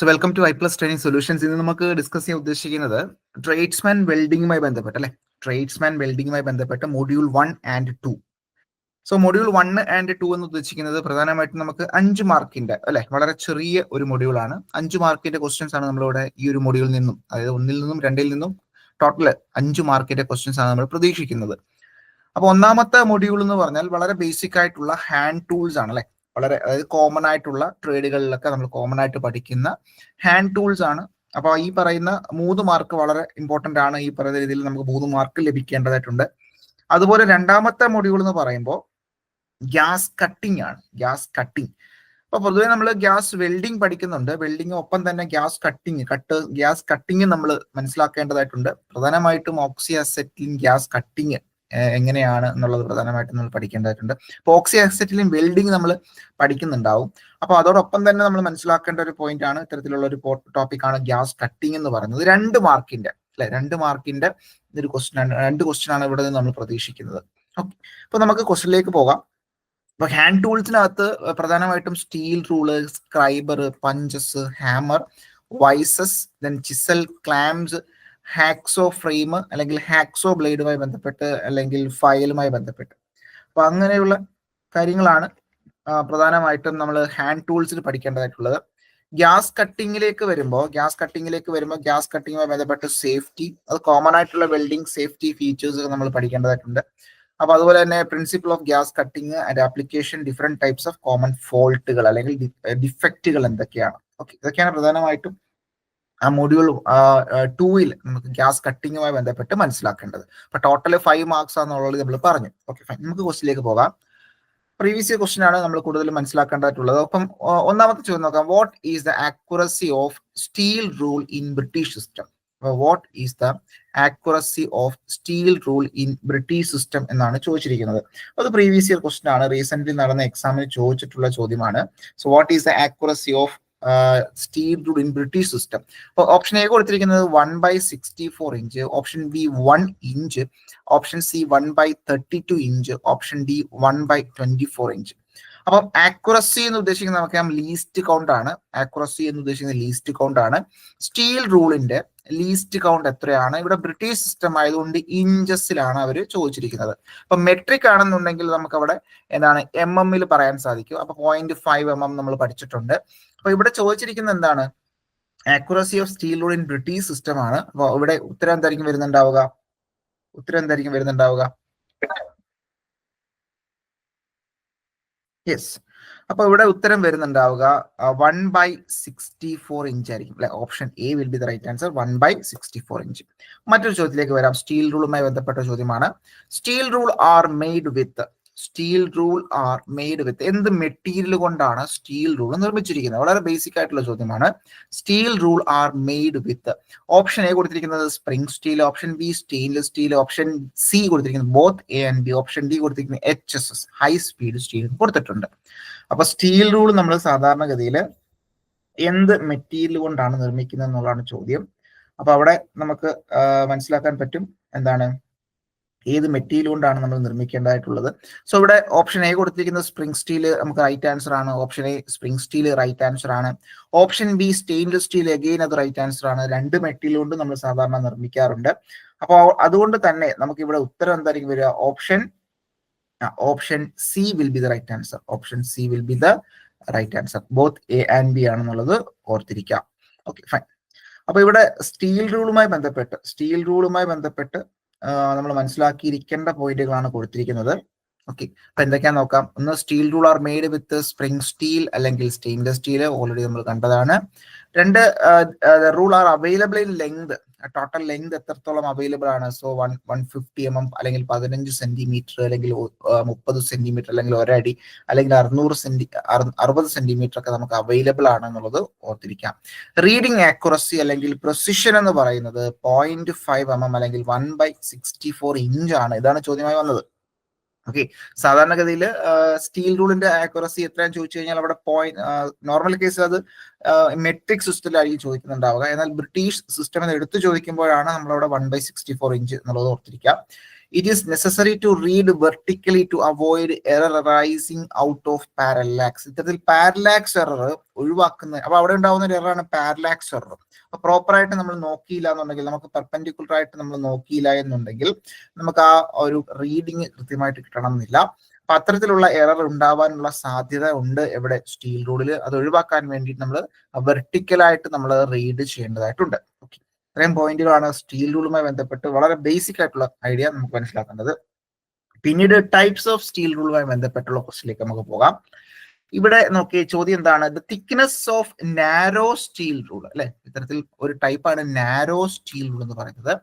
So welcome to I Plus training solutions. ഇന്ന് നമുക്ക് discuss ചെയ്യാൻ ഉദ്ദേശിക്കുന്നത് ട്രേഡ്സ്മാൻ വെൽഡിങ്ങുമായി ബന്ധപ്പെട്ട് ബന്ധപ്പെട്ട് module 1 and 2. So module 1 and 2 എന്ന് ഉദ്ദേശിക്കുന്നത് പ്രധാനമായിട്ടും നമുക്ക് 5 മാർക്കിന്റെ വളരെ ചെറിയ ഒരു മൊഡ്യൂളാണ്. 5 മാർക്കിന്റെ ക്വസ്റ്റ്യൻസ് ആണ് നമ്മളിവിടെ ഈ ഒരു മൊഡ്യൂളിൽ നിന്നും, അതായത് 1 ൽ നിന്നും 2 ൽ നിന്നും ടോട്ടൽ 5 മാർക്കിന്റെ ക്വസ്റ്റ്യൻസ് ആണ് നമ്മൾ പ്രതീക്ഷിക്കുന്നത്. അപ്പൊ ഒന്നാമത്തെ മൊഡ്യൂൾ എന്ന് പറഞ്ഞാൽ വളരെ ബേസിക് ആയിട്ടുള്ള ഹാൻഡ് ടൂൾസ് ആണ്, അതായത് കോമൺ ആയിട്ടുള്ള ട്രേഡുകളിലൊക്കെ നമ്മൾ കോമൺ ആയിട്ട് പഠിക്കുന്ന ഹാൻഡ് ടൂൾസ് ആണ്. അപ്പൊ ഈ പറയുന്ന 3 മാർക്ക് വളരെ ഇമ്പോർട്ടന്റ് ആണ്. ഈ പറയുന്ന രീതിയിൽ നമുക്ക് 3 മാർക്ക് ലഭിക്കേണ്ടതായിട്ടുണ്ട്. അതുപോലെ രണ്ടാമത്തെ മൊഡ്യൂൾ എന്ന് പറയുമ്പോൾ ഗ്യാസ് കട്ടിംഗ് ആണ്. അപ്പൊ പൊതുവെ നമ്മൾ ഗ്യാസ് വെൽഡിംഗ് പഠിക്കുന്നുണ്ട്. വെൽഡിംഗ് ഒപ്പം തന്നെ ഗ്യാസ് കട്ടിങ് നമ്മൾ മനസ്സിലാക്കേണ്ടതായിട്ടുണ്ട്. പ്രധാനമായിട്ടും ഓക്സി അസെറ്റിലിൻ ഗ്യാസ് കട്ടിങ് എങ്ങനെയാണ് എന്നുള്ളത് പ്രധാനമായിട്ടും നമ്മൾ പഠിക്കേണ്ടതായിട്ടുണ്ട്. അപ്പൊ ഓക്സി അസെറ്റിലിൻ വെൽഡിംഗ് നമ്മൾ പഠിക്കുന്നുണ്ടാവും. അപ്പൊ അതോടൊപ്പം തന്നെ നമ്മൾ മനസ്സിലാക്കേണ്ട ഒരു പോയിന്റ് ആണ്, ഇത്തരത്തിലുള്ള ഒരു ടോപ്പിക്കാണ് ഗ്യാസ് കട്ടിംഗ് എന്ന് പറയുന്നത്. 2 മാർക്കിന്റെ ഒരു ക്വസ്റ്റ്യൻ ആണ്. 2 ക്വസ്റ്റ്യൻ ആണ് ഇവിടെ നിന്ന് നമ്മൾ പ്രതീക്ഷിക്കുന്നത്. ഓക്കെ, അപ്പൊ നമുക്ക് ക്വസ്റ്റ്യനിലേക്ക് പോകാം. അപ്പൊ ഹാൻഡ് ടൂൾസിനകത്ത് പ്രധാനമായിട്ടും steel rule, scriber, punches, hammer, vices, then chisel, clamps, hacksaw frame അല്ലെങ്കിൽ ഹാക്സോ ബ്ലേഡുമായി ബന്ധപ്പെട്ട് അല്ലെങ്കിൽ ഫയലുമായി ബന്ധപ്പെട്ട്, അപ്പൊ അങ്ങനെയുള്ള കാര്യങ്ങളാണ് പ്രധാനമായിട്ടും നമ്മൾ ഹാൻഡ് ടൂൾസിൽ പഠിക്കേണ്ടതായിട്ടുള്ളത്. ഗ്യാസ് കട്ടിങ്ങിലേക്ക് വരുമ്പോൾ ഗ്യാസ് കട്ടിങ്ങുമായി ബന്ധപ്പെട്ട് സേഫ്റ്റി, അത് കോമൺ ആയിട്ടുള്ള വെൽഡിംഗ് സേഫ്റ്റി ഫീച്ചേഴ്സ് നമ്മൾ പഠിക്കേണ്ടതായിട്ടുണ്ട്. അപ്പൊ അതുപോലെ തന്നെ principle of gas cutting and application, different types of common ഫോൾട്ടുകൾ അല്ലെങ്കിൽ ഡിഫക്റ്റുകൾ എന്തൊക്കെയാണ്. ഓക്കെ, ഇതൊക്കെയാണ് പ്രധാനമായിട്ടും ആ മൊഡ്യൂൾ 2 നമുക്ക് ഗ്യാസ് കട്ടിങ്ങുമായി ബന്ധപ്പെട്ട് മനസ്സിലാക്കേണ്ടത്. അപ്പൊ ടോട്ടൽ 5 മാർക്സ് ആണെന്നുള്ളത് നമ്മൾ പറഞ്ഞു. ഓക്കെ ഫൈൻ, നമുക്ക് ക്വസ്റ്റിലേക്ക് പോകാം. പ്രീവിയസ് ഇയർ ക്വസ്റ്റ്യൻ ആണ് നമ്മൾ കൂടുതൽ മനസ്സിലാക്കേണ്ടതായിട്ടുള്ളത്. അപ്പം ഒന്നാമത്തെ ചോദ്യം നോക്കാം. What is the accuracy of steel rule in British system? What is the accuracy of steel rule in British system എന്നാണ് ചോദിച്ചിരിക്കുന്നത്. അത് പ്രീവിയസ് ഇയർ ക്വസ്റ്റ്യൻ ആണ്, റീസെന്റ് നടന്ന എക്സാമിന് ചോദിച്ചിട്ടുള്ള ചോദ്യമാണ്. So what is the accuracy of steel rule in British system? അപ്പോൾ option A കൊടുത്തിരിക്കുന്നത് 1/64 inch, option B 1 inch, option C 1/32 inch, option D 1/24 inch. അപ്പം ആക്യുറസി എന്ന് ഉദ്ദേശിക്കുന്നത് നമുക്കറിയാം ലീസ്റ്റ് കൗണ്ട് ആണ്. സ്റ്റീൽ റൂളിന്റെ ലീസ്റ്റ് കൗണ്ട് എത്രയാണ്? ഇവിടെ ബ്രിട്ടീഷ് സിസ്റ്റം ആയതുകൊണ്ട് ഇഞ്ചസിലാണ് അവർ ചോദിച്ചിരിക്കുന്നത്. അപ്പൊ മെട്രിക് ആണെന്നുണ്ടെങ്കിൽ നമുക്ക് അവിടെ എന്താണ് MM പറയാൻ സാധിക്കും. അപ്പൊ 0.5 mm നമ്മൾ പഠിച്ചിട്ടുണ്ട്. അപ്പൊ ഇവിടെ ചോദിച്ചിരിക്കുന്നത് എന്താണ്? Accuracy of steel rule in British system ആണ്. അപ്പൊ ഇവിടെ ഉത്തരം എന്തായിരിക്കും വരുന്നുണ്ടാവുക? യെസ്, അപ്പൊ ഇവിടെ ഉത്തരം വരുന്നുണ്ടാവുക 1/64 ഇഞ്ച് ആയിരിക്കും, അല്ലെ? Option A will be the right answer, 1/64 inch. മറ്റൊരു ചോദ്യത്തിലേക്ക് വരാം. സ്റ്റീൽ റൂളുമായി ബന്ധപ്പെട്ട ചോദ്യമാണ്. Steel rule are made with എന്ത് മെറ്റീരിയൽ കൊണ്ടാണ് സ്റ്റീൽ റൂൾ നിർമ്മിച്ചിരിക്കുന്നത്? വളരെ ബേസിക് ആയിട്ടുള്ള ചോദ്യമാണ്. Steel rule are made with, option A കൊടുത്തിരിക്കുന്നത് spring steel, option B stainless steel, option C കൊടുത്തിരിക്കുന്നത് both A and B, option D കൊടുത്തിരിക്കുന്നത് HSS ഹൈ സ്പീഡ് സ്റ്റീൽ കൊടുത്തിട്ടുണ്ട്. അപ്പൊ സ്റ്റീൽ റൂൾ നമ്മൾ സാധാരണഗതിയിൽ എന്ത് മെറ്റീരിയൽ കൊണ്ടാണ് നിർമ്മിക്കുന്നത് എന്നുള്ളതാണ് ചോദ്യം. അപ്പൊ അവിടെ നമുക്ക് മനസ്സിലാക്കാൻ പറ്റും എന്താണ്, ഏത് മെറ്റീരിയൽ കൊണ്ടാണ് നമ്മൾ നിർമ്മിക്കേണ്ടതായിട്ടുള്ളത്. സോ ഇവിടെ ഓപ്ഷൻ എ കൊടുത്തിരിക്കുന്നത് സ്പ്രിംഗ് സ്റ്റീൽ നമുക്ക് റൈറ്റ് ആൻസർ ആണ്. Option A spring steel right answer ആണ്. Option B stainless steel again അത് റൈറ്റ് ആൻസർ ആണ്. 2 മെറ്റീരിയൽ കൊണ്ട് നമ്മൾ സാധാരണ നിർമ്മിക്കാറുണ്ട്. അപ്പോൾ അതുകൊണ്ട് തന്നെ നമുക്ക് ഇവിടെ ഉത്തരം എന്തായിരിക്കും വരിക? Option C will be the right answer. Both A and B ആണെന്നുള്ളത് ഓർത്തിരിക്കാം. Okay fine. അപ്പൊ ഇവിടെ സ്റ്റീൽ റൂളുമായി ബന്ധപ്പെട്ട് നമ്മൾ മനസ്സിലാക്കിയിരിക്കേണ്ട പോയിന്റുകളാണ് കൊടുത്തിരിക്കുന്നത്. ഓക്കെ, അപ്പൊ എന്തൊക്കെയാ നോക്കാം. ഒന്ന്, steel rule are made with spring steel അല്ലെങ്കിൽ സ്റ്റെയിൻലെസ് സ്റ്റീൽ, ഓൾറെഡി നമ്മൾ കണ്ടതാണ്. 2, rule R available in length, total length എത്രത്തോളം അവൈലബിൾ ആണ്? സോ 150 mm അല്ലെങ്കിൽ 15 സെന്റിമീറ്റർ അല്ലെങ്കിൽ 30 സെന്റിമീറ്റർ അല്ലെങ്കിൽ 1 അടി അല്ലെങ്കിൽ 60 സെന്റിമീറ്റർ ഒക്കെ നമുക്ക് അവൈലബിൾ ആണ് എന്നുള്ളത് ഓർത്തിരിക്കാം. റീഡിംഗ് ആക്യുറസി അല്ലെങ്കിൽ പ്രിസിഷൻ എന്ന് പറയുന്നത് 0.5 mm അല്ലെങ്കിൽ 1/64 ഇഞ്ച് ആണ്. ഇതാണ് ചോദ്യമായി വന്നത്. ഓക്കെ, സാധാരണഗതിയിൽ സ്റ്റീൽ റൂളിന്റെ ആക്യുറസി എത്രയാണെന്ന് ചോദിച്ചു കഴിഞ്ഞാൽ അവിടെ നോർമൽ കേസിൽ അത് മെട്രിക് സിസ്റ്റത്തിലായിരിക്കും ചോദിക്കുന്നുണ്ടാവുക. എന്നാൽ ബ്രിട്ടീഷ് സിസ്റ്റം എന്ന് എടുത്തു ചോദിക്കുമ്പോഴാണ് നമ്മളവിടെ 1/64 ഇഞ്ച് എന്നുള്ളത് ഓർത്തിരിക്കുക. It is necessary to read vertically to avoid error arising out of parallax. ഇത്തരത്തിൽ പാരലാക്സ് എറർ ഒഴിവാക്കുന്ന, അപ്പൊ അവിടെ ഉണ്ടാവുന്ന ഒരു എററാണ് പാരലാക്സ് എറർ. അപ്പൊ പ്രോപ്പർ ആയിട്ട് നമ്മൾ നോക്കിയില്ല എന്നുണ്ടെങ്കിൽ, നമുക്ക് പെർപെൻഡിക്കുലർ ആയിട്ട് നമ്മൾ നോക്കിയില്ല എന്നുണ്ടെങ്കിൽ നമുക്ക് ആ ഒരു റീഡിങ് കൃത്യമായിട്ട് കിട്ടണം എന്നില്ല. അപ്പൊ അത്തരത്തിലുള്ള എറർ ഉണ്ടാവാനുള്ള സാധ്യത ഉണ്ട് എവിടെ, സ്റ്റീൽ റൂളിൽ. അത് ഒഴിവാക്കാൻ വേണ്ടി നമ്മൾ വെർട്ടിക്കലായിട്ട് നമ്മൾ റീഡ് ചെയ്യേണ്ടതായിട്ടുണ്ട്. ഓക്കെ, ഇത്രയും പോയിന്റുകളാണ് സ്റ്റീൽ റൂളുമായി ബന്ധപ്പെട്ട് വളരെ ബേസിക് ആയിട്ടുള്ള ഐഡിയ നമുക്ക് മനസ്സിലാക്കേണ്ടത്. പിന്നീട് ടൈപ്സ് ഓഫ് സ്റ്റീൽ റൂളുമായി ബന്ധപ്പെട്ടുള്ള ക്വസ്റ്റിലേക്ക് നമുക്ക് പോകാം. ഇവിടെ നോക്കിയ ചോദ്യം എന്താണ്, the thickness of narrow steel rule അല്ലെ. ഇത്തരത്തിൽ ഒരു ടൈപ്പാണ് നാരോ സ്റ്റീൽ റൂൾ എന്ന് പറയുന്നത്.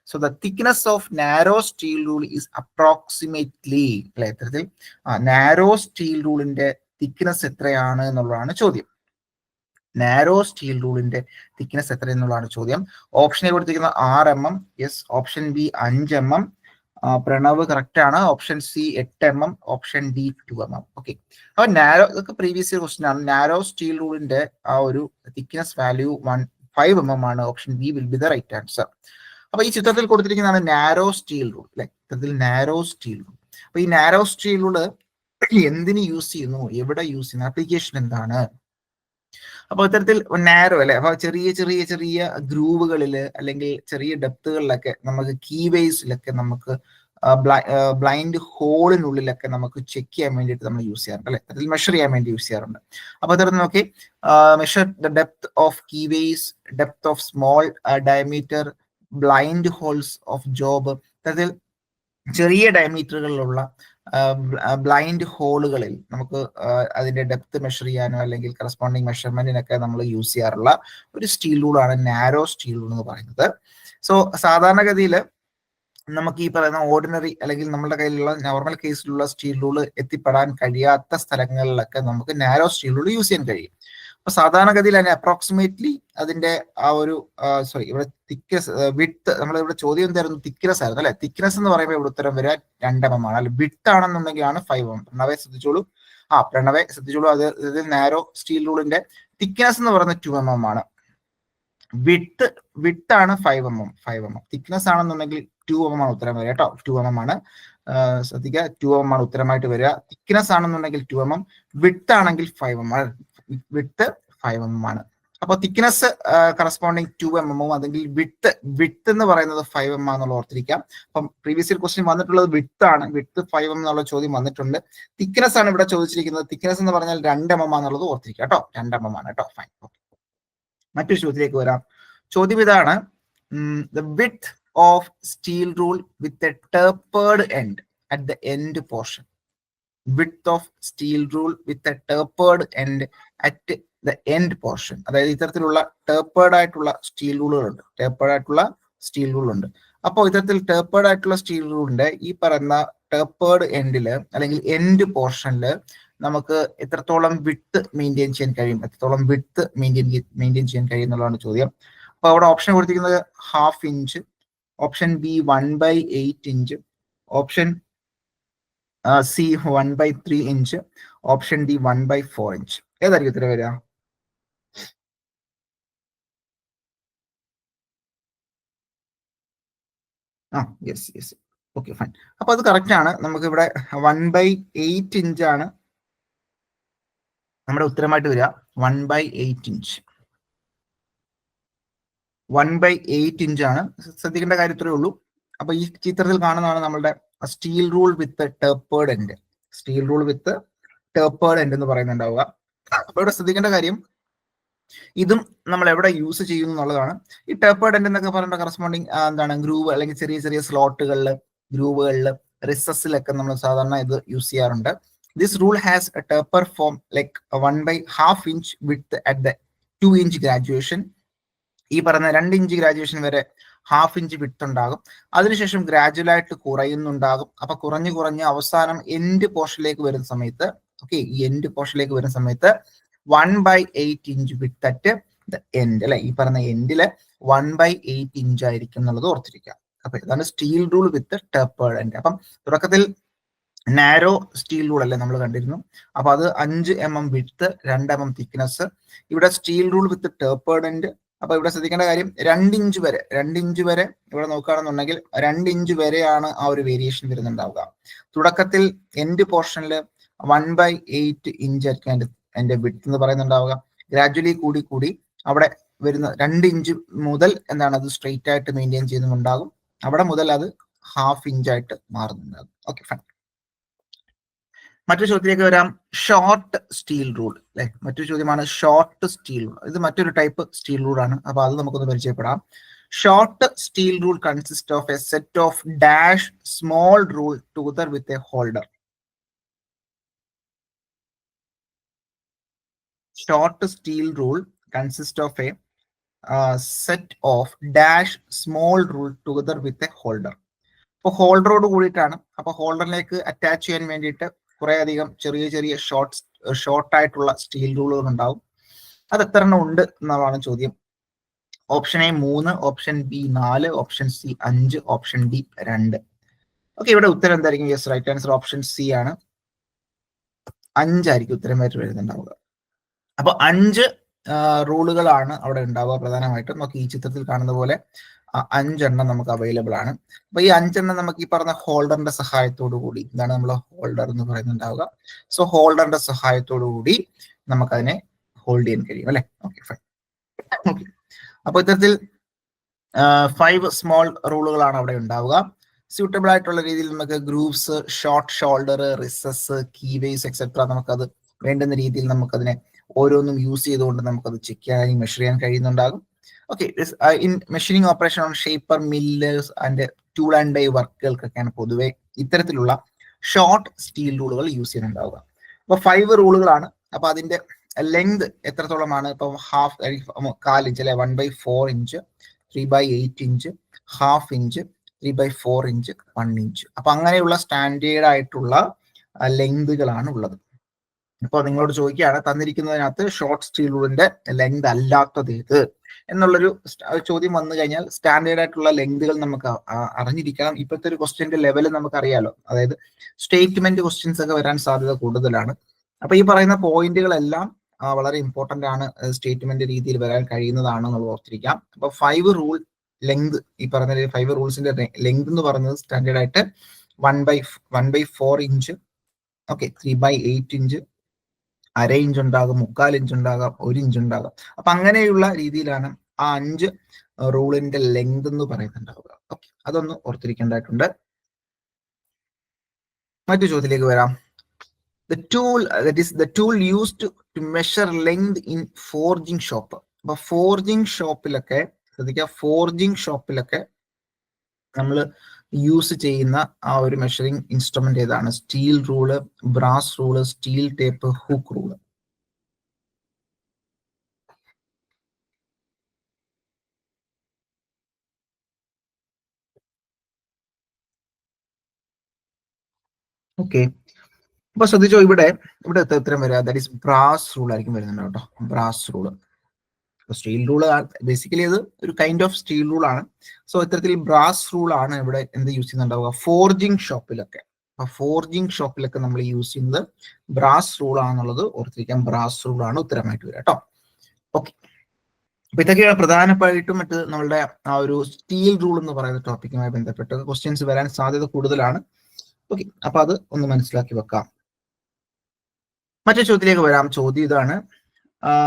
So the thickness of narrow steel rule is approximately അല്ലെ. ഇത്തരത്തിൽ നാരോ സ്റ്റീൽ റൂളിന്റെ തിക്നെസ് എത്രയാണ് എന്നുള്ളതാണ് ചോദ്യം. നാരോ സ്റ്റീൽ റൂളിന്റെ തിക്നെസ് എത്ര എന്നുള്ളതാണ് ചോദ്യം. ഓപ്ഷൻ എ കൊടുത്തിരിക്കുന്ന 6 mm, yes. Option B 5 mm, Pranav correct ആണ്. Option C 8 mm, option D 2 mm. Okay, അപ്പൊ നാരോ, ഇതൊക്കെ പ്രീവിയസ് ഇയർ ക്വസ്റ്റ്യൻ ആണ്. നാരോ സ്റ്റീൽ റൂളിന്റെ ആ ഒരു തിക്നെസ് വാല്യൂ 5 mm ആണ്. Option B will be the right answer. അപ്പൊ ഈ ചിത്രത്തിൽ കൊടുത്തിരിക്കുന്നതാണ് നാരോ സ്റ്റീൽ റൂൾ അല്ലെ. ചിത്രത്തിൽ നാരോ സ്റ്റീൽ റൂൾ. അപ്പൊ ഈ നാരോ സ്റ്റീൽ റൂള് എന്തിന് യൂസ് ചെയ്യുന്നു, എവിടെ യൂസ് ചെയ്യുന്നു, ആപ്ലിക്കേഷൻ എന്താണ്? അപ്പൊ ഇത്തരത്തിൽ നാരോ അല്ലെ, അപ്പൊ ചെറിയ ചെറിയ ചെറിയ ഗ്രൂവുകളില് അല്ലെങ്കിൽ ചെറിയ ഡെപ്തുകളിലൊക്കെ നമുക്ക് കീവേസിലൊക്കെ നമുക്ക് ബ്ലൈൻഡ് ഹോളിനുള്ളിലൊക്കെ നമുക്ക് ചെക്ക് ചെയ്യാൻ വേണ്ടിയിട്ട് നമ്മൾ യൂസ് ചെയ്യാറുണ്ട് അല്ലെ. അതിൽ മെഷർ ചെയ്യാൻ വേണ്ടി യൂസ് ചെയ്യാറുണ്ട്. അപ്പൊ അത്തരത്തിൽ നോക്കി, measure the depth of keyways, depth of small diameter blind holes of job. അത്തരത്തിൽ ചെറിയ ഡയമീറ്ററുകളിലുള്ള ബ്ലൈൻഡ് ഹോളുകളിൽ നമുക്ക് അതിന്റെ ഡെപ്ത് മെഷർ ചെയ്യാനോ അല്ലെങ്കിൽ കറസ്പോണ്ടിങ് മെഷർമെന്റിനൊക്കെ നമ്മൾ യൂസ് ചെയ്യാറുള്ള ഒരു സ്റ്റീൽ റൂളാണ് നാരോ സ്റ്റീൽ റൂൾ എന്ന് പറയുന്നത്. സോ സാധാരണഗതിയിൽ നമുക്ക് ഈ പറയുന്ന ഓർഡിനറി അല്ലെങ്കിൽ നമ്മുടെ കയ്യിലുള്ള നോർമൽ കേസിലുള്ള സ്റ്റീൽ റൂൾ എത്തിപ്പെടാൻ കഴിയാത്ത സ്ഥലങ്ങളിലൊക്കെ നമുക്ക് നാരോ സ്റ്റീൽ റൂൾ യൂസ് ചെയ്യാൻ കഴിയും. അപ്പൊ സാധാരണഗതിയിൽ അതിന് അപ്രോക്സിമേറ്റ്ലി അതിന്റെ ആ ഒരു ഇവിടെ തിക്നെസ് വിഡ്ത്ത്, നമ്മൾ ഇവിടെ ചോദ്യം എന്തായിരുന്നു, തിക്നെസ് ആയിരുന്നു അല്ലെ. തിക്നെസ് എന്ന് പറയുമ്പോൾ ഇവിടെ ഉത്തരം വരിക 2 mm ആണ്. അല്ലെ, വിഡ്ത്ത് ആണെന്നുണ്ടെങ്കിലാണ് 5 mm. പ്രണവെ ശ്രദ്ധിച്ചോളൂ, പ്രണവെ ശ്രദ്ധിച്ചോളൂ. അത് നാരോ സ്റ്റീൽ റൂളിന്റെ തിക്നെസ് എന്ന് പറയുന്നത് 2 mm ആണ്. വിഡ്ത്ത് ആണ് 5 mm. തിക്നെസ് ആണെന്നുണ്ടെങ്കിൽ 2 mm ആണ് ഉത്തരം വരിക കേട്ടോ. 2 mm ആണ്, ശ്രദ്ധിക്കുക. 2 mm ആണ് ഉത്തരമായിട്ട് വരിക. തിക്നെസ് ആണെന്നുണ്ടെങ്കിൽ 2 mm, വിഡ്ത്ത് ആണെങ്കിൽ 5 mm. വിഡ്ത്ത് 5 mm ആണ്. അപ്പൊ തിക്നെസ് കറസ്പോണ്ടിങ് 2 mm അല്ലെങ്കിൽ വിഡ്ത്ത് എന്ന് പറയുന്നത് 5 mm എന്നുള്ള ഓർത്തിരിക്കാം. അപ്പം പ്രീവിയസ് ഇയർ ക്വസ്റ്റ്യൻ വന്നിട്ടുള്ളത് വിഡ്ത്ത് ആണ്. വിഡ്ത്ത് 5 mm എന്നുള്ള ചോദ്യം വന്നിട്ടുണ്ട്. തിക്നെസ് ആണ് ഇവിടെ ചോദിച്ചിരിക്കുന്നത്. തിക്നെസ് എന്ന് പറഞ്ഞാൽ 2 mm എന്നുള്ളത് ഓർത്തിരിക്കുക കേട്ടോ. 2 mm ആണ് കേട്ടോ. ഫൈൻ. മറ്റൊരു ചോദ്യത്തിലേക്ക് വരാം. ചോദ്യം ഇതാണ്, the width of steel rule with a tapered end at the end portion. Width of steel rule with a tapered end at the end portion. അതായത് ഇത്തരത്തിലുള്ള ടേപ്പേർഡ് ആയിട്ടുള്ള സ്റ്റീൽ റൂളുകളുണ്ട്. അപ്പോൾ ഇത്തരത്തിൽ ടേപ്പേർഡ് ആയിട്ടുള്ള സ്റ്റീൽ റൂളിന്റെ ഈ പറയുന്ന ടേപ്പേർഡ് എൻഡില് അല്ലെങ്കിൽ എൻഡ് പോർഷനിൽ നമുക്ക് എത്രത്തോളം വിഡ്ത്ത് മെയിൻറ്റെയിൻ ചെയ്യാൻ കഴിയും, മെയിൻറ്റെയിൻ ചെയ്യാൻ കഴിയും എന്നുള്ളതാണ് ചോദ്യം. അപ്പൊ അവിടെ ഓപ്ഷൻ കൊടുത്തിരിക്കുന്നത് 1/2 inch, option B 1/8 inch, option C 1/3 inch, option D 1/4 inch. ഏതായിരിക്കും ഉത്തരം വരിക? യെസ്. Okay, fine. അപ്പൊ അത് കറക്റ്റ് ആണ്. നമുക്ക് ഇവിടെ 1/8 ഇഞ്ചാണ് നമ്മുടെ ഉത്തരമായിട്ട് വരിക. 1/8 ഇഞ്ച് 1/8 ഇഞ്ചാണ്. ശ്രദ്ധിക്കേണ്ട കാര്യത്രേ ഉള്ളൂ. അപ്പൊ ഈ ചിത്രത്തിൽ കാണുന്നതാണ് നമ്മളുടെ സ്റ്റീൽ റൂൾ വിത്ത് ടേപ്പേർഡ് എൻഡ്. സ്റ്റീൽ റൂൾ വിത്ത് ടേപ്പേർഡ് എൻഡ് എന്ന് പറയുന്നുണ്ടാവുക. അപ്പൊ ഇവിടെ ശ്രദ്ധിക്കേണ്ട കാര്യം, ഇതും നമ്മൾ എവിടെ യൂസ് ചെയ്യുന്നു എന്നുള്ളതാണ്. ഈ ടേപ്പേർഡ് എൻഡ് എന്നൊക്കെ പറയുന്ന കറസ്പോണ്ടിങ് എന്താണ്, ഗ്രൂവ് അല്ലെങ്കിൽ ചെറിയ ചെറിയ സ്ലോട്ടുകളിൽ, ഗ്രൂവുകളിൽ, റിസസിലൊക്കെ നമ്മൾ സാധാരണ ഇത് യൂസ് ചെയ്യാറുണ്ട്. This rule has A taper form like 1/2 inch width at the 2 inch graduation. ഈ പറയുന്ന 2 ഇഞ്ച് ഗ്രാജുവേഷൻ വരെ 1/2 ഇഞ്ച് വിഡ്ത്ത് ഉണ്ടാകും. അതിനുശേഷം ഗ്രാജുവലായിട്ട് കുറയുന്നുണ്ടാകും. അപ്പൊ കുറഞ്ഞ് അവസാനം എൻഡ് പോർഷനിലേക്ക് വരുന്ന സമയത്ത്, ഓക്കെ, ഈ എൻഡ് പോർഷനിലേക്ക് വരുന്ന സമയത്ത് 1/8 inch width at the end അല്ലെ. ഈ പറഞ്ഞ എൻഡില് 1/8 ഇഞ്ച് ആയിരിക്കും എന്നുള്ളത് ഓർത്തിരിക്കുക. അപ്പൊ ഇതാണ് സ്റ്റീൽ റൂൾ വിത്ത് ടേപ്പേർഡ് എൻഡ്. അപ്പം തുടക്കത്തിൽ നാരോ സ്റ്റീൽ റൂൾ അല്ലേ നമ്മൾ കണ്ടിരുന്നു. അപ്പൊ അത് 5 mm വിഡ്ത്ത്, 2 mm തിക്നെസ്. ഇവിടെ സ്റ്റീൽ റൂൾ വിത്ത് ടേപ്പേർഡ് എൻഡ് അപ്പൊ ഇവിടെ ശ്രദ്ധിക്കേണ്ട കാര്യം 2 ഇഞ്ച് വരെ ഇവിടെ നോക്കുകയാണെന്നുണ്ടെങ്കിൽ 2 ഇഞ്ച് വരെയാണ് ആ ഒരു വേരിയേഷൻ വരുന്നുണ്ടാവുക. തുടക്കത്തിൽ എൻഡ് പോർഷനിൽ 1/8 ഇഞ്ച് ആയിരിക്കും അതിന്റെ വിഡ്ത്ത് എന്ന് പറയുന്നുണ്ടാവുക. ഗ്രാജുവലി കൂടി അവിടെ വരുന്ന 2 ഇഞ്ച് മുതൽ എന്താണ് അത് സ്ട്രെയിറ്റ് ആയിട്ട് മെയിൻറ്റെയിൻ ചെയ്യുന്നുണ്ടാകും. അവിടെ മുതൽ അത് 1/2 ഇഞ്ചായിട്ട് മാറുന്നുണ്ടാകും. Okay, fine. മറ്റൊരു ചോദ്യത്തിലേക്ക് വരാം. ഷോർട്ട് സ്റ്റീൽ റൂൾ അല്ലെ, മറ്റൊരു ചോദ്യമാണ് ഷോർട്ട് സ്റ്റീൽ റൂൾ. ഇത് മറ്റൊരു ടൈപ്പ് സ്റ്റീൽ റൂൾ ആണ്. അപ്പൊ അത് നമുക്കൊന്ന് പരിചയപ്പെടാം. Short steel rule consist of A set of dash small rule together with a holder. Short steel rule consists of a set of dash small rule together with a holder. അപ്പോൾ ഹോൾഡറോട് കൂടിയിട്ടാണ്. അപ്പൊ ഹോൾഡറിലേക്ക് attach ചെയ്യാൻ വേണ്ടിയിട്ട് കുറെ അധികം ചെറിയ ഷോർട്ടായിട്ടുള്ള steel റൂളുകൾ ഉണ്ടാവും. അത് എത്ര എണ്ണം ഉണ്ട് എന്നുള്ളതാണ് ചോദ്യം. Option A 3, option B 4, option C 5, option D 2. Okay, ഇവിടെ ഉത്തരം എന്തായിരിക്കും? Yes, right answer option C ആണ്. 5 ആയിരിക്കും ഉത്തരമായിട്ട് വരുന്നുണ്ടാവുക. അപ്പൊ 5 റൂളുകളാണ് അവിടെ ഉണ്ടാവുക പ്രധാനമായിട്ടും. നമുക്ക് ഈ ചിത്രത്തിൽ കാണുന്ന പോലെ 5 എണ്ണം നമുക്ക് അവൈലബിൾ ആണ്. അപ്പൊ ഈ 5 എണ്ണം നമുക്ക് ഈ പറഞ്ഞ ഹോൾഡറിന്റെ സഹായത്തോടു കൂടി, ഇതാണ് നമ്മൾ ഹോൾഡർ എന്ന് പറയുന്നുണ്ടാവുക. സോ ഹോൾഡറിന്റെ സഹായത്തോടു കൂടി നമുക്കതിനെ ഹോൾഡ് ചെയ്യാൻ കഴിയും അല്ലെ. Okay, fine. ഓക്കെ, അപ്പൊ ഇത്തരത്തിൽ 5 സ്മോൾ റൂളുകളാണ് അവിടെ ഉണ്ടാവുക. സ്യൂട്ടബിൾ ആയിട്ടുള്ള രീതിയിൽ നമുക്ക് grooves, short shoulder, recesses, keyways etcetera നമുക്കത് വേണ്ടുന്ന രീതിയിൽ നമുക്കതിനെ ഓരോന്നും യൂസ് ചെയ്തുകൊണ്ട് നമുക്കത് ചെക്ക് ചെയ്യാനും മെഷർ ചെയ്യാൻ കഴിയുന്നുണ്ടാകും. Okay, in measuring operation on shaper, millers and tool and die വർക്കുകൾക്കൊക്കെയാണ് പൊതുവെ ഇത്തരത്തിലുള്ള ഷോർട്ട് സ്റ്റീൽ റൂളുകൾ യൂസ് ചെയ്യുന്നുണ്ടാവുക. അപ്പൊ 5 റൂളുകളാണ്. അപ്പൊ അതിന്റെ ലെങ്ത് എത്രത്തോളമാണ്? ഇപ്പൊ 1/4 ഇഞ്ച് അല്ലെ, 1/4 inch, 3/8 inch, 1/2 inch, 3/4 inch, 1 inch. അപ്പൊ അങ്ങനെയുള്ള സ്റ്റാൻഡേർഡ് ആയിട്ടുള്ള ലെങ്തുകളാണ് ഉള്ളത്. ഇപ്പോൾ നിങ്ങളോട് ചോദിക്കുകയാണ്, തന്നിരിക്കുന്നതിനകത്ത് ഷോർട്ട് സ്റ്റീൽ റൂളിന്റെ ലെങ്ത് അല്ലാത്തത് ഏത് എന്നുള്ളൊരു ചോദ്യം വന്നു കഴിഞ്ഞാൽ സ്റ്റാൻഡേർഡ് ആയിട്ടുള്ള ലെങ്തുകൾ നമുക്ക് അറിഞ്ഞിരിക്കണം. ഇപ്പോഴത്തെ ഒരു ക്വസ്റ്റ്യന്റെ ലെവൽ നമുക്ക് അറിയാലോ. അതായത് സ്റ്റേറ്റ്മെന്റ് ക്വസ്റ്റ്യൻസ് ഒക്കെ വരാൻ സാധ്യത കൂടുതലാണ്. അപ്പൊ ഈ പറയുന്ന പോയിന്റുകളെല്ലാം വളരെ ഇമ്പോർട്ടന്റ് ആണ്. സ്റ്റേറ്റ്മെന്റ് രീതിയിൽ വരാൻ കഴിയുന്നതാണ് എന്നുള്ളത് ഓർത്തിരിക്കാം. അപ്പൊ 5 റൂൾ ലെങ്ത്, ഈ പറഞ്ഞ 5 റൂൾസിന്റെ ലെങ്ത് എന്ന് പറയുന്നത് സ്റ്റാൻഡേർഡ് ആയിട്ട് 1/4 ഇഞ്ച്, ഓക്കെ, 3/8 ഇഞ്ച്, 1/2 ഇഞ്ച് ഉണ്ടാകും, 3/4 ഇഞ്ച് ഉണ്ടാകാം, 1 ഇഞ്ച് ഉണ്ടാകാം. അപ്പൊ അങ്ങനെയുള്ള രീതിയിലാണ് ആ 5 റൂളിന്റെ ലെങ്ത് എന്ന് പറയുന്നുണ്ടാവുക. ഓക്കെ, അതൊന്ന് ഓർത്തിരിക്കേണ്ടതായിട്ടുണ്ട്. മറ്റു ചോദ്യത്തിലേക്ക് വരാം. The tool used to measure length in forging shop. അപ്പൊ ഫോർജിങ് ഷോപ്പിലൊക്കെ ശ്രദ്ധിക്കുക, ഫോർജിങ് ഷോപ്പിലൊക്കെ നമ്മൾ യൂസ് ചെയ്യുന്ന ആ ഒരു മെഷറിംഗ് ഇൻസ്ട്രുമെന്റ് ഏതാണ്? Steel rule, brass rule, steel tape, hook rule. Okay, അപ്പൊ ശ്രദ്ധിച്ചോ, ഇവിടെ ഉത്തരം വരിക ദാറ്റ് ഈസ് ബ്രാസ് റൂൾ ആയിരിക്കും വരുന്നുണ്ട് കേട്ടോ. Brass rule. Steel rule basically അത് ഒരു കൈൻഡ് ഓഫ് സ്റ്റീൽ റൂൾ ആണ്. സോ ഇത്തരത്തിൽ ബ്രാസ് റൂൾ ആണ് ഇവിടെ എന്ത് യൂസ് ചെയ്യുന്നുണ്ടാവുക? ഫോർജിങ് ഷോപ്പിലൊക്കെ. അപ്പൊ ഫോർജിങ് ഷോപ്പിലൊക്കെ നമ്മൾ യൂസ് ചെയ്യുന്നത് ബ്രാസ് റൂൾ ആണെന്നുള്ളത് ഓർത്തിരിക്കാം. ബ്രാസ് റൂൾ ആണ് ഉത്തരമായിട്ട് വരിക കേട്ടോ. ഓക്കെ, അപ്പൊ ഇതൊക്കെയാണ് പ്രധാനമായിട്ടും മറ്റ് നമ്മളുടെ ആ ഒരു സ്റ്റീൽ റൂൾ എന്ന് പറയുന്ന ടോപ്പിക്കുമായി ബന്ധപ്പെട്ട് ക്വസ്റ്റ്യൻസ് വരാൻ സാധ്യത കൂടുതലാണ്. ഓക്കെ, അപ്പൊ അത് ഒന്ന് മനസ്സിലാക്കി വെക്കാം. മറ്റു ചോദ്യത്തിലേക്ക് വരാം. ചോദ്യം ഇതാണ്,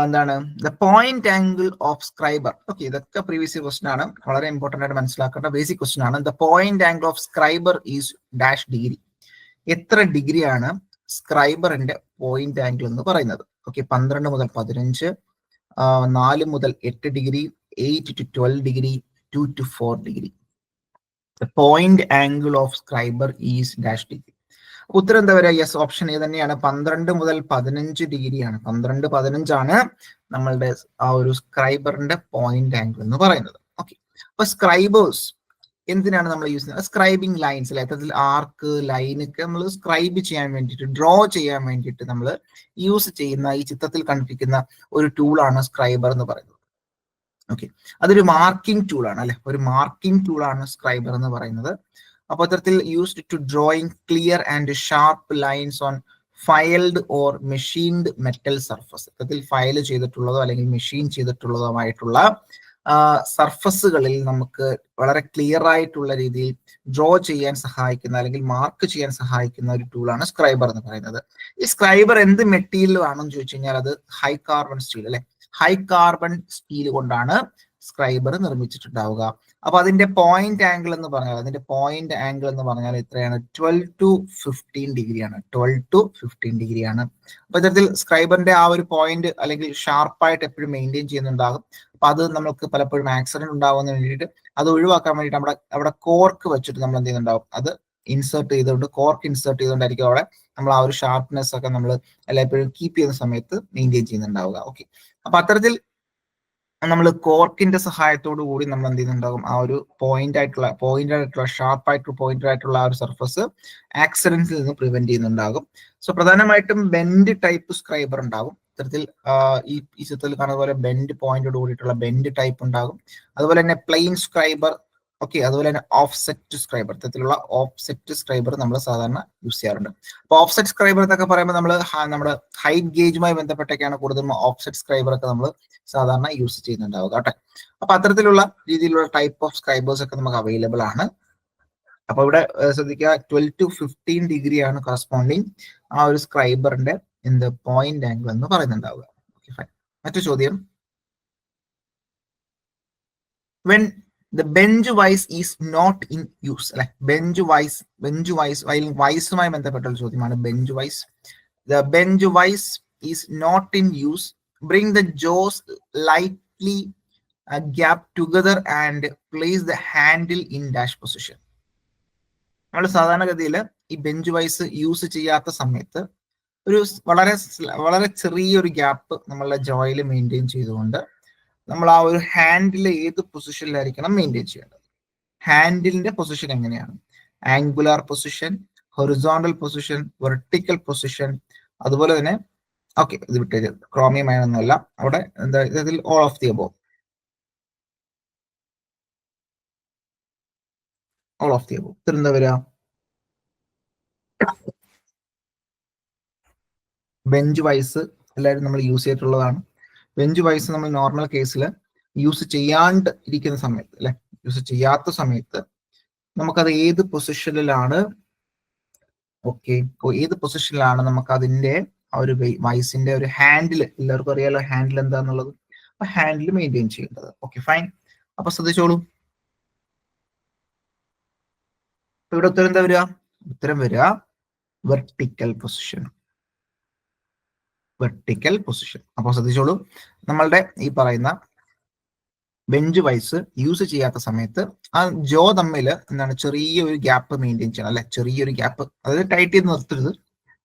എന്താണ്? The point angle of scriber. Okay, ഇതൊക്കെ പ്രീവിയസ് ക്വസ്റ്റൻ ആണ്, വളരെ ഇമ്പോർട്ടന്റ് ആയിട്ട് മനസ്സിലാക്കേണ്ട ബേസിക് ക്വസ്റ്റൻ ആണ്. The point angle of scriber is dash degree. എത്ര ഡിഗ്രിയാണ് സ്ക്രൈബറിന്റെ പോയിന്റ് ആംഗിൾ എന്ന് പറയുന്നത്? ഓക്കെ, 12 മുതൽ 15, 4 മുതൽ 8 degree, 8 to 12 degree, 2 to 4 degree. The point angle of scriber is dash degree. ഉത്തരം എന്താ വരിക? യെസ്, ഓപ്ഷൻ എ തന്നെയാണ്. 12 മുതൽ 15 ഡിഗ്രിയാണ്. 12, 15 ആണ് നമ്മളുടെ ആ ഒരു സ്ക്രൈബറിന്റെ പോയിന്റ് ആംഗിൾ എന്ന് പറയുന്നത്. ഓക്കെ, അപ്പൊ സ്ക്രൈബേഴ്സ് എന്തിനാണ് നമ്മൾ യൂസ് ചെയ്യുന്നത്? സ്ക്രൈബിങ് ലൈൻസ് അല്ലെ, അത്തരത്തിൽ ആർക്ക്, ലൈനൊക്കെ നമ്മൾ സ്ക്രൈബ് ചെയ്യാൻ വേണ്ടിയിട്ട്, ഡ്രോ ചെയ്യാൻ വേണ്ടിയിട്ട് നമ്മൾ യൂസ് ചെയ്യുന്ന ഈ ചിത്രത്തിൽ കണ്ടിരിക്കുന്ന ഒരു ടൂളാണ് സ്ക്രൈബർ എന്ന് പറയുന്നത്. ഓക്കെ, അതൊരു മാർക്കിംഗ് ടൂളാണ് അല്ലെ, ഒരു മാർക്കിംഗ് ടൂളാണ് സ്ക്രൈബർ എന്ന് പറയുന്നത്. അപ്പോൾ ഇത്തരത്തിൽ used to drawing clear and sharp lines on filed or machined metal surface. ഇത്തരത്തിൽ ഫയൽ ചെയ്തിട്ടുള്ളതോ അല്ലെങ്കിൽ മെഷീൻ ചെയ്തിട്ടുള്ളതോ ആയിട്ടുള്ള സർഫസുകളിൽ നമുക്ക് വളരെ ക്ലിയർ ആയിട്ടുള്ള രീതിയിൽ ഡ്രോ ചെയ്യാൻ സഹായിക്കുന്ന അല്ലെങ്കിൽ മാർക്ക് ചെയ്യാൻ സഹായിക്കുന്ന ഒരു ടൂളാണ് സ്ക്രൈബർ എന്ന് പറയുന്നത്. ഈ സ്ക്രൈബർ എന്ത് മെറ്റീരിയൽ ആണെന്ന് ചോദിച്ചു കഴിഞ്ഞാൽ അത് ഹൈ കാർബൺ സ്റ്റീൽ അല്ലെ, ഹൈ കാർബൺ സ്റ്റീൽ കൊണ്ടാണ് സ്ക്രൈബർ നിർമ്മിച്ചിട്ടുണ്ടാവുക. അപ്പൊ അതിന്റെ പോയിന്റ് ആംഗിൾ എന്ന് പറഞ്ഞാൽ എത്രയാണ്? 12 to 15 ഡിഗ്രിയാണ്. 12 to 15 ഡിഗ്രിയാണ്. അപ്പൊ ഇത്തരത്തിൽ സ്ക്രൈബറിന്റെ ആ ഒരു പോയിന്റ് അല്ലെങ്കിൽ ഷാർപ്പായിട്ട് എപ്പോഴും മെയിൻറ്റെയിൻ ചെയ്യുന്നുണ്ടാകും. അപ്പൊ അത് നമുക്ക് പലപ്പോഴും ആക്സിഡന്റ് ഉണ്ടാകുന്നതിന് വേണ്ടിയിട്ട് അത് ഒഴിവാക്കാൻ വേണ്ടിയിട്ട് അവിടെ കോർക്ക് വെച്ചിട്ട് നമ്മൾ എന്ത് ചെയ്യുന്നുണ്ടാവും, അത് ഇൻസേർട്ട് ചെയ്തുകൊണ്ട് കോർക്ക് ഇൻസേർട്ട് ചെയ്തുകൊണ്ടായിരിക്കും അവിടെ നമ്മൾ ആ ഒരു ഷാർപ്നെസ് ഒക്കെ നമ്മൾ എല്ലായ്പ്പോഴും കീപ്പ് ചെയ്യുന്ന സമയത്ത് മെയിൻറ്റെയിൻ ചെയ്യുന്നുണ്ടാവുക. ഓക്കെ, അപ്പൊ അത്തരത്തിൽ നമ്മൾ കോർക്കിന്റെ സഹായത്തോടു കൂടി നമ്മൾ എന്ത് ചെയ്യുന്നുണ്ടാകും, ആ ഒരു പോയിന്റ് ആയിട്ടുള്ള ഷാർപ്പായിട്ടുള്ള ആ ഒരു സർഫസ് ആക്സിഡന്റിൽ നിന്ന് പ്രിവെന്റ് ചെയ്യുന്നുണ്ടാകും. സോ പ്രധാനമായിട്ടും ബെൻഡ് ടൈപ്പ് സ്ക്രൈബർ ഉണ്ടാകും. ഇത്തരത്തിൽ ഈ ചിത്രത്തിൽ കാണുന്ന പോലെ ബെൻഡ് പോയിന്റോട് കൂടിയിട്ടുള്ള ബെൻഡ് ടൈപ്പ് ഉണ്ടാകും. അതുപോലെ തന്നെ പ്ലെയിൻ സ്ക്രൈബർ, ഓക്കെ, അതുപോലെ തന്നെ ഓഫ്സെറ്റ് സ്ക്രൈബർ, ഇത്തരത്തിലുള്ള ഓഫ്സെറ്റ് സ്ക്രൈബർ നമ്മൾ സാധാരണ യൂസ് ചെയ്യാറുണ്ട്. അപ്പൊ ഓഫ്സെറ്റ് സ്ക്രൈബർ എന്നൊക്കെ പറയുമ്പോൾ നമ്മുടെ ഹൈറ്റ് ഗേജുമായി ബന്ധപ്പെട്ടൊക്കെയാണ് കൂടുതലും ഓഫ്സെറ്റ് സ്ക്രൈബർ ഒക്കെ നമ്മൾ സാധാരണ യൂസ് ചെയ്യുന്നുണ്ടാവുക കേട്ടെ. അപ്പൊ അത്തരത്തിലുള്ള രീതിയിലുള്ള ടൈപ്പ് ഓഫ് സ്ക്രൈബേഴ്സ് ഒക്കെ നമുക്ക് അവൈലബിൾ ആണ്. അപ്പൊ ഇവിടെ ശ്രദ്ധിക്കുക, 12 to 15 ഡിഗ്രിയാണ് കറസ്പോണ്ടിങ് ആ ഒരു സ്ക്രൈബറിന്റെ എന്ത് പോയിന്റ് ആംഗിൾ എന്ന് പറയുന്നുണ്ടാവുക. മറ്റു ചോദ്യം, when the bench wise is not in use അല്ലെ, bench wise വൈസുമായി ബന്ധപ്പെട്ട ഒരു ചോദ്യമാണ് bench wise. The bench wise is not in use, bring the jaws lightly gap together and place the handle in dash position. നമ്മൾ സാധാരണഗതിയിൽ ഈ bench vice use ചെയ്യാത്ത സമയത്ത് ഒരു വളരെ ചെറിയൊരു ഗ്യാപ്പ് നമ്മളുടെ ജോയിൽ മെയിൻറ്റെയിൻ ചെയ്തുകൊണ്ട് നമ്മൾ ആ ഒരു ഹാൻഡിൽ ഏത് പൊസിഷനിലായിരിക്കണം മെയിൻറ്റെയിൻ ചെയ്യേണ്ടത്. ഹാൻഡിലിന്റെ പൊസിഷൻ എങ്ങനെയാണ്? Angular position, horizontal position, vertical position, അതുപോലെ തന്നെ ഓക്കെ, ഇത് വിട്ടത് ക്രോമിയം ആണെന്നല്ല, അവിടെ എന്താ ഇതിൽ all of the above, all of the above. ഇതെന്താ വരിക? ബെഞ്ച് വൈസ് എല്ലാവരും നമ്മൾ യൂസ് ചെയ്തിട്ടുള്ളതാണ്. ബെഞ്ച് വൈസ് നമ്മൾ നോർമൽ കേസിൽ യൂസ് ചെയ്യാണ്ട് ഇരിക്കുന്ന സമയത്ത് അല്ലെ, യൂസ് ചെയ്യാത്ത സമയത്ത് നമുക്കത് ഏത് പൊസിഷനിലാണ്, ഓക്കെ, ഏത് പൊസിഷനിലാണ് നമുക്ക് അതിന്റെ ആ ഒരു വൈസിന്റെ ഒരു ഹാൻഡിൽ, എല്ലാവർക്കും അറിയാലോ ഹാൻഡിൽ എന്താന്നുള്ളത്, അപ്പൊ ഹാൻഡിൽ മെയിൻറ്റെയിൻ ചെയ്യേണ്ടത്. Okay fine. അപ്പൊ ശ്രദ്ധിച്ചോളൂ, ഇവിടെ ഉത്തരം എന്താ വരിക? ഉത്തരം വരിക വെർട്ടിക്കൽ പൊസിഷൻ. Vertical position. അപ്പൊ ശ്രദ്ധിച്ചോളൂ, നമ്മളുടെ ഈ പറയുന്ന ബെഞ്ച് വൈസ് യൂസ് ചെയ്യാത്ത സമയത്ത് ആ ജോ തമ്മിൽ എന്താണ് ചെറിയൊരു ഗ്യാപ്പ് മെയിൻറ്റെയിൻ ചെയ്യണം അല്ലെ, ചെറിയൊരു ഗ്യാപ്പ്, അതായത് ടൈറ്റ് ചെയ്ത് നിർത്തരുത്,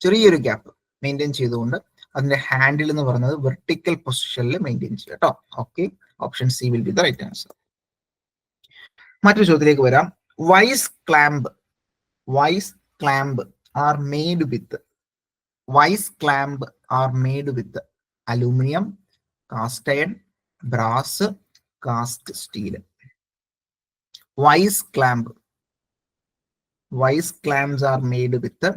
ചെറിയൊരു ഗ്യാപ്പ് മെയിൻറ്റെയിൻ ചെയ്തുകൊണ്ട് അതിന്റെ ഹാൻഡിൽ എന്ന് പറയുന്നത് വെർട്ടിക്കൽ പൊസിഷനിൽ മെയിൻറ്റെയിൻ ചെയ്യുക കേട്ടോ. Okay, option C will be the right answer. മറ്റൊരു ചോദ്യത്തിലേക്ക് വരാം. Vice clamp are made with aluminium, cast iron, brass, cast steel. Vice clamps are made with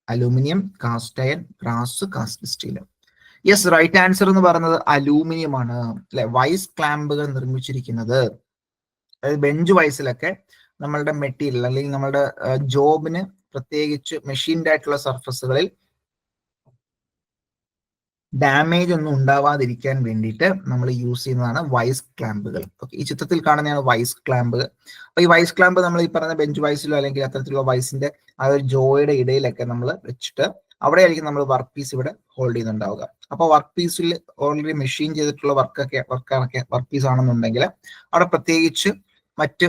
aluminium, cast iron, brass, cast steel. Yes, right answer എന്ന് പറയുന്നത് aluminium ആണ് അല്ലെ. Vice ക്ലാമ്പുകൾ നിർമ്മിച്ചിരിക്കുന്നത്, അതായത് bench വൈസിലൊക്കെ നമ്മളുടെ മെറ്റീരിയൽ അല്ലെങ്കിൽ നമ്മളുടെ ജോബിന് പ്രത്യേകിച്ച് മെഷീൻഡ് ആയിട്ടുള്ള സർഫസുകളിൽ ഡാമേജ് ഒന്നും ഉണ്ടാവാതിരിക്കാൻ വേണ്ടിയിട്ട് നമ്മൾ യൂസ് ചെയ്യുന്നതാണ് വൈസ് ക്ലാമ്പുകൾ. ഓക്കെ, ഈ ചിത്രത്തിൽ കാണുന്നതാണ് വൈസ് ക്ലാമ്പ്. അപ്പൊ ഈ വൈസ് ക്ലാമ്പ് നമ്മൾ ഈ പറഞ്ഞ ബെഞ്ച് വൈസിലോ അല്ലെങ്കിൽ അത്തരത്തിലുള്ള വൈസിന്റെ ആ ഒരു ജോയുടെ ഇടയിലൊക്കെ നമ്മൾ വെച്ചിട്ട് അവിടെയായിരിക്കും നമ്മൾ വർക്ക് പീസ് ഇവിടെ ഹോൾഡ് ചെയ്യുന്നുണ്ടാവുക. അപ്പൊ വർക്ക് പീസിൽ ഓൾറെഡി മെഷീൻ ചെയ്തിട്ടുള്ള വർക്ക് പീസ് ആണെന്നുണ്ടെങ്കിൽ അവിടെ പ്രത്യേകിച്ച് മറ്റ്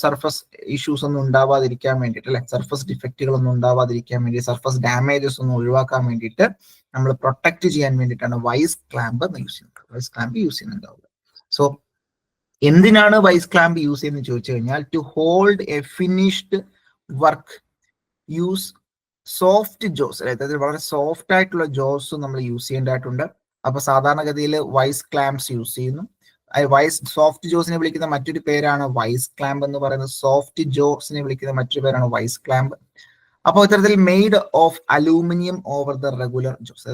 സർഫസ് ഇഷ്യൂസ് ഒന്നും ഉണ്ടാവാതിരിക്കാൻ വേണ്ടിയിട്ട് അല്ലെ, സർഫസ് ഡിഫക്റ്റുകൾ ഒന്നും ഉണ്ടാവാതിരിക്കാൻ വേണ്ടി, സർഫസ് ഡാമേജസ് ഒന്നും ഒഴിവാക്കാൻ വേണ്ടിയിട്ട് നമ്മൾ പ്രൊട്ടക്ട് ചെയ്യാൻ വേണ്ടിയിട്ടാണ് വൈസ് ക്ലാമ്പ് യൂസ് ചെയ്യുന്നുണ്ടാവുക. സോ എന്തിനാണ് വൈസ് ക്ലാമ്പ് യൂസ് ചെയ്യുന്നത് ചോദിച്ചു കഴിഞ്ഞാൽ, to hold a finished work use soft jaws, അതായത് വളരെ സോഫ്റ്റ് ആയിട്ടുള്ള ജോസ് നമ്മൾ യൂസ് ചെയ്യേണ്ടതായിട്ടുണ്ട്. അപ്പൊ സാധാരണഗതിയിൽ വൈസ് ക്ലാംപ്സ് യൂസ് ചെയ്യുന്നു. സോഫ്റ്റ് ജോസിനെ വിളിക്കുന്ന മറ്റൊരു പേരാണ് വൈസ് ക്ലാമ്പ് എന്ന് പറയുന്നത്. സോഫ്റ്റ് ജോസിനെ വിളിക്കുന്ന മറ്റൊരു പേരാണ് വൈസ് ക്ലാമ്പ്. അപ്പോൾ ഇത്തരത്തിൽ made of aluminium over the regular jaws,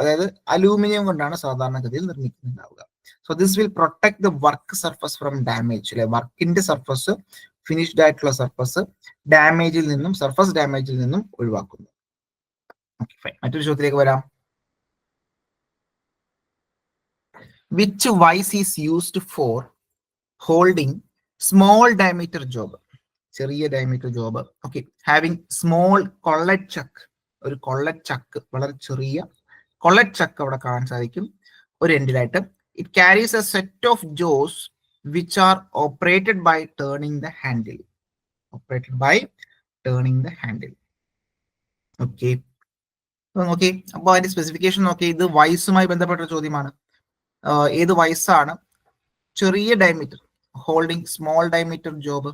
അതായത് അലൂമിനിയം കൊണ്ടാണ് സാധാരണഗതിയിൽ നിർമ്മിക്കുന്നുണ്ടാവുക. So So this will protect the work surface from damage. വർക്കിന്റെ സർഫസ് ഫിനിഷ്ഡ് ആയിട്ടുള്ള സർഫസ് ഡാമേജിൽ നിന്നും സർഫസ് ഡാമേജിൽ നിന്നും ഒഴിവാക്കുന്നു. Okay fine. മറ്റൊരു ചോദ്യത്തിലേക്ക് വരാം. Which vice is used for holding small diameter job? ചെറിയ diameter job. Okay, having small collet chuck. ഒരു കൊള്ളറ്റ് ചക്ക്, വളരെ ചെറിയ കൊള്ളറ്റ് ചക്ക് അവിടെ കാണാൻ സാധിക്കും ഒരു എൻഡിലായിട്ട്. It carries a set of jaws which are operated by turning the handle. Operated by turning the handle. Okay okay, അപ്പോൾ അതിന്റെ സ്പെസിഫിക്കേഷൻ നോക്കി. ഇത് വൈസുമായി ബന്ധപ്പെട്ട ചോദ്യമാണ്. ഏത് വൈസാണ്? ചെറിയ diameter, holding small diameter job.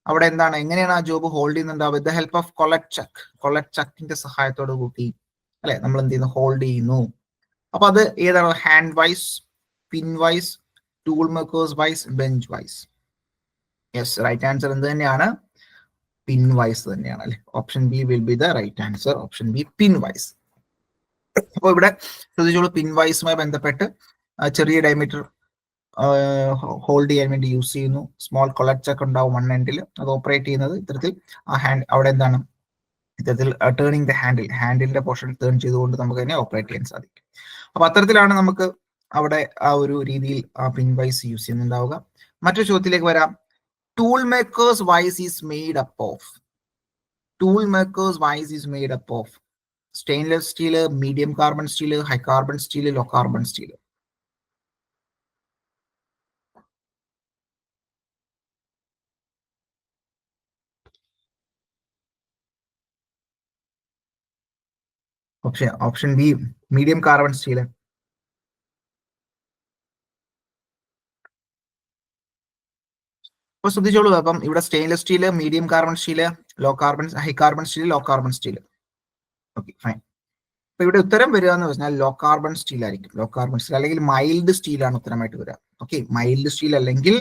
അവിടെ എന്താണ്, എങ്ങനെയാണ് ആ ജോബ് ഹോൾഡ് ചെയ്യുന്നുണ്ടാവുക? With the help of collet chuck. Collet ചക്കിന്റെ സഹായത്തോട് കൂട്ടി അല്ലെ നമ്മൾ എന്ത് ചെയ്യുന്നു? ഹോൾഡ് ചെയ്യുന്നു. അപ്പൊ അത് ഏതാണ്? Hand vice, pin vice, tool makers vice, bench vice. Yes, right answer എന്ത് തന്നെയാണ്? പിൻ വൈസ് തന്നെയാണ് അല്ലെ. Option B will be the right answer. Option B, pin vice. അപ്പൊ ഇവിടെ ശ്രദ്ധിച്ചോളൂ, പിൻ വൈസുമായി ബന്ധപ്പെട്ട് ചെറിയ ഡയമീറ്റർ ഹോൾഡ് ചെയ്യാൻ വേണ്ടി യൂസ് ചെയ്യുന്നു. സ്മോൾ കൊളക്ട് ചക്ക് ഉണ്ടാവും വൺ എൻഡിൽ. അത് ഓപ്പറേറ്റ് ചെയ്യുന്നത് ഇത്തരത്തിൽ ആ ഹാൻഡ് അവിടെ എന്താണ് ഇത്തരത്തിൽ ടേണിംഗ് ദ ഹാൻഡിൽ, ഹാൻഡിലിന്റെ പോർഷൻ ടേൺ ചെയ്തുകൊണ്ട് നമുക്ക് തന്നെ ഓപ്പറേറ്റ് ചെയ്യാൻ സാധിക്കും. അപ്പൊ അത്തരത്തിലാണ് നമുക്ക് അവിടെ ആ ഒരു രീതിയിൽ ആ പിൻ വൈസ് യൂസ് ചെയ്യുന്നുണ്ടാവുക. മറ്റൊരു ചോദ്യത്തിലേക്ക് വരാം. Tool makers vice is made up of. Tool makers vice is made up of stainless steel, medium carbon steel, high carbon steel, low carbon steel. Option B, medium carbon steel. അപ്പൊ ശ്രദ്ധിച്ചോളൂ, അപ്പം ഇവിടെ stainless steel, medium carbon steel, low carbon, high carbon steel, low carbon steel. Okay fine. അപ്പൊ ഇവിടെ ഉത്തരം വരിക എന്ന് പറഞ്ഞാൽ ലോ കാർബൺ സ്റ്റീൽ ആയിരിക്കും. ലോ കാർബൺ സ്റ്റീൽ അല്ലെങ്കിൽ മൈൽഡ് സ്റ്റീലാണ് ഉത്തരമായിട്ട് വരിക. ഓക്കെ, മൈൽഡ് സ്റ്റീൽ അല്ലെങ്കിൽ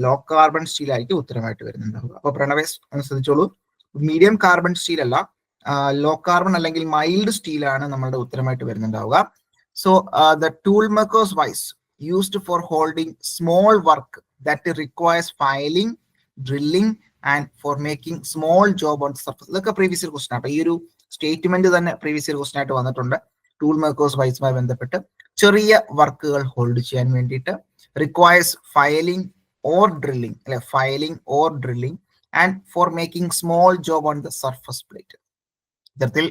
ലോ കാർബൺ സ്റ്റീൽ ആയിരിക്കും ഉത്തരമായിട്ട് വരുന്നുണ്ടാവുക. അപ്പൊ പ്രണവേഷ് ശ്രദ്ധിച്ചോളൂ, മീഡിയം കാർബൺ സ്റ്റീൽ അല്ല, ലോ കാർബൺ അല്ലെങ്കിൽ മൈൽഡ് സ്റ്റീലാണ് നമ്മളുടെ ഉത്തരമായിട്ട് വരുന്നുണ്ടാവുക. So the tool makers vice used for holding small work that requires filing, drilling and for making small job on surface. ഇതൊക്കെ പ്രീവിയസ് ഇയർ ക്വസ്റ്റൻ ആണ്. അപ്പൊ ഈ ഒരു സ്റ്റേറ്റ്മെന്റ് തന്നെ പ്രീവിയസ് ഇയർ ക്വസ്റ്റൻ ആയിട്ട് വന്നിട്ടുണ്ട്. ടൂൾ മേക്കേഴ്സ് വൈസുമായി ബന്ധപ്പെട്ട് ചെറിയ വർക്കുകൾ ഹോൾഡ് ചെയ്യാൻ വേണ്ടിയിട്ട് റിക്വയർസ് ഫയലിംഗ് ഓർ ഡ്രില്ലിംഗ് അല്ലെ, filing or drilling and for making small job on the surface plate. ഇത്തരത്തിൽ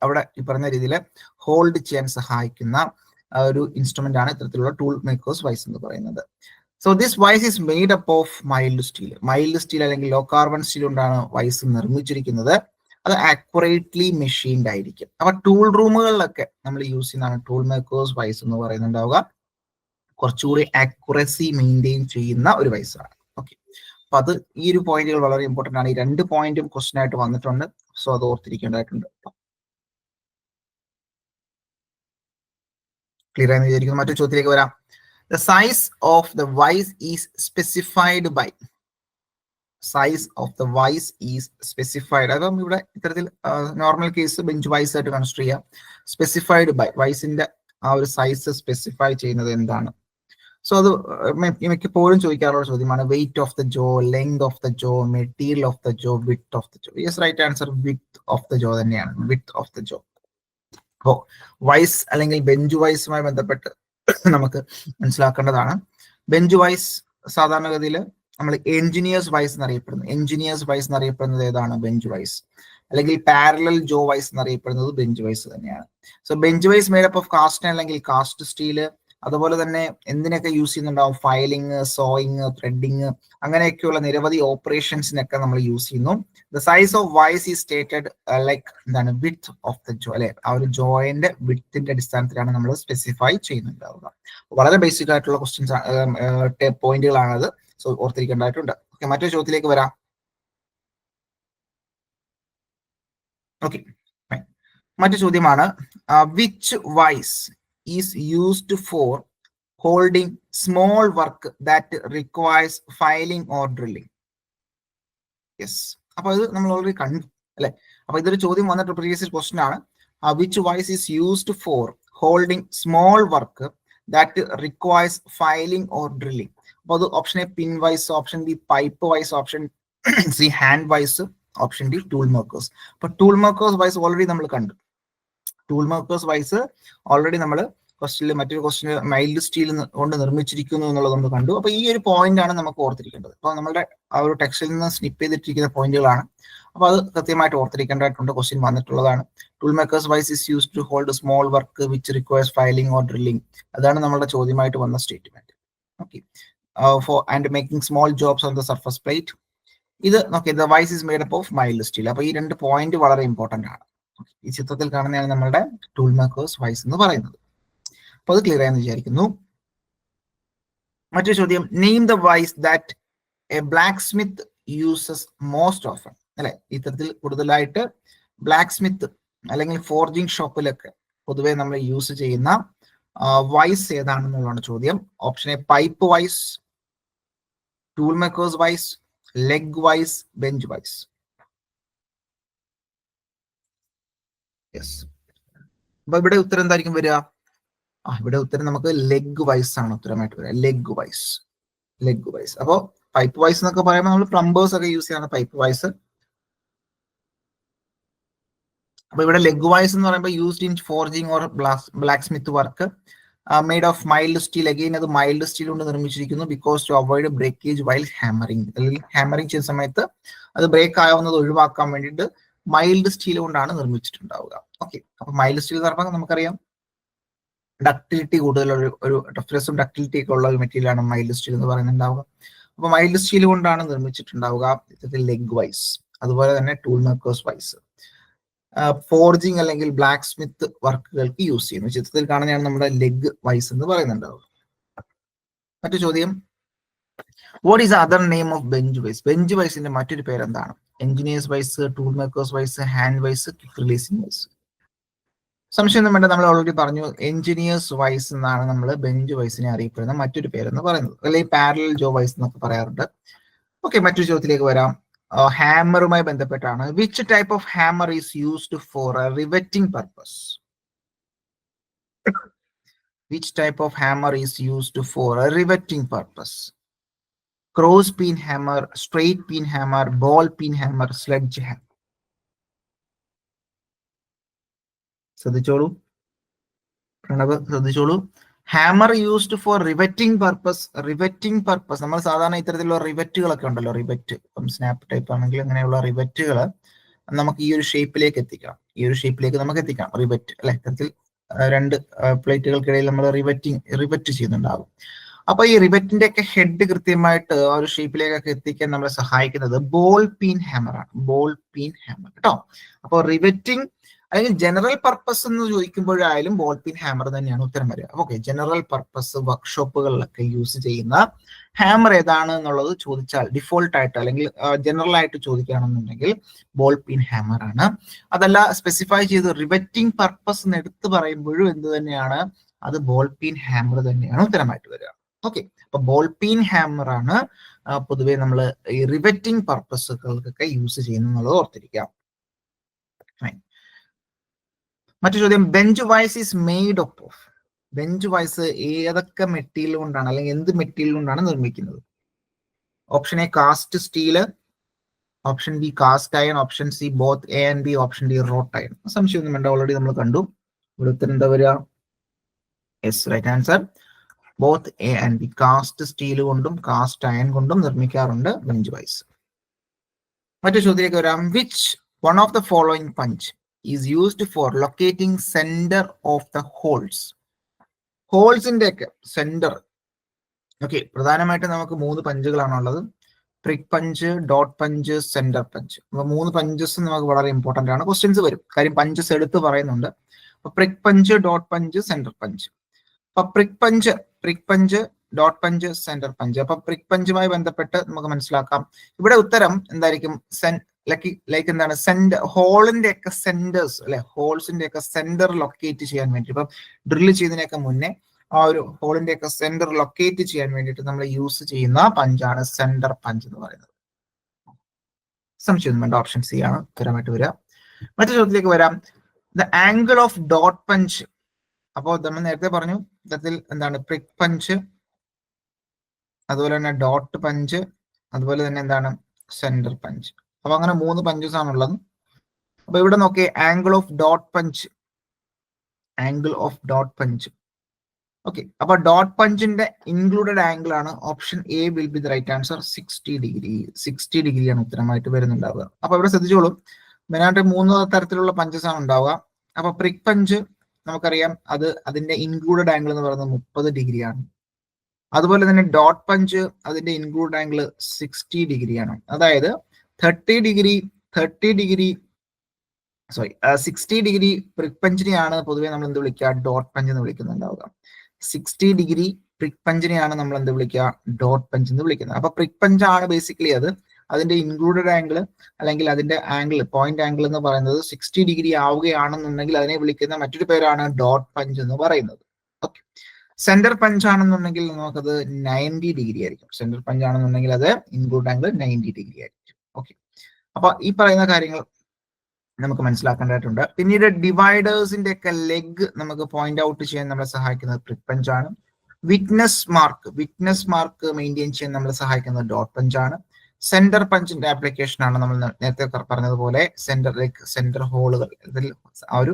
അവിടെ ഈ പറഞ്ഞ രീതിയിൽ ഹോൾഡ് ചെയ്യാൻ സഹായിക്കുന്ന ഒരു ഇൻസ്ട്രുമെന്റ് ആണ് ഇത്തരത്തിലുള്ള ടൂൾ മേക്കേഴ്സ് വൈസ് എന്ന് പറയുന്നത്. So this vice is made up of mild steel. Mild steel അല്ലെങ്കിൽ ലോ കാർബൺ സ്റ്റീൽ കൊണ്ടാണ് വൈസ് നിർമ്മിച്ചിരിക്കുന്നത്. അത് ആക്യുറേറ്റ്ലി മെഷീൻഡ് ആയിരിക്കും. അപ്പൊ ടൂൾ റൂമുകളിലൊക്കെ നമ്മൾ യൂസ് ചെയ്യുന്നതാണ് ടൂൾ മേക്കേഴ്സ് വൈസ് എന്ന് പറയുന്നുണ്ടാവുക. കുറച്ചുകൂടി ആക്യുറസി മെയിൻറ്റെയിൻ ചെയ്യുന്ന ഒരു വൈസാണ്. ഓക്കെ, അപ്പൊ അത് ഈ ഒരു പോയിന്റുകൾ വളരെ ഇമ്പോർട്ടന്റ് ആണ്. ഈ 2 പോയിന്റും ക്വസ്റ്റൻ ആയിട്ട് വന്നിട്ടുണ്ട്. സോ അത് ഓർത്തിരിക്കേണ്ടതായിട്ടുണ്ട്. ക്ലിയർ ആയെന്ന് വിചാരിക്കുന്നു. മറ്റൊരു ചോദ്യത്തിലേക്ക് വരാം. The size of the vise is specified by. Size of the vise is specified. അപ്പം ഇവിടെ ഇത്തരത്തിൽ നോർമൽ കേസ് ബെഞ്ച് വൈസ് ആയിട്ട് കൺസിഡർ ചെയ്യാം. സ്പെസിഫൈഡ് ബൈ, വൈസിന്റെ ആ ഒരു സൈസ് സ്പെസിഫൈ ചെയ്യുന്നത് എന്താണ്? സോ അത് മിക്കപ്പോഴും ചോദിക്കാറുള്ള ചോദ്യമാണ്. Weight of the jaw, length of the jaw, material of the jaw, width of the jaw. Yes, right answer width of the jaw തന്നെയാണ്. Width of the jaw. അപ്പോ വൈസ് അല്ലെങ്കിൽ bench വൈസുമായി ബന്ധപ്പെട്ട് നമുക്ക് മനസ്സിലാക്കേണ്ടതാണ്. ബെഞ്ച് വൈസ് സാധാരണഗതിയിൽ നമ്മൾ engineers vice എന്നറിയപ്പെടുന്നു. Engineers vice എന്നറിയപ്പെടുന്നത് ഏതാണ്? Bench vice. അല്ലെങ്കിൽ പാരലൽ ജോ വൈസ് എന്നറിയപ്പെടുന്നത് ബെഞ്ച് വൈസ് തന്നെയാണ്. So bench vice made up of cast അല്ലെങ്കിൽ കാസ്റ്റ് സ്റ്റീല്. അതുപോലെ തന്നെ എന്തിനൊക്കെ യൂസ് ചെയ്യുന്നുണ്ടാവും? ഫയലിംഗ്, സോയിങ്, ത്രെഡിങ്, അങ്ങനെയൊക്കെയുള്ള നിരവധി ഓപ്പറേഷൻസിനൊക്കെ നമ്മൾ യൂസ് ചെയ്യുന്നു. The size of vice is stated like എന്താണ്? വിഡ്ത്ത് ഓഫ് ദ ജോ അല്ലെ. ആ ഒരു ജോയിന്റെ വിഡ്ത്തിന്റെ അടിസ്ഥാനത്തിലാണ് നമ്മൾ സ്പെസിഫൈ ചെയ്യുന്നുണ്ടാവുക. വളരെ ബേസിക് ആയിട്ടുള്ള ക്വസ്റ്റ്യൻസ് പോയിന്റുകളാണത്. സോ ഓർത്തിരിക്കേണ്ടതായിട്ടുണ്ട്. ഓക്കെ, മറ്റൊരു ചോദ്യത്തിലേക്ക് വരാം. ഓക്കെ, മറ്റു ചോദ്യമാണ്. Which vice is used for holding small work that requires filing or drilling? Yes, അപ്പൊ ഇത് നമ്മൾ ഓൾറെഡി കണ്ടു അല്ലെ. അപ്പൊ ഇതൊരു ചോദ്യം വന്നിട്ട് പ്രീവിയസ് ക്വസ്റ്റൻ ആണ്. Which vice is used for holding small work that requires filing or drilling. അപ്പോൾ അത് option A pin vice, option B pipe vice, option C hand vice, option D tool makers. അപ്പൊ tool makers vice already നമ്മൾ കണ്ടു. Tool makers vice already നമ്മൾ ക്വസ്റ്റ്യനിൽ മറ്റൊരു question mild steel കൊണ്ട് നിർമ്മിച്ചിരിക്കുന്നു എന്നുള്ളത് നമ്മൾ കണ്ടു. അപ്പൊ ഈ ഒരു പോയിന്റ് ആണ് നമുക്ക് ഓർത്തിരിക്കേണ്ടത്. അപ്പൊ നമ്മുടെ ആ ഒരു ടെക്സ്റ്റിൽ നിന്ന് സ്നിപ്പ് ചെയ്തിട്ടിരിക്കുന്ന പോയിന്റുകളാണ്. അപ്പൊ അത് കൃത്യമായിട്ട് ഓർത്തിരിക്കേണ്ടതായിട്ടുണ്ട്. ക്വസ്റ്റ്യൻ വന്നിട്ടുള്ളതാണ്. Tool makers vice is use to hold small work which requires filing or drilling. അതാണ് നമ്മുടെ ചോദ്യമായിട്ട് വന്ന statement. Okay, for and making small jobs on the surface plate. ഇത് okay, the vice is made up of mild steel. അപ്പൊ ഈ രണ്ട് point വളരെ important ആണ്. ഈ ചിത്രത്തിൽ കാണുന്നതാണ് നമ്മുടെ ടൂൾ മേക്കേഴ്സ് വൈസ് എന്ന് പറയുന്നത്. അപ്പൊ അത് ക്ലിയർ ആയെന്ന് വിചാരിക്കുന്നു. മറ്റൊരു ചോദ്യം, name the vice that a blacksmith uses most often. അല്ലെ, ഇത്തരത്തിൽ കൂടുതലായിട്ട് ബ്ലാക്ക് സ്മിത്ത് അല്ലെങ്കിൽ ഫോർജിങ് ഷോപ്പിലൊക്കെ പൊതുവെ നമ്മൾ യൂസ് ചെയ്യുന്ന വൈസ് ഏതാണെന്നുള്ളതാണ് ചോദ്യം. Option A pipe vice, tool makers vice, leg vice, bench vice. Yes, അപ്പൊ ഇവിടെ ഉത്തരം എന്തായിരിക്കും വരിക? ഇവിടെ ഉത്തരം നമുക്ക് ലെഗ് വൈസ് ആണ് ഉത്തരമായിട്ട് വരിക. Leg vice, leg vice. അപ്പോ പൈപ്പ് വൈസ് എന്നൊക്കെ പറയുമ്പോൾ നമ്മൾ പ്ലംബേഴ്സ് ഒക്കെ യൂസ് ചെയ്യുന്ന പൈപ്പ് വൈസ്. അപ്പൊ ഇവിടെ ലെഗ് വൈസ് എന്ന് പറയുമ്പോൾ used in forging or blacksmith work, made of mild steel. Again അത് മൈൽഡ് സ്റ്റീൽ കൊണ്ട് നിർമ്മിച്ചിരിക്കുന്നു. Because to avoid breakage while hammering. അല്ലെങ്കിൽ ഹാമറിംഗ് ചെയ്യുന്ന സമയത്ത് അത് ബ്രേക്ക് ആവുന്നത് ഒഴിവാക്കാൻ വേണ്ടിയിട്ട് മൈൽഡ് സ്റ്റീൽ കൊണ്ടാണ് നിർമ്മിച്ചിട്ടുണ്ടാവുക. ഓക്കെ, അപ്പൊ മൈൽഡ് സ്റ്റീൽ എന്ന് പറയുമ്പോൾ നമുക്കറിയാം ഡക്ടിലിറ്റി കൂടുതലുള്ള ഒരു ടഫ്നെസ്സും ഡക്ടിലിറ്റി ഒക്കെ ഉള്ള ഒരു മെറ്റീരിയൽ ആണ് മൈൽഡ് സ്റ്റീൽ എന്ന് പറയുന്നുണ്ടാവുക. അപ്പൊ മൈൽഡ് സ്റ്റീൽ കൊണ്ടാണ് നിർമ്മിച്ചിട്ടുണ്ടാവുക. ഇത്തരത്തിൽ ലെഗ് വൈസ്, അതുപോലെ തന്നെ ടൂൾ മേക്കേഴ്സ് വൈസ്, ഫോർജിങ് അല്ലെങ്കിൽ ബ്ലാക്ക് സ്മിത്ത് വർക്കുകൾക്ക് യൂസ് ചെയ്യുന്നു. ചിത്രത്തിൽ കാണുന്നതാണ് നമ്മുടെ ലെഗ് വൈസ് എന്ന് പറയുന്നുണ്ടാവുക. മറ്റു ചോദ്യം, what is other name of bench vice? Bench വൈസിന്റെ മറ്റൊരു പേരെന്താണ്? Engineers vice, tool makers vice, hand vice, quick releasing vice. സംശയമൊന്നും വേണ്ട, നമ്മൾ ഓൾറെഡി പറഞ്ഞു എഞ്ചിനീയേഴ്സ് വൈസ് എന്നാണ് നമ്മൾ ബെഞ്ച് വൈസിനെ അറിയപ്പെടുന്ന മറ്റൊരു പേരെന്ന് പറയുന്നത്. അല്ലെങ്കിൽ പാരലൽ ജോ വൈസ് എന്നൊക്കെ പറയാറുണ്ട്. ഓക്കെ, മറ്റൊരു ചോദ്യത്തിലേക്ക് വരാം. ഹാമറുമായി ബന്ധപ്പെട്ടാണ്. Which type of hammer is used for riveting purpose? Which type of hammer is used for riveting purpose? Cross peen hammer, straight peen hammer, ball peen hammer, sledge hammer. ശ്രദ്ധിച്ചോളൂ പ്രണവ്, ശ്രദ്ധിച്ചോളൂ. Hammer used for riveting purpose. Riveting purpose നമ്മൾ സാധാരണ ഇത്തരത്തിലുള്ള റിവറ്റുകളൊക്കെ ഉണ്ടല്ലോ, rivet, ഇപ്പം snap type ആണെങ്കിൽ അങ്ങനെയുള്ള റിവറ്റുകൾ നമുക്ക് ഈ ഒരു ഷേപ്പിലേക്ക് എത്തിക്കണം. ഈ ഒരു ഷേപ്പിലേക്ക് നമുക്ക് എത്തിക്കാം റിവറ്റ്, അല്ലെ? ഇത്തരത്തിൽ രണ്ട് പ്ലേറ്റുകൾക്കിടയിൽ നമ്മൾ റിവറ്റ് ചെയ്യുന്നുണ്ടാകും. അപ്പൊ ഈ റിവറ്റിന്റെ ഒക്കെ ഹെഡ് കൃത്യമായിട്ട് ആ ഒരു ഷേപ്പിലേക്കൊക്കെ എത്തിക്കാൻ നമ്മളെ സഹായിക്കുന്നത് ബോൾ പീൻ ഹാമർ ആണ്. ബോൾ പീൻ ഹാമർ കേട്ടോ. അപ്പോൾ റിവറ്റിംഗ് അല്ലെങ്കിൽ ജനറൽ പർപ്പസ് എന്ന് ചോദിക്കുമ്പോഴായാലും ബോൾ പീൻ ഹാമർ തന്നെയാണ് ഉത്തരം വരിക. ഓക്കെ, ജനറൽ പർപ്പസ് വർക്ക്ഷോപ്പുകളിലൊക്കെ യൂസ് ചെയ്യുന്ന ഹാമർ ഏതാണ് എന്നുള്ളത് ചോദിച്ചാൽ ഡിഫോൾട്ട് ആയിട്ട് അല്ലെങ്കിൽ ജനറൽ ആയിട്ട് ചോദിക്കുകയാണെന്നുണ്ടെങ്കിൽ ബോൾ പീൻ ഹാമർ ആണ്. അതല്ല സ്പെസിഫൈ ചെയ്ത് റിവറ്റിംഗ് പർപ്പസ് എന്ന് എടുത്ത് പറയുമ്പോഴും എന്ത് തന്നെയാണ്, അത് ബോൾ പീൻ ഹാമർ തന്നെയാണ് ഉത്തരമായിട്ട് വരിക. ഓക്കെ, അപ്പൊ ബോൾ പീൻ ഹാമർ ആണ് പൊതുവെ നമ്മൾ ഈ റിവറ്റിംഗ് പർപ്പസുകൾക്കൊക്കെ യൂസ് ചെയ്യുന്നുള്ളത് ഓർത്തിരിക്കാം. മറ്റു ചോദ്യം, bench vice is made up of. Bench vice ഏതൊക്കെ മെറ്റീരിയൽ കൊണ്ടാണ് അല്ലെങ്കിൽ എന്ത് മെറ്റീരിയൽ കൊണ്ടാണ് നിർമ്മിക്കുന്നത്? Option A cast steel, option B cast iron, option C both A and B, option D wrought iron. സംശയമൊന്നും വേണ്ട, ഓൾറെഡി നമ്മൾ കണ്ടു. ഇവിടെ ഉത്തരം എന്താ വരിക? Yes, right answer both A and B. Cast steel കൊണ്ടും കാസ്റ്റ് അയൺ കൊണ്ടും നിർമ്മിക്കാറുണ്ട് ബെഞ്ച് വൈസ്. മറ്റു ചോദ്യത്തിലേക്ക് വരാം. Which one of the following punch is used for locating centre of the holes? ഹോൾസിന്റെ ഒക്കെ സെന്റർ. ഓക്കെ, പ്രധാനമായിട്ടും നമുക്ക് 3 പഞ്ചുകളാണുള്ളത്. Prick punch, dot punch, centre punch. അപ്പൊ 3 പഞ്ചസ് നമുക്ക് വളരെ ഇമ്പോർട്ടന്റ് ആണ്. ക്വസ്റ്റ്യൻസ് വരും, കാര്യം പഞ്ചസ് എടുത്ത് പറയുന്നുണ്ട്. അപ്പൊ prick punch, dot punch, centre punch. അപ്പൊ prick punch, dot punch, centre punch. അപ്പൊ പ്രിക് പഞ്ചുമായി ബന്ധപ്പെട്ട് നമുക്ക് മനസ്സിലാക്കാം. ഇവിടെ ഉത്തരം എന്തായിരിക്കും? ലൈക്ക് എന്താണ്, ഹോളിന്റെ ഒക്കെ സെന്റേഴ്സ്, അല്ലെ? ഹോൾസിന്റെ ഒക്കെ സെന്റർ ലൊക്കേറ്റ് ചെയ്യാൻ വേണ്ടി, ഇപ്പം ഡ്രില്ല് ചെയ്യുന്നതിനൊക്കെ മുന്നേ ആ ഒരു ഹോളിന്റെ ഒക്കെ സെന്റർ ലൊക്കേറ്റ് ചെയ്യാൻ വേണ്ടിയിട്ട് നമ്മൾ യൂസ് ചെയ്യുന്ന പഞ്ചാണ് സെന്റർ പഞ്ച് എന്ന് പറയുന്നത്. സംശയമൊന്നും വേണ്ട, ഓപ്ഷൻ സി ആണ് ഉത്തരമായിട്ട് വരിക. മറ്റു ചോദ്യത്തിലേക്ക് വരാം. The angle of dot punch അപ്പോൾ നമ്മൾ നേരത്തെ പറഞ്ഞു ഇത്തരത്തിൽ എന്താണ് പ്രിക് പഞ്ച്, അതുപോലെ തന്നെ ഡോട്ട് പഞ്ച്, അതുപോലെ തന്നെ എന്താണ് സെന്റർ പഞ്ച്. അപ്പൊ അങ്ങനെ 3 പഞ്ചസ് ആണുള്ളത്. അപ്പൊ ഇവിടെ നോക്കിയേ, angle of dot punch, angle of dot punch. Okay, അപ്പൊ ഡോട്ട് പഞ്ചിന്റെ ഇൻക്ലൂഡഡ് ആംഗിൾ ആണ് option A will be the right answer, 60 degree. 60 ഡിഗ്രിയാണ് ഉത്തരമായിട്ട് വരുന്നുണ്ടാവുക. അപ്പൊ ഇവിടെ ശ്രദ്ധിച്ചോളൂ, മെയിനായിട്ട് 3 തരത്തിലുള്ള പഞ്ചസ് ആണ് ഉണ്ടാവുക. അപ്പൊ പ്രിക് പഞ്ച് നമുക്കറിയാം അത് അതിന്റെ ഇൻക്ലൂഡഡ് ആംഗിൾ എന്ന് പറയുന്നത് 30 ഡിഗ്രിയാണ്. അതുപോലെ തന്നെ ഡോട്ട് പഞ്ച് അതിന്റെ ഇൻക്ലൂഡ് ആംഗിൾ 60 ഡിഗ്രിയാണ്. അതായത് 30 ഡിഗ്രി 60 ഡിഗ്രി പ്രിക് പഞ്ചിനെയാണ് പൊതുവെ നമ്മൾ എന്ത് വിളിക്കുക, ഡോട്ട് പഞ്ച് എന്ന് വിളിക്കുന്നുണ്ടാവുക. 60 ഡിഗ്രി പ്രിക് പഞ്ചിനെയാണ് നമ്മൾ എന്ത് വിളിക്കുക, ഡോട്ട് പഞ്ച് എന്ന് വിളിക്കുന്നത്. അപ്പൊ പ്രിക് പഞ്ച് ആണ് ബേസിക്കലി അത്, അതിന്റെ ഇൻക്ലൂഡഡ് ആംഗിൾ അല്ലെങ്കിൽ അതിന്റെ ആംഗിൾ, പോയിന്റ് ആംഗിൾ എന്ന് പറയുന്നത് 60 ഡിഗ്രി ആവുകയാണെന്നുണ്ടെങ്കിൽ അതിനെ വിളിക്കുന്ന മറ്റൊരു പേരാണ് ഡോട്ട് പഞ്ച് എന്ന് പറയുന്നത്. ഓക്കെ, സെന്റർ പഞ്ച് ആണെന്നുണ്ടെങ്കിൽ നമുക്കത് 90 ഡിഗ്രി ആയിരിക്കും. സെന്റർ പഞ്ച് ആണെന്നുണ്ടെങ്കിൽ അത് ഇൻക്ലൂഡ് ആംഗിൾ 90 ഡിഗ്രി ആയിരിക്കും. ഓക്കെ, അപ്പൊ ഈ പറയുന്ന കാര്യങ്ങൾ നമുക്ക് മനസ്സിലാക്കേണ്ടതായിട്ടുണ്ട്. പിന്നീട് ഡിവൈഡേഴ്സിന്റെ ഒക്കെ ലെഗ് നമുക്ക് പോയിന്റ് ഔട്ട് ചെയ്യാൻ നമ്മളെ സഹായിക്കുന്നത് പ്രിക് പഞ്ച് ആണ്. വിറ്റ്നസ് മാർക്ക് മെയിൻറ്റെയിൻ ചെയ്യാൻ നമ്മളെ സഹായിക്കുന്നത് ഡോട്ട് പഞ്ച് ആണ്. സെന്റർ പഞ്ചിന്റെ ആപ്ലിക്കേഷൻ ആണ് നമ്മൾ നേരത്തെ പറഞ്ഞതുപോലെ സെന്റർ ഹോളുകൾ, ഇതിൽ ആ ഒരു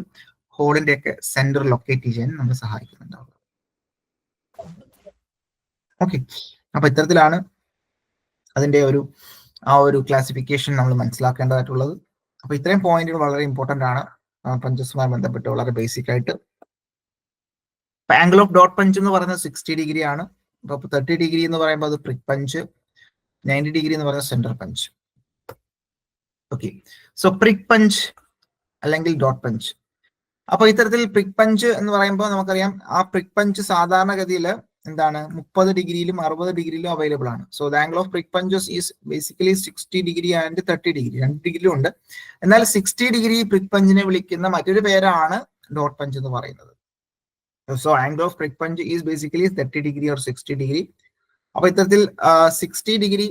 ഹോളിന്റെ ഒക്കെ സെന്റർ ലൊക്കേറ്റ് ചെയ്യാൻ നമ്മളെ സഹായിക്കുന്നുണ്ടാവുക. ഓക്കെ, അപ്പൊ ഇത്തരത്തിലാണ് അതിന്റെ ആ ഒരു ക്ലാസിഫിക്കേഷൻ നമ്മൾ മനസ്സിലാക്കേണ്ടതായിട്ടുള്ളത്. അപ്പൊ ഇത്രയും പോയിന്റുകൾ വളരെ ഇമ്പോർട്ടന്റ് ആണ് പഞ്ചസുമായി ബന്ധപ്പെട്ട്, വളരെ ബേസിക് ആയിട്ട്. ആംഗിൾ ഓഫ് ഡോട്ട് പഞ്ച് എന്ന് പറയുന്നത് 60 ഡിഗ്രി ആണ്. അപ്പൊ 30 ഡിഗ്രി എന്ന് പറയുമ്പോൾ അത് പ്രിക് പഞ്ച്, 90 ഡിഗ്രി എന്ന് പറയുന്നത് centre punch. Okay, so prick punch അല്ലെങ്കിൽ ഡോട്ട് പഞ്ച്. അപ്പൊ ഇത്തരത്തിൽ പ്രിക് പഞ്ച് എന്ന് പറയുമ്പോൾ നമുക്കറിയാം ആ പ്രിക് പഞ്ച് സാധാരണഗതിയിൽ എന്താണ് 30 ഡിഗ്രിയിലും 60 ഡിഗ്രിയിലും അവൈലബിൾ ആണ്. So the angle of prick punches is basically 60 degree and 30 degree, 2 ഡിഗ്രിയിലും ഉണ്ട്. എന്നാൽ 60 ഡിഗ്രി പ്രിക് പഞ്ചിനെ വിളിക്കുന്ന മറ്റൊരു പേരാണ് ഡോട്ട് പഞ്ച് എന്ന് പറയുന്നത്. So angle of prick punch is basically 30 degree or 60 degree. അപ്പൊ ഇത്തരത്തിൽ 60 ഡിഗ്രി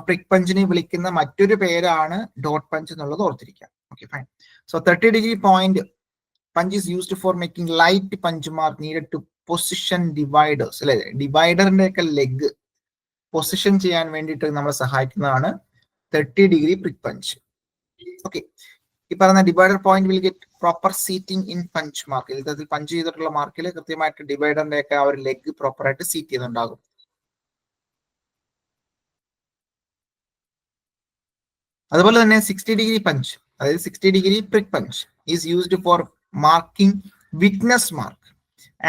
പ്രിക് പഞ്ചിനെ വിളിക്കുന്ന മറ്റൊരു പേരാണ് ഡോട്ട് പഞ്ച് എന്നുള്ളത് ഓർത്തിരിക്കാം. Okay, fine. So 30 degree point punch is used for making light punch mark needed to position dividers. അല്ലെ, ഡിവൈഡറിന്റെ ഒക്കെ leg position ചെയ്യാൻ വേണ്ടിയിട്ട് നമ്മളെ സഹായിക്കുന്നതാണ് 30 ഡിഗ്രി പ്രിക് പഞ്ച്. ഓക്കെ, ഈ പറയുന്ന divider point will get proper seating in punch mark. ഇത്തരത്തിൽ punch ചെയ്തിട്ടുള്ള മാർക്കിൽ കൃത്യമായിട്ട് ഡിവൈഡറിന്റെ ഒക്കെ ആ ഒരു ലെഗ് പ്രോപ്പർ ആയിട്ട് സീറ്റ് ചെയ്യുന്നുണ്ടാകും. അതുപോലെ തന്നെ 60 ഡിഗ്രി പഞ്ച്, അതായത് 60 degree prick punch is used four marking witness mark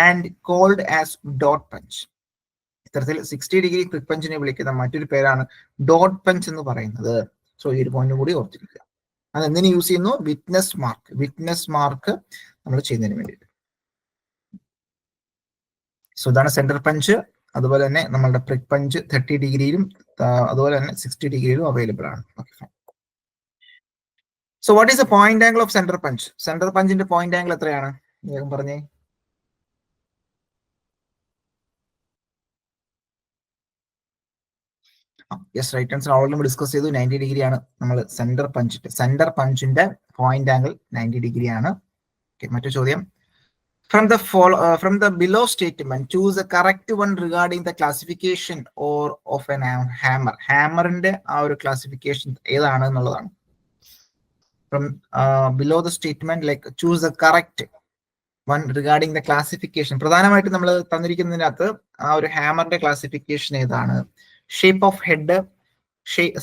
and called as dot punch. ഇത്തരത്തിൽ 60 ഡിഗ്രി പ്രിക് പഞ്ചിനെ വിളിക്കുന്ന മറ്റൊരു പേരാണ് ഡോട്ട് പഞ്ച് എന്ന് പറയുന്നത്. സോ ഈ ഒരു പോയിന്റ് കൂടി ഓർത്തിരിക്കുക. അത് എന്തിനു യൂസ് ചെയ്യുന്നു? വിറ്റ്നസ് മാർക്ക് നമ്മൾ ചെയ്യുന്നതിന് വേണ്ടിയിട്ട്. സോ ഇതാണ് സെന്റർ പഞ്ച്. അതുപോലെ തന്നെ നമ്മളുടെ പ്രിക് പഞ്ച് 30 ഡിഗ്രിയിലും അതുപോലെ തന്നെ 60 ഡിഗ്രിയിലും അവൈലബിൾ ആണ്. So what is the point angle of centre punch? Centre പഞ്ചിന്റെ പോയിന്റ് ആംഗിൾ എത്രയാണ്? വേഗം പറഞ്ഞേ. Yes, right answer already discuss ചെയ്തു. 90 ഡിഗ്രി ആണ് നമ്മൾ സെന്റർ പഞ്ചിന്റെ പോയിന്റ് ആംഗിൾ 90 ഡിഗ്രി ആണ്. മറ്റു ചോദ്യം, from the below statement choose the correct one regarding the classification or of an hammer. ഹാമറിന്റെ ആ ഒരു ക്ലാസിഫിക്കേഷൻ ഏതാണ് എന്നുള്ളതാണ്. From below the statement, like choose the correct one regarding the classification. പ്രധാനമായിട്ട് നമ്മൾ തന്നിരിക്കുന്നതിനകത്ത് ആ ഒരു ഹാമറിന്റെ ക്ലാസിഫിക്കേഷൻ ഏതാണ്? Shape of head,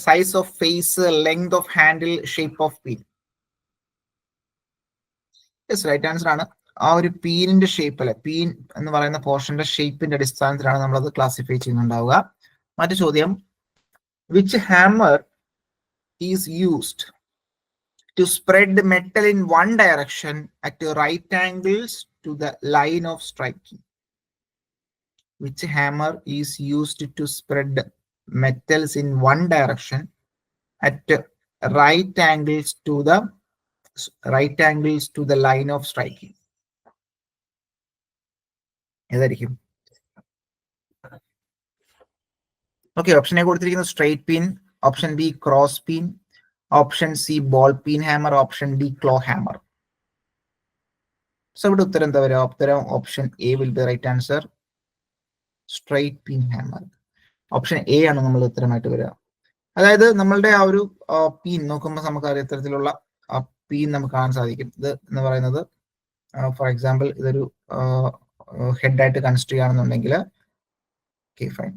size of face, length of handle, shape of peen. Yes, right answer ആണ്. ആ ഒരു പീനിന്റെ ഷേപ്പ്, അല്ലെ, പീൻ എന്ന് പറയുന്ന പോർഷന്റെ ഷേപ്പിന്റെ അടിസ്ഥാനത്തിലാണ് നമ്മളത് ക്ലാസിഫൈ ചെയ്യുന്നുണ്ടാവുക. മറ്റു ചോദ്യം, which hammer is used to spread metal in one direction at right angles to the line of striking? Which hammer is used to spread metals in one direction at right angles to the line of striking? ഏതായിരിക്കും? Okay, option A കൊടുത്തിരിക്കുന്നത് straight peen, option B cross peen, option C ball peen hammer, option D claw hammer. So ഇവിടെ ഉത്തരം എന്താ വരിക? ഉത്തരം option A will be right answer. Straight peen hammer. Option A ആണ് നമ്മൾ ഉത്തരമായിട്ട് വരിക. അതായത് നമ്മളുടെ ആ ഒരു പീൻ നോക്കുമ്പോൾ നമുക്ക് അറിയാം ഇത്തരത്തിലുള്ള പീൻ നമുക്ക് കാണാൻ സാധിക്കും. ഇത് എന്ന് പറയുന്നത് ഫോർ എക്സാമ്പിൾ ഇതൊരു ഹെഡായിട്ട് കൺസിഡർ ചെയ്യുകയാണെന്നുണ്ടെങ്കിൽ, ഓക്കെ ഫൈൻ,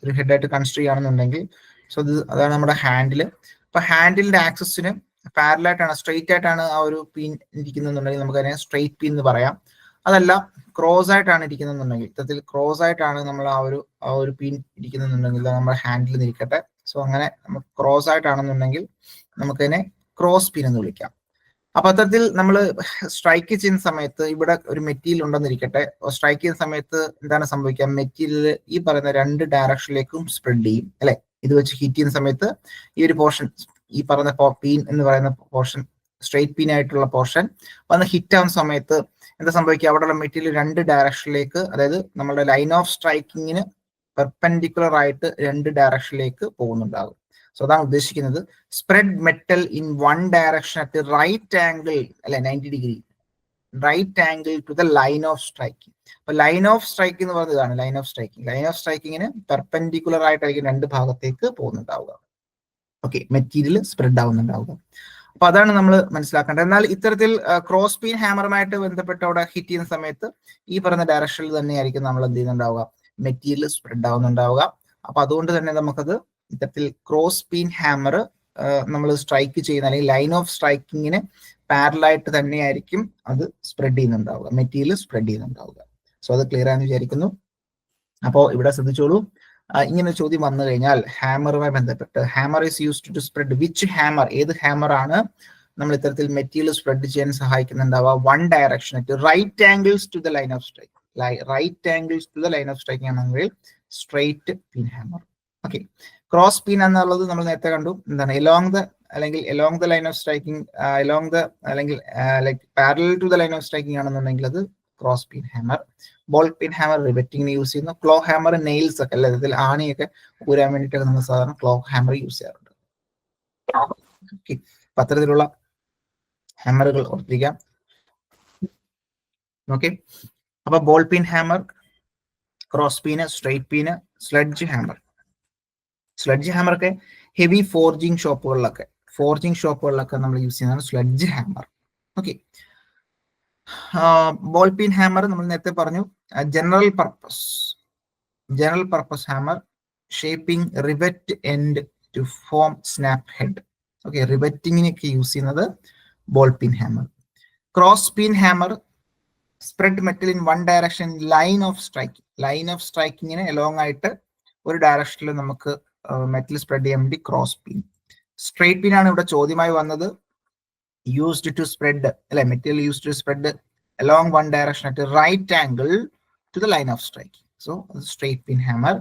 ഒരു ഹെഡായിട്ട് കൺസിഡർ ചെയ്യുകയാണെന്നുണ്ടെങ്കിൽ, സോ അതാണ് നമ്മുടെ ഹാൻഡിൽ. അപ്പൊ ഹാൻഡിലിന്റെ ആക്സസിന് പാരലായിട്ടാണ്, സ്ട്രെയിറ്റ് ആയിട്ടാണ് ആ ഒരു പീൻ ഇരിക്കുന്നുണ്ടെങ്കിൽ നമുക്ക് അതിനെ സ്ട്രെയിറ്റ് പീൻ എന്ന് പറയാം. അതല്ല ക്രോസ് ആയിട്ടാണ് ഇരിക്കുന്നുണ്ടെങ്കിൽ, ഇത്തരത്തിൽ ക്രോസ് ആയിട്ടാണ് നമ്മൾ ആ ഒരു പീൻ ഇരിക്കുന്നുണ്ടെങ്കിൽ നമ്മുടെ ഹാൻഡിൽ ഇരിക്കട്ടെ. സോ അങ്ങനെ നമുക്ക് ക്രോസ് ആയിട്ടാണെന്നുണ്ടെങ്കിൽ നമുക്കതിനെ ക്രോസ് പീൻ എന്ന് വിളിക്കാം. അപ്പൊ അത്തരത്തിൽ നമ്മൾ സ്ട്രൈക്ക് ചെയ്യുന്ന സമയത്ത് ഇവിടെ ഒരു മെറ്റീരിയൽ ഉണ്ടെന്നിരിക്കട്ടെ. സ്ട്രൈക്ക് ചെയ്യുന്ന സമയത്ത് എന്താണ് സംഭവിക്കുക? മെറ്റീരിയൽ ഈ പറയുന്ന രണ്ട് ഡയറക്ഷനിലേക്കും സ്പ്രെഡ് ചെയ്യും അല്ലെ. ഇത് വെച്ച് ഹീറ്റ് ചെയ്യുന്ന സമയത്ത് ഈ ഒരു പോർഷൻ, ഈ പറയുന്ന പീൻ എന്ന് പറയുന്ന പോർഷൻ, സ്ട്രെയിറ്റ് പീൻ ആയിട്ടുള്ള പോർഷൻ വന്ന് ഹിറ്റ് ആവുന്ന സമയത്ത് എന്താ സംഭവിക്കുക? അവിടെയുള്ള മെറ്റീരിയൽ രണ്ട് ഡയറക്ഷനിലേക്ക്, അതായത് നമ്മുടെ ലൈൻ ഓഫ് സ്ട്രൈക്കിങ്ങിന് പെർപെൻഡിക്കുലർ ആയിട്ട് രണ്ട് ഡയറക്ഷനിലേക്ക് പോകുന്നുണ്ടാകും. സോ അതാണ് ഉദ്ദേശിക്കുന്നത്. Spread metal in one direction at right angle അല്ലെ, 90 degree right angle to the line of striking. അപ്പൊ ലൈൻ ഓഫ് സ്ട്രൈക്കിംഗ് എന്ന് പറയുന്നത് ഇതാണ് line of striking. Line of സ്ട്രൈക്കിങ്ങിന് പെർപെൻഡിക്കുലർ ആയിട്ടായിരിക്കും രണ്ട് ഭാഗത്തേക്ക് പോകുന്നുണ്ടാവുക. ഓക്കെ, മെറ്റീരിയൽ സ്പ്രെഡ് ആവുന്നുണ്ടാവുക. അപ്പൊ അതാണ് നമ്മൾ മനസ്സിലാക്കേണ്ടത്. എന്നാൽ ഇത്തരത്തിൽ ക്രോസ് പീൻ ഹാമറുമായിട്ട് ബന്ധപ്പെട്ട് അവിടെ ഹിറ്റ് ചെയ്യുന്ന സമയത്ത് ഈ പറയുന്ന ഡയറക്ഷനിൽ തന്നെയായിരിക്കും നമ്മൾ എന്ത് ചെയ്യുന്നുണ്ടാവുക? മെറ്റീരിയൽ സ്പ്രെഡ് ആവുന്നുണ്ടാവുക. അപ്പൊ അതുകൊണ്ട് തന്നെ നമുക്കത് ഇത്തരത്തിൽ ക്രോസ് പീൻ ഹാമർ നമ്മൾ സ്ട്രൈക്ക് ചെയ്യുന്ന അല്ലെങ്കിൽ ലൈൻ ഓഫ് സ്ട്രൈക്കിങ്ങിന് പാരലായിട്ട് തന്നെയായിരിക്കും അത് സ്പ്രെഡ് ചെയ്യുന്നുണ്ടാവുക, മെറ്റീരിയൽ സ്പ്രെഡ് ചെയ്യുന്നുണ്ടാവുക. സോ അത് ക്ലിയർ ആണെന്ന് വിചാരിക്കുന്നു. അപ്പോൾ ഇവിടെ ശ്രദ്ധിച്ചോളൂ, ഇങ്ങനെ ചോദ്യം വന്നു കഴിഞ്ഞാൽ ഹാമറുമായി ബന്ധപ്പെട്ട് hammer is used to spread which hammer, ഏത് ഹാമർ ആണ് നമ്മൾ ഇത്തരത്തിൽ മെറ്റീരിയൽ സ്പ്രെഡ് ചെയ്യാൻ സഹായിക്കുന്നുണ്ടാവുക? One direction at right angles to the line of strike. Right angles to the line of striking ആണെങ്കിൽ straight peen hammer. Okay, cross peen എന്നുള്ളത് നമ്മൾ നേരത്തെ കണ്ടു, എന്താണ് എലോങ് ദ അല്ലെങ്കിൽ along the line of striking, along the അല്ലെങ്കിൽ like parallel to the line of striking ആണെന്നുണ്ടെങ്കിൽ അത് cross pin hammer. Ball pin hammer റിവെറ്റിങ്ങിന് use ചെയ്യുന്നു. ക്ലോ ഹാമർ നെയിൽസ് ഒക്കെ അല്ലെ, ഇതിൽ ആണിയൊക്കെ ഊരാൻ വേണ്ടിയിട്ടൊക്കെ നമ്മൾ സാധാരണ ക്ലോ ഹാമർ യൂസ് ചെയ്യാറുണ്ട്. ഓക്കെ, അത്തരത്തിലുള്ള ഹാമറുകൾ ഓർത്തിരിക്കാം. ഓക്കെ, അപ്പൊ ball pin hammer, cross peen, straight peen, sledge hammer. Sledge hammer ഒക്കെ ഹെവി ഫോർജിങ് ഷോപ്പുകളിലൊക്കെ നമ്മൾ യൂസ് ചെയ്യുന്നതാണ് sledge hammer. Okay, ball pin hammer നമ്മൾ നേരത്തെ പറഞ്ഞു general purpose hammer, shaping rivet end to form snap head. Okay, റിവെറ്റിങ്ങിനൊക്കെ use ചെയ്യുന്നത് ball pin hammer. Cross pin hammer spread metal in one direction line of സ്ട്രൈക്കിങ്ങിന് along ആയിട്ട് ഒരു ഡയറക്ഷനിൽ നമുക്ക് മെറ്റൽ സ്പ്രെഡ് ചെയ്യാൻ വേണ്ടി ക്രോസ് പിൻ. സ്ട്രെയിറ്റ് പിൻ ആണ് ഇവിടെ ചോദ്യമായി വന്നത്. യൂസ്ഡ് ടു സ്പ്രെഡ് അല്ലെ, material used to spread along one direction at right angle to the line of striking. So straight peen hammer.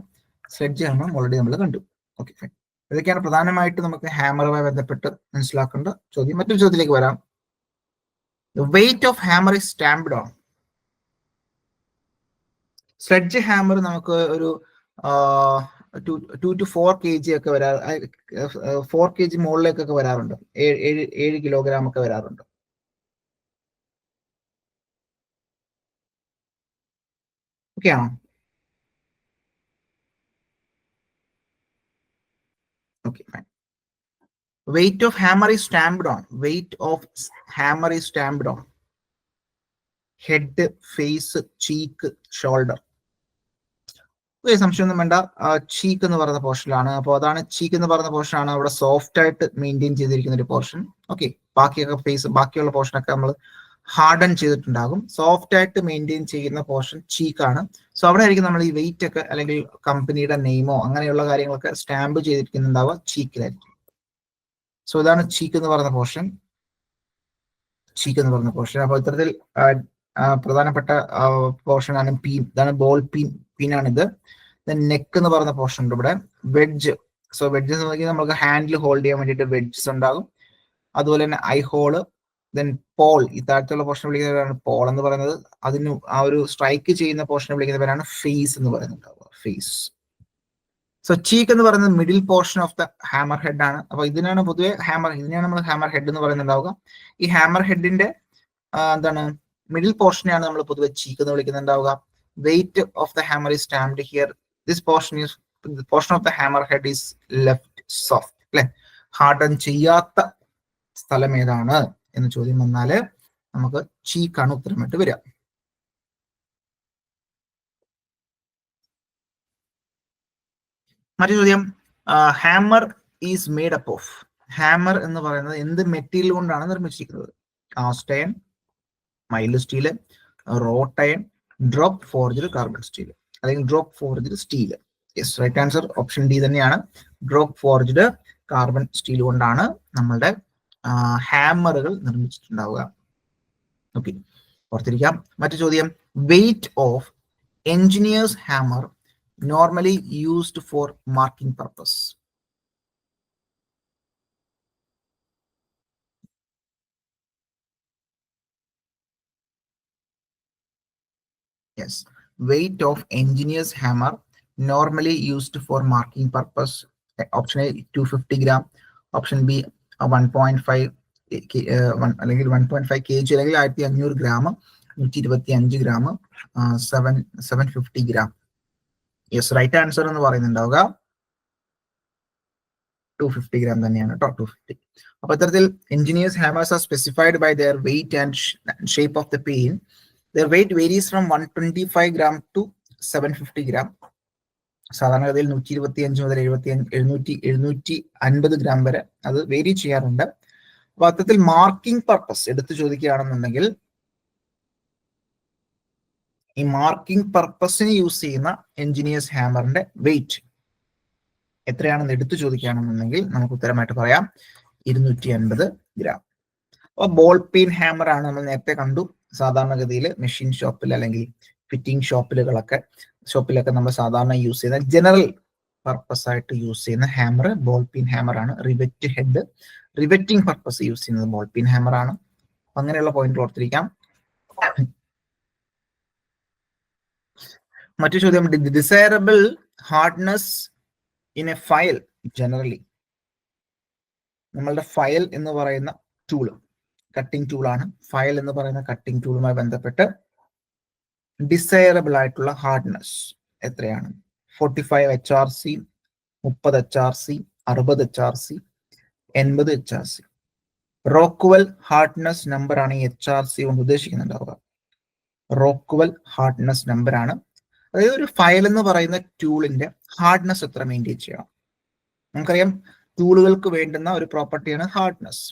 Sledge hammer already നമ്മൾ കണ്ടു. Okay fine. ഇതൊക്കെയാണ് പ്രധാനമായിട്ട് നമുക്ക് ഹാമറുമായി ബന്ധപ്പെട്ട് മനസ്സിലാക്കേണ്ട ചോദ്യം. മറ്റൊരു ചോദ്യത്തിലേക്ക് വരാം. Wait of hammer is stamped on. Sledge hammer നമുക്ക് ഒരു 2 to 4 kg ഒക്കെ 4 kg മുകളിലേക്കൊക്കെ വരാറുണ്ട്. 7 കിലോഗ്രാം ഒക്കെ വരാറുണ്ട്. ഓക്കെ ആണോ? Okay fine. Weight of hammer is stamped on. Head, face, cheek, shoulder. സംശയമൊന്നും വേണ്ട, ചീക്ക് എന്ന് പറയുന്ന പോർഷനിലാണ്. അപ്പോൾ അതാണ് ചീക്ക് എന്ന് പറയുന്ന പോർഷനാണ് അവിടെ സോഫ്റ്റ് ആയിട്ട് മെയിൻറ്റെയിൻ ചെയ്തിരിക്കുന്ന ഒരു പോർഷൻ. ഓക്കെ, ബാക്കിയുള്ള പോർഷനൊക്കെ നമ്മൾ ഹാർഡൻ ചെയ്തിട്ടുണ്ടാകും. സോഫ്റ്റ് ആയിട്ട് മെയിൻറ്റെയിൻ ചെയ്യുന്ന പോർഷൻ ചീക്കാണ്. സോ അവിടെ ആയിരിക്കും നമ്മൾ ഈ വെയിറ്റ് ഒക്കെ അല്ലെങ്കിൽ കമ്പനിയുടെ നെയിമോ അങ്ങനെയുള്ള കാര്യങ്ങളൊക്കെ സ്റ്റാമ്പ് ചെയ്തിരിക്കുന്നുണ്ടാവുക ചീക്കിലായിരിക്കും. സോ ഇതാണ് ചീക്ക് എന്ന് പറയുന്ന പോർഷൻ. അപ്പോൾ ഇത്തരത്തിൽ പ്രധാനപ്പെട്ട പോർഷനാണ് പീൻ. ഇതാണ് ബോൾ പീനാണിത്. നെക്ക് എന്ന് പറയുന്ന പോർഷൻ ഉണ്ട് ഇവിടെ. വെഡ്ജ്. സോ വെഡ്ജ് എന്ന് പറഞ്ഞാൽ നമുക്ക് ഹാൻഡിൽ ഹോൾഡ് ചെയ്യാൻ വേണ്ടിയിട്ട് വെഡ്ജസ് ഉണ്ടാകും. അതുപോലെ തന്നെ ഐ ഹോള്. ദെൻ പോൾ, ഈ താഴത്തുള്ള പോർഷൻ വിളിക്കുന്നവരാണ് പോൾ എന്ന് പറയുന്നത്. അതിന് ആ ഒരു സ്ട്രൈക്ക് ചെയ്യുന്ന പോർഷനെ വിളിക്കുന്നവരാണ് ഫേസ് എന്ന് പറയുന്നുണ്ടാവുക. ഫേസ്. സോ ചീക്ക് എന്ന് പറയുന്നത് middle portion of the hammer head ആണ്. അപ്പൊ ഇതിനെയാണ് നമ്മൾ ഹാമർ ഹെഡ് എന്ന് പറയുന്നുണ്ടാവുക. ഈ ഹാമർ ഹെഡിന്റെ എന്താണ് മിഡിൽ പോർഷനെയാണ് നമ്മൾ പൊതുവെ ചീക്ക് എന്ന് വിളിക്കുന്നുണ്ടാവുക. Weight of the hammer is stamped here. This portion of the hammer head is left soft. അല്ലെ, ഹാർഡൻ ചെയ്യാത്ത സ്ഥലം ഏതാണ് എന്ന് ചോദ്യം വന്നാല് നമുക്ക് ചീക്കാണ് ഉത്തരമായിട്ട് വരിക. മറ്റു ചോദ്യം, hammer is made up of. ഹാമർ എന്ന് പറയുന്നത് എന്ത് മെറ്റീരിയൽ കൊണ്ടാണ് നിർമ്മിച്ചിരിക്കുന്നത്? Cast iron, mild steel, wrought iron, drop forged carbon steel, അല്ലെങ്കിൽ drop forged steel. Yes, right answer option D തന്നെയാണ്. ഡ്രോപ്പ് ഫോർജ്ഡ് കാർബൺ സ്റ്റീൽ കൊണ്ടാണ് നമ്മളുടെ ഹാമറുകൾ നിർമ്മിച്ചിട്ടുണ്ടാവുക. ഓക്കെ, ഓർത്തിരിക്കാം. മറ്റു ചോദ്യം, weight of engineers hammer normally used for marking purpose. Yes, weight of engineer's hammer normally used for marking purpose. Option A 250 gram, option B 1.5 അല്ലെങ്കിൽ 1.5 kg അല്ലെങ്കിൽ 1500 gram, 125 gram, 750 gram. Yes, right answer എന്ന് പറയുന്നുണ്ടാവുക 250 gram തന്നെയാണ് കേട്ടോ, 250. അപ്പൊ ഇത്തരത്തിൽ engineers hammers are specified by their weight and shape of the peen. Their weight varies from 125 gram to 750 gram. സാധാരണഗതിയിൽ 125 മുതൽ 750 gram വരെ അത് വേരി ചെയ്യാറുണ്ട്. അപ്പൊ അത്തരത്തിൽ മാർക്കിംഗ് പർപ്പസ് എടുത്തു ചോദിക്കുകയാണെന്നുണ്ടെങ്കിൽ ഈ മാർക്കിംഗ് പർപ്പസിന് യൂസ് ചെയ്യുന്ന എഞ്ചിനീയേഴ്സ് ഹാമറിന്റെ വെയിറ്റ് എത്രയാണെന്ന് എടുത്തു ചോദിക്കുകയാണെന്നുണ്ടെങ്കിൽ നമുക്ക് ഉത്തരമായിട്ട് പറയാം 250 gram. അപ്പോൾ ബോൾ പെയിൻ ഹാമർ ആണ് നമ്മൾ നേരത്തെ കണ്ടു. സാധാരണഗതിയിൽ മെഷീൻ ഷോപ്പിൽ അല്ലെങ്കിൽ ഫിറ്റിംഗ് ഷോപ്പിലൊക്കെ നമ്മൾ സാധാരണ യൂസ് ചെയ്യുന്ന ജനറൽ പർപ്പസ് ആയിട്ട് യൂസ് ചെയ്യുന്ന ഹാമർ ബോൾ പെയിൻ ഹാമർ ആണ്. Rivet head, riveting purpose use ചെയ്യുന്നത് ബോൾ പെയിൻ ഹാമർ ആണ്. അങ്ങനെയുള്ള പോയിന്റ് ഓർത്തിരിക്കാം. മറ്റു ചോദ്യം, desirable hardness in A file generally. നമ്മളുടെ ഫയൽ എന്ന് പറയുന്ന ടൂള് കട്ടിംഗ് ടൂളാണ്. ഫയൽ എന്ന് പറയുന്ന കട്ടിംഗ് ടൂളുമായി ബന്ധപ്പെട്ട് ഡിസൈറബിൾ ആയിട്ടുള്ള ഹാർഡ്നെസ് എത്രയാണ്? 45 HRC, 30 HRC, 60 HRC, 80 HRC. Rockwell hardness number ആണ് ഈ HRC കൊണ്ട് ഉദ്ദേശിക്കുന്നുണ്ടാവുക. റോക്ക്വെൽ ഹാർഡ്നെസ് നമ്പർ ആണ്. അതായത് ഒരു ഫയൽ എന്ന് പറയുന്ന ടൂളിന്റെ ഹാർഡ്നെസ് എത്ര മെയിൻറ്റെയിൻ ചെയ്യണം? നമുക്കറിയാം ടൂളുകൾക്ക് വേണ്ടുന്ന ഒരു പ്രോപ്പർട്ടിയാണ് ഹാർഡ്നെസ്.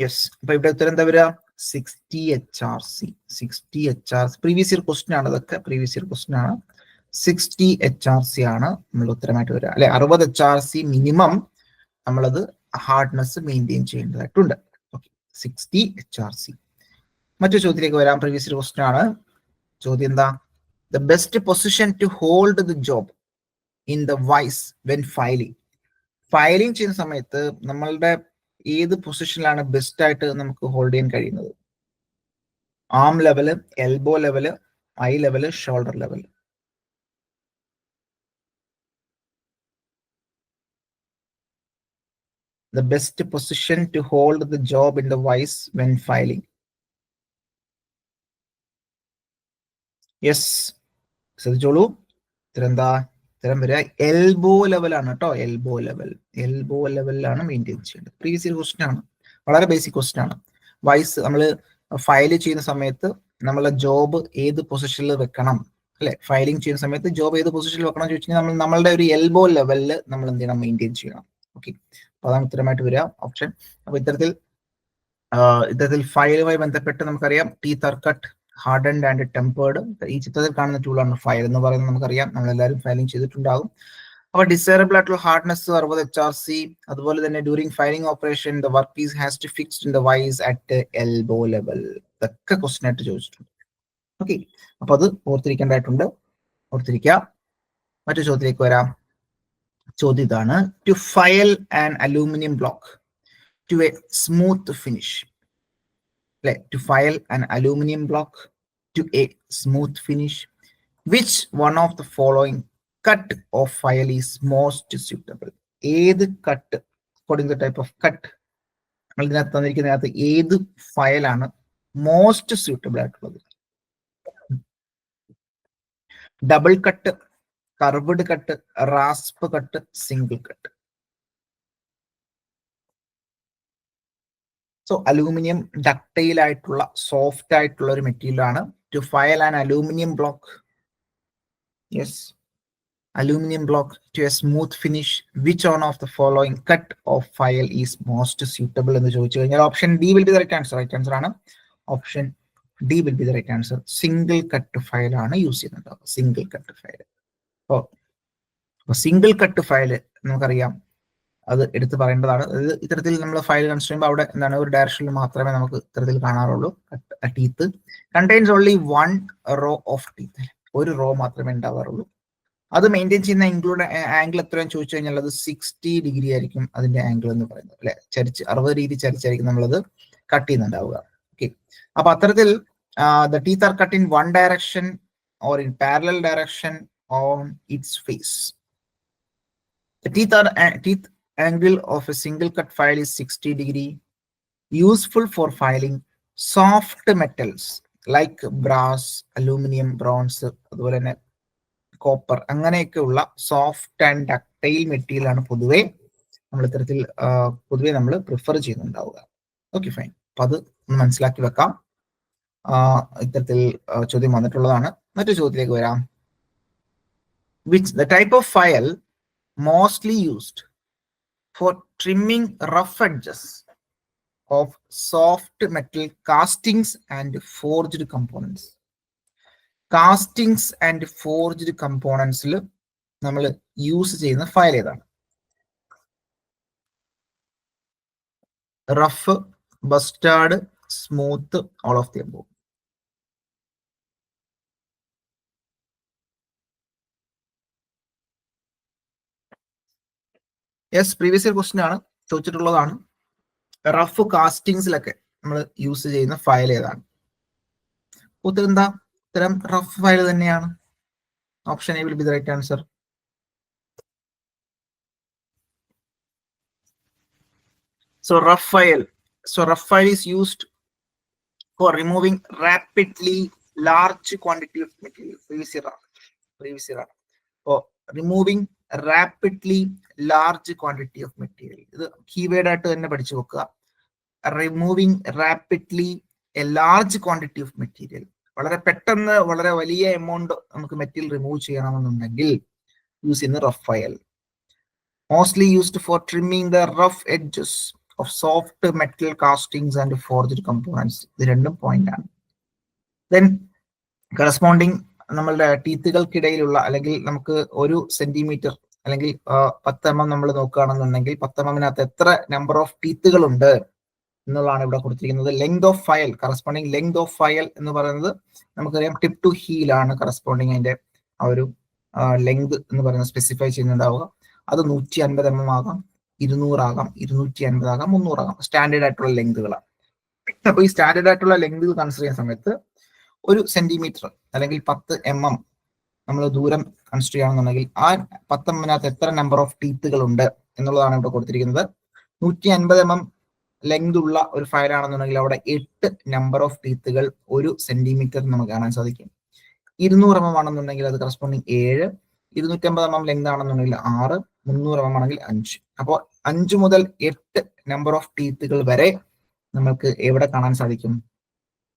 യെസ്, അപ്പൊ ഇവിടെ ഉത്തരം എന്താ വരിക? 60 HRC. 60 HRC previous year question ആണ്. ഇതൊക്കെ പ്രീവിയസ് ഇയർ ക്വസ്റ്റ്യൻ ആണ്. 60 HRC ആണ് നമ്മൾ ഉത്തരമായിട്ട് വരിക. അല്ലെ, 60 HRC മിനിമം നമ്മളത് ഹാർഡ്നെസ് മെയിൻറ്റെയിൻ ചെയ്യേണ്ടതായിട്ടുണ്ട്. Okay, 60 HRC. മറ്റു ചോദ്യത്തിലേക്ക് വരാം. പ്രീവിയസ് ഇയർ ക്വസ്റ്റ്യൻ ആണ്. ചോദ്യം എന്താ? The best position to hold the job in the vice when filing. Filing ചെയ്യുന്ന സമയത്ത് നമ്മളുടെ ഏത് പൊസിഷനിലാണ് ബെസ്റ്റ് ആയിട്ട് നമുക്ക് ഹോൾഡ് ചെയ്യാൻ കഴിയുന്നത്? Arm level, elbow level, eye level, shoulder level. The best position to hold the job in the vice when filing. Yes, ശ്രദ്ധിച്ചോളൂ. ഇതെന്താ? ഇത്തരം വരിക എൽബോ ലെവലാണ് കേട്ടോ. എൽബോ ലെവലിലാണ് മെയിൻറ്റെയിൻ ചെയ്യേണ്ടത്. പ്രീവിയസ് ഇയർ ക്വസ്റ്റ്യൻ ആണ്, വളരെ ബേസിക് ക്വസ്റ്റ്യൻ ആണ്. വൈസ് നമ്മൾ ഫയൽ ചെയ്യുന്ന സമയത്ത് നമ്മളെ ജോബ് ഏത് പൊസിഷനിൽ വെക്കണം, അല്ലെ? ഫയലിംഗ് ചെയ്യുന്ന സമയത്ത് ജോബ് ഏത് പൊസിഷനിൽ വെക്കണം എന്ന് ചോദിച്ചു കഴിഞ്ഞാൽ നമ്മളുടെ ഒരു എൽബോ ലെവലിൽ നമ്മൾ എന്ത് ചെയ്യണം? മെയിൻറ്റെയിൻ ചെയ്യണം. ഓക്കെ, അപ്പൊ അതാണ് ഉത്തരമായിട്ട് വരിക ഓപ്ഷൻ. അപ്പൊ ഇത്തരത്തിൽ ഫയലുമായി ബന്ധപ്പെട്ട് നമുക്കറിയാം teeth are cut, hardened and tempered. ഈ ചിത്രത്തിൽ കാണുന്ന ടൂളാണ് ഫയൽ എന്ന് പറയുന്നത്. നമുക്കറിയാം, നമ്മളെല്ലാവരും ഫയലിംഗ് ചെയ്തിട്ടുണ്ടാകും. അപ്പൊ ഡിസൈറബിൾ ആയിട്ടുള്ള ഹാർഡ്നെസ് 60 HRC. അതുപോലെ തന്നെ during filing operation the work piece has to fixed in the vice at elbow level. ഇതൊക്കെ ക്വസ്റ്റ്യൻ ആയിട്ട് ചോദിച്ചിട്ടുണ്ട്. ഓക്കെ, അപ്പൊ അത് ഓർത്തിരിക്കേണ്ടതായിട്ടുണ്ട്. ഓർത്തിരിക്കാം. മറ്റു ചോദ്യത്തിലേക്ക് വരാം. ചോദ്യം ഇതാണ്: to file an aluminium block to a smooth finish. To file an aluminum block to a smooth finish, which one of the following cut of file is most suitable? ഏത് cut, according to the type of cut, ഇതിനകത്ത് തന്നിരിക്കുന്നതിനകത്ത് ഏത് ഫയലാണ് most suitable ആയിട്ടുള്ളത്? Double cut, curved cut, rasp cut, single cut. So aluminium ductile ആയിട്ടുള്ള soft ആയിട്ടുള്ള ഒരു material ആണ്. To file an aluminium block, yes, aluminum block to a smooth finish, which one of the following cut of file is most suitable എന്ന് ചോദിച്ചു കഴിഞ്ഞാൽ option D will be the right answer. Right answer ആണ് option D will be the right answer. Single cut file ആണ് use ചെയ്യുന്നുണ്ടാവുക, single cut file. അപ്പോൾ single cut file നമുക്കറിയാം, അത് എടുത്ത് പറയേണ്ടതാണ്. അതായത് ഇത്തരത്തിൽ നമ്മൾ ഫയൽ കൺസിഡർ ചെയ്യുമ്പോൾ അവിടെ എന്താണ്, ഒരു ഡയറക്ഷനിൽ മാത്രമേ നമുക്ക് ഇത്തരത്തിൽ കാണാറുള്ളൂ. Teeth contains only one row of teeth, ഒരു റോ മാത്രമേ ഉണ്ടാവാറുള്ളൂ. അത് മെയിൻറ്റെയിൻ ചെയ്യുന്ന ആംഗിൾ എത്രയാണെന്ന് ചോദിച്ചു കഴിഞ്ഞാൽ അത് 60 ഡിഗ്രി ആയിരിക്കും അതിന്റെ ആംഗിൾ എന്ന് പറയുന്നത്, അല്ലെ? ചരിച്ച് 60 ഡിഗ്രി ചരിച്ചായിരിക്കും നമ്മളത് കട്ട് ചെയ്യുന്നുണ്ടാവുക. ഓക്കെ, അപ്പൊ അത്തരത്തിൽ the teeth are cut in one direction or in parallel direction on its face. The teeth angle of a single cut file is 60 degree, useful for filing soft metals like brass, aluminum, bronze, അതുപോലെ തന്നെ copper, അങ്ങനെയൊക്കെ ഉള്ള soft and ductile material ആണ് പൊതുവെ നമ്മൾ ഇത്തരത്തിൽ നമ്മൾ prefer ചെയ്യുന്നുണ്ടാവുക. Okay, fine. അപ്പൊ അത് ഒന്ന് മനസ്സിലാക്കി വെക്കാം. ഇത്തരത്തിൽ ചോദ്യം വന്നിട്ടുള്ളതാണ്. മറ്റൊരു ചോദ്യത്തിലേക്ക് വരാം. Which the type of file mostly used for trimming rough edges of soft metal castings and forged components? Castings and forged കമ്പോണൻസിൽ നമ്മൾ യൂസ് ചെയ്യുന്ന ഫയൽ ഏതാണ്? Rough, bastard, smooth, all of the above? Yes, previous year question ആണ്, ചോദിച്ചിട്ടുള്ളതാണ്. Rough കാസ്റ്റിംഗ്സിലൊക്കെ നമ്മൾ use ചെയ്യുന്ന file ഏതാണ്? ഉത്തരം എന്താ? ഉത്തരം റഫ് ഫയൽ തന്നെയാണ്. Option A will be the right answer. So rough file is used for removing rapidly large quantity of material. Previous year. For removing rapidly large quantity of material. ഇത് keyword ആയിട്ട് തന്നെ പഠിച്ചു വെക്കുക. Removing rapidly a large quantity of material. വളരെ പെട്ടെന്ന് വളരെ വലിയ amount നമുക്ക് മെറ്റീരിയൽ റിമൂവ് ചെയ്യണമെന്നുണ്ടെങ്കിൽ യൂസ് ചെയ്യുന്ന rough file. Mostly used for trimming the rough edges of soft metal castings and forged components. ഇത് രണ്ടും പോയിന്റ് ആണ്. Then corresponding നമ്മളുടെ ടീത്തുകൾക്കിടയിലുള്ള, അല്ലെങ്കിൽ നമുക്ക് 1 സെന്റിമീറ്റർ അല്ലെങ്കിൽ 10 mm നമ്മൾ നോക്കുകയാണെന്നുണ്ടെങ്കിൽ 10 mm എത്ര നമ്പർ ഓഫ് ടീത്തുകൾ ഉണ്ട് എന്നുള്ളതാണ് ഇവിടെ കൊടുത്തിരിക്കുന്നത്. Length of file, corresponding length of file എന്ന് പറയുന്നത് നമുക്കറിയാം ടിപ്പ് ടു ഹീൽ ആണ് കറസ്പോണ്ടിങ് അതിന്റെ ആ ഒരു ലെങ്ത് എന്ന് പറയുന്നത് സ്പെസിഫൈ ചെയ്യുന്നുണ്ടാവുക. അത് 150 mm ആകാം, 200 ആകാം, 250 ആകാം, 300 ആകാം. സ്റ്റാൻഡേർഡ് ആയിട്ടുള്ള ലെങ്തുകളാണ്. അപ്പൊ ഈ സ്റ്റാൻഡേർഡ് ആയിട്ടുള്ള ലെങ്ത് കൺസിഡർ ചെയ്യുന്ന സമയത്ത് 1 സെന്റിമീറ്റർ അല്ലെങ്കിൽ 10 mm നമ്മൾ ദൂരം കൺസിഡർ ചെയ്യുകയാണെന്നുണ്ടെങ്കിൽ ആ 10 mm എത്ര നമ്പർ ഓഫ് ടീത്തുകൾ ഉണ്ട് എന്നുള്ളതാണ് ഇവിടെ കൊടുത്തിരിക്കുന്നത്. 150 mm ലെങ്ത് ഉള്ള ഒരു ഫയൽ ആണെന്നുണ്ടെങ്കിൽ അവിടെ 8 നമ്പർ ഓഫ് ടീത്തുകൾ 1 സെന്റിമീറ്റർ നമുക്ക് കാണാൻ സാധിക്കും. 200 mm ആണെന്നുണ്ടെങ്കിൽ അത് കറസ്പോണ്ടിങ് 7, 250 mm ലെങ്ത് ആണെന്നുണ്ടെങ്കിൽ 6, 300 mm ആണെങ്കിൽ 5. അപ്പോൾ 5 മുതൽ 8 നമ്പർ ഓഫ് ടീത്തുകൾ വരെ നമുക്ക് എവിടെ കാണാൻ സാധിക്കും?